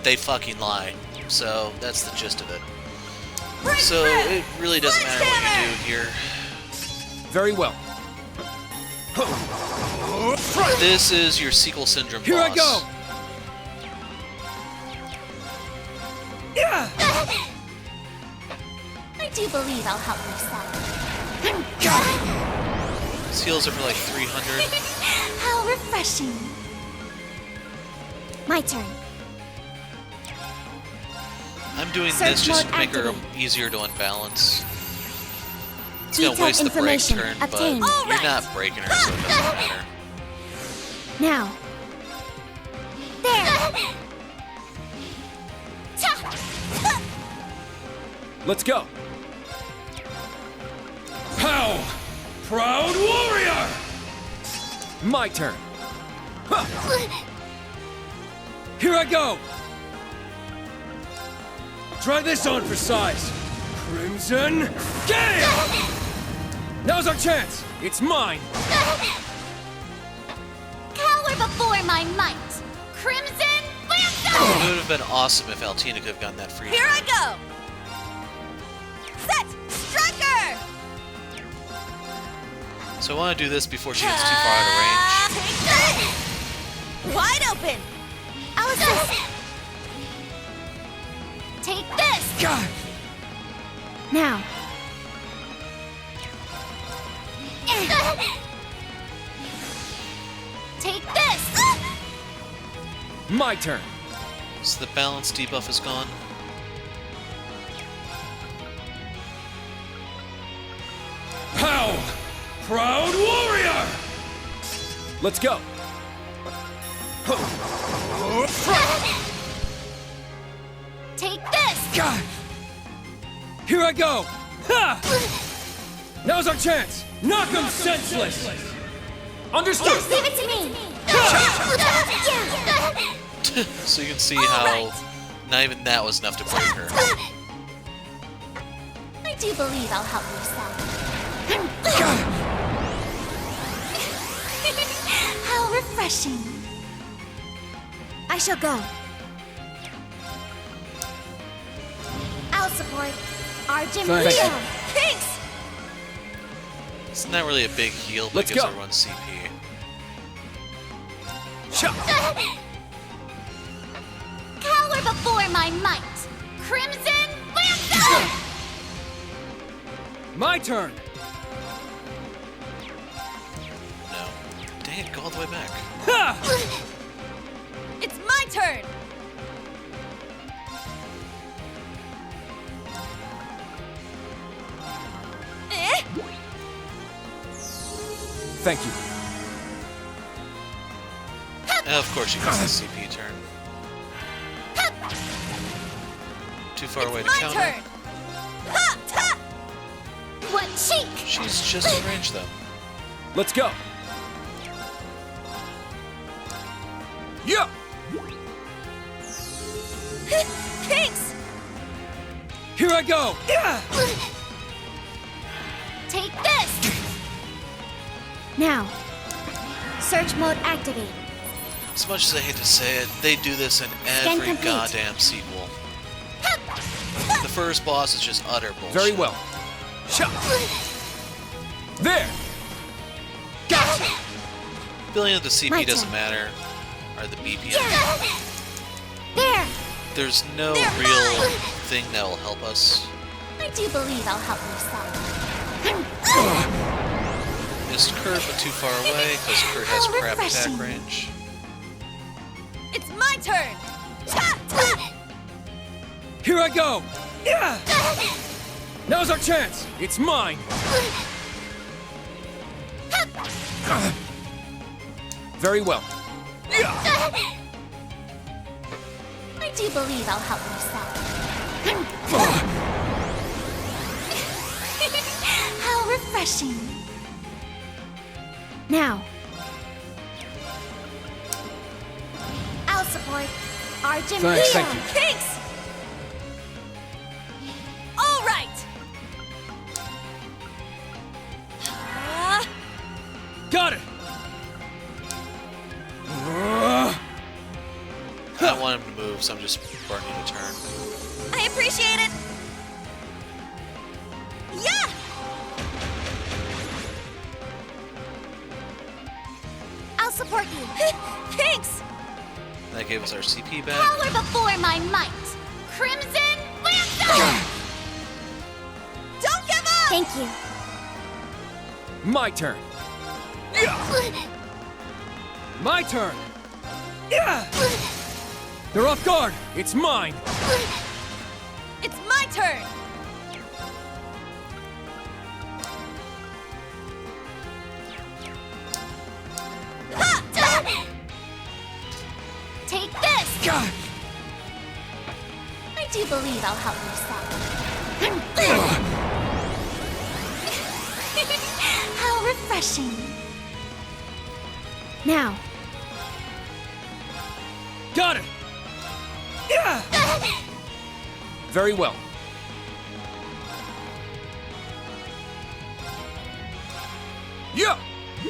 they fucking lie. So that's the gist of it. So it really doesn't matter what you do here. Very well. This is your sequel syndrome Here boss. I go! Yeah! I do believe I'll help myself. These heals are for like 300. How refreshing. My turn. I'm doing Search this just to mode make her activate. easier to unbalance. It's gonna Detailed waste the break information turn, but obtained. you're not breaking her, so it doesn't matter. Now. There. Let's go. Pow! Proud warrior! My turn. Here I go! Try this on for size. Crimson Gale! Now's our chance! It's mine! Cower before my might. Crimson Lance! It would have been awesome if Altina could have gotten that free Here I turn. go! Set! Striker! So I want to do this before she gets too far out of range. Take that! Wide open! I'll assist. Take this. God. Now. Take this. My turn. So the balance debuff is gone. Pow! Proud warrior! Let's go. Take this. God. Here I go! Ha! Now's our chance! Knock him senseless! Understood! Yes, leave it to me. So you can see how not even that was enough to break her. I do believe I'll help myself. How refreshing. I shall go. I'll support Arjun. Thank you. Thanks. It's not really a big heal, but Let's it gives go. everyone CP. Cower before my might. Crimson Lance! My turn! No. Dang it, go all the way back. Ha! It's my turn! Thank you. And of course she gets the CP turn. Too far away to My counter. turn! Ha! Ta! What cheek! She's just in range though. Let's go. Yeah. Thanks! Here I go! Yeah! Take this! Now. Search mode activate. As much as I hate to say it, they do this in Scan every complete. goddamn sequel. The first boss is just utter bullshit. Very well. Shot. There. Gotcha! Billion of the CP My doesn't turn. matter. Or the BPM. There! There's no They're real mine. thing that will help us. I do believe I'll help myself. Missed Kurt, but too far away, because Kurt has How crap attack refreshing. range. It's my turn! Ta! Ta! Here I go! Yeah! Now's our chance! It's mine. Very well. I do believe I'll help myself. How refreshing. Now. I'll support Argent. Thanks, thank you. Thanks! All right! Got it! I don't want him to move, so I'm just burning a turn. I appreciate it! Yeah! I'll support you. Thanks! That gave us our CP back. Power before my might. Crimson Lantern! Don't give up! Thank you. My turn. My turn. They're off guard. It's mine. It's my turn! Take this! I do believe I'll help you solve. How refreshing. Now. Got it. Very well. Yeah.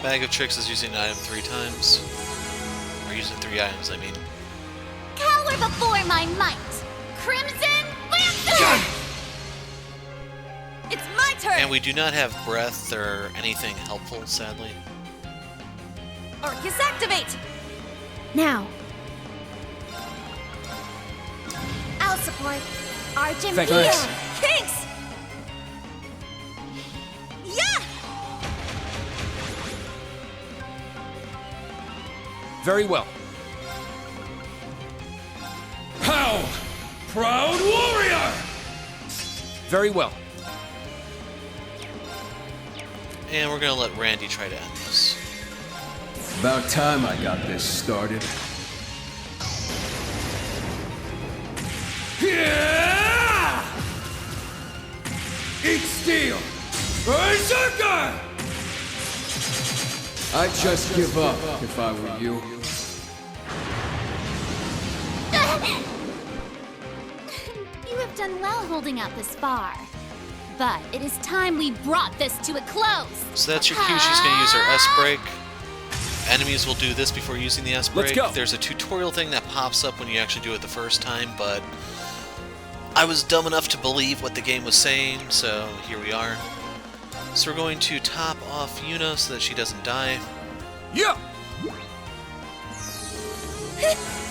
Bag of Tricks is using an item 3 times. Or using 3 items, I mean. Cower before my might. Crimson Lantern! It's my turn! And we do not have breath or anything helpful, sadly. Arcus activate! Now. I'll support Argent. Thanks. Thanks! Yeah! Very well. How? Proud warrior! Very well. And we're gonna let Randy try to end this. About time I got this started. Yeah! Eat steel! Berserker! I'd just give up if I were you. You have done well holding out this far. But it is time we brought this to a close. So that's your cue. She's gonna use her S-Break. Enemies will do this before using the S-Break. Let's go. There's a tutorial thing that pops up when you actually do it the first time, but I was dumb enough to believe what the game was saying, so here we are. So we're going to top off Yuna so that she doesn't die. Yeah!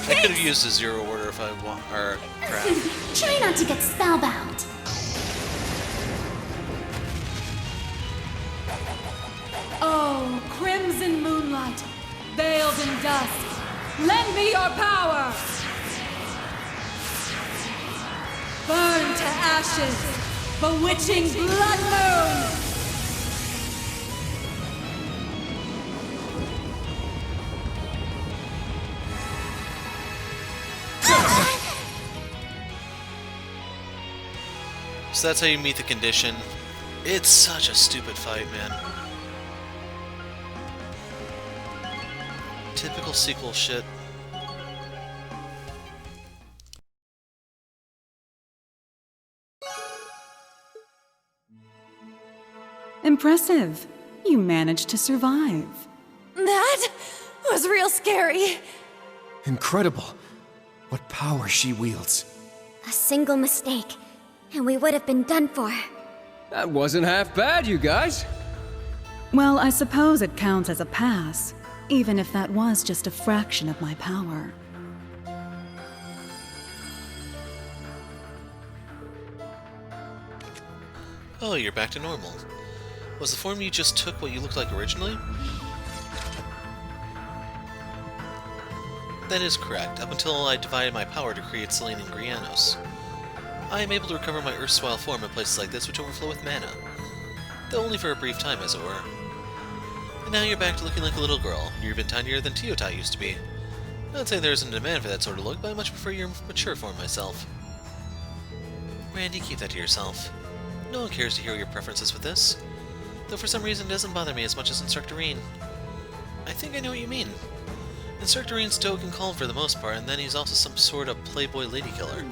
I could have used a 0 order if I want, or crap. Try not to get spellbound. Oh, crimson moonlight, veiled in dust, lend me your power! Burn to ashes, bewitching blood moon! So that's how you meet the condition. It's such a stupid fight, man. Typical sequel shit. Impressive. You managed to survive. That was real scary. Incredible. What power she wields. A single mistake, and we would have been done for. That wasn't half bad, you guys. Well, I suppose it counts as a pass, even if that was just a fraction of my power. Oh, you're back to normal. Was the form you just took what you looked like originally? That is correct, up until I divided my power to create Selene and Grianos. I am able to recover my erstwhile form in places like this which overflow with mana. Though only for a brief time, as it were. And now you're back to looking like a little girl. You're even tinier than Teota used to be. Not saying there isn't a demand for that sort of look, but I much prefer your mature form myself. Randy, keep that to yourself. No one cares to hear your preferences with this. Though for some reason it doesn't bother me as much as Instructor. I think I know what you mean. Instructor stoic and calm for the most part, and then he's also some sort of playboy lady killer.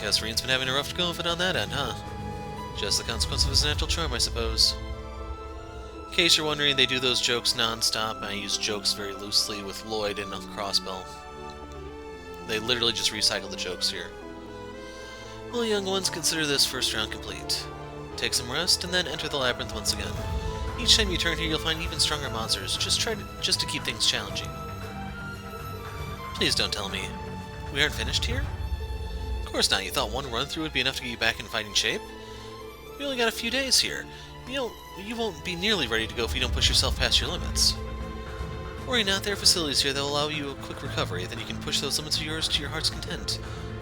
Guess Reen's been having a rough go of it on that end, huh? Just the consequence of his natural charm, I suppose. In case you're wondering, they do those jokes non-stop, and I use jokes very loosely with Lloyd and Crossbell. They literally just recycle the jokes here. Well, young ones, consider this first round complete. Take some rest, and then enter the labyrinth once again. Each time you turn here, you'll find even stronger monsters. Just to keep things challenging. Please don't tell me we aren't finished here? Of course not. You thought one run-through would be enough to get you back in fighting shape? We only got a few days here. You won't be nearly ready to go if you don't push yourself past your limits. Worry not, there are facilities here that will allow you a quick recovery, then you can push those limits of yours to your heart's content.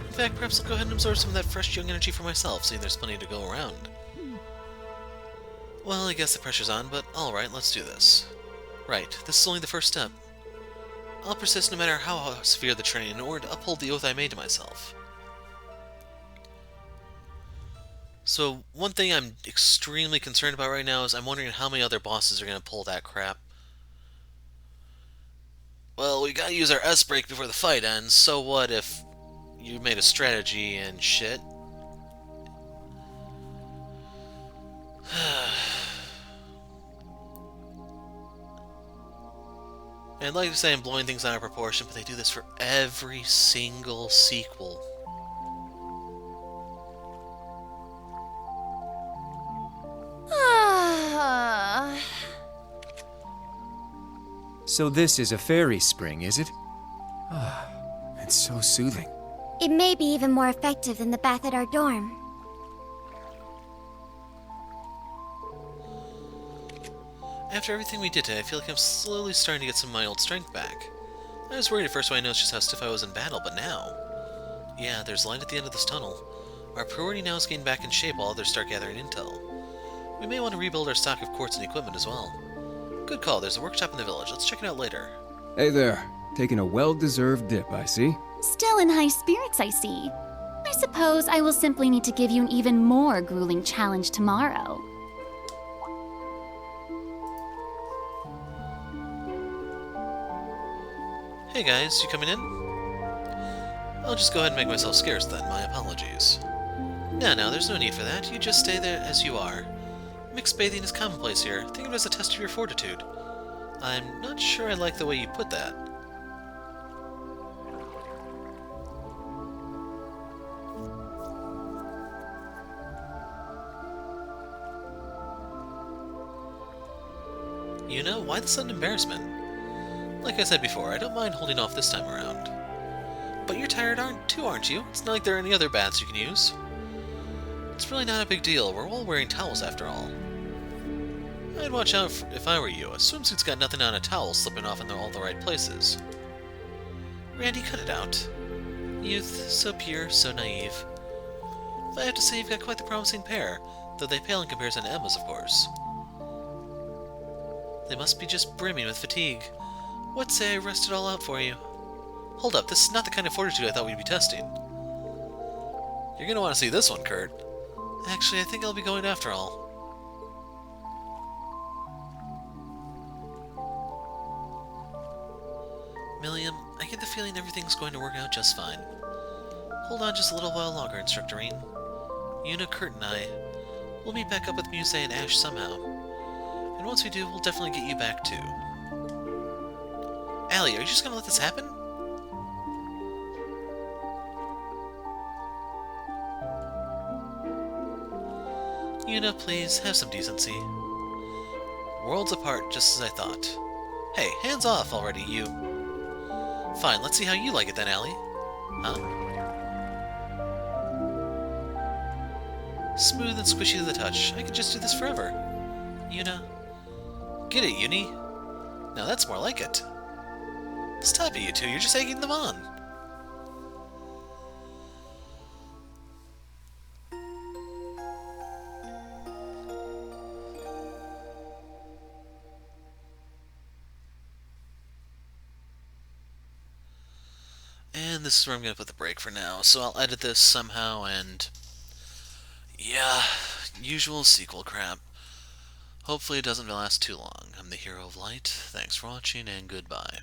In fact, perhaps I'll go ahead and absorb some of that fresh young energy for myself, seeing there's plenty to go around. Well, I guess the pressure's on, but alright, let's do this. Right, this is only the first step. I'll persist no matter how severe the training, in order to uphold the oath I made to myself. So, one thing I'm extremely concerned about right now is I'm wondering how many other bosses are going to pull that crap. Well, we gotta use our S-break before the fight ends, so what if you made a strategy and shit? I'd like to say I'm blowing things out of proportion, but they do this for every single sequel. So this is a fairy spring, is it? Ah, it's so soothing. It may be even more effective than the bath at our dorm. After everything we did today, I feel like I'm slowly starting to get some of my old strength back. I was worried at first when I noticed just how stiff I was in battle, but now... Yeah, there's light at the end of this tunnel. Our priority now is getting back in shape while others start gathering intel. We may want to rebuild our stock of quartz and equipment as well. Good call, there's a workshop in the village. Let's check it out later. Hey there. Taking a well-deserved dip, I see. Still in high spirits, I see. I suppose I will simply need to give you an even more grueling challenge tomorrow. Hey guys, you coming in? I'll just go ahead and make myself scarce then, my apologies. No, there's no need for that. You just stay there as you are. Mixed bathing is commonplace here. Think of it as a test of your fortitude. I'm not sure I like the way you put that. You know, why the sudden embarrassment? Like I said before, I don't mind holding off this time around. But you're tired aren't you? It's not like there are any other baths you can use. It's really not a big deal. We're all wearing towels after all. I'd watch out if I were you. A swimsuit's got nothing on a towel slipping off in all the right places. Randy, cut it out. Youth, so pure, so naive. But I have to say you've got quite the promising pair, though they pale in comparison to Emma's, of course. They must be just brimming with fatigue. What say I rest it all out for you? Hold up, this is not the kind of fortitude I thought we'd be testing. You're gonna want to see this one, Kurt. Actually, I think I'll be going after all. Milliam, I get the feeling everything's going to work out just fine. Hold on just a little while longer, Instructor. Una, Kurt, and I, we'll meet back up with Muse and Ash somehow. And once we do, we'll definitely get you back too. Allie, are you just gonna let this happen? Una, please, have some decency. Worlds apart, just as I thought. Hey, hands off already, you. Fine, let's see how you like it then, Allie. Huh? Smooth and squishy to the touch. I could just do this forever. Una. Get it, Uni? Now that's more like it. Stop it, you two. You're just egging them on. And And this is where I'm going to put the break for now. So I'll edit this somehow and... yeah, usual sequel crap. Hopefully it doesn't last too long. I'm the Hero of Light. Thanks for watching and goodbye.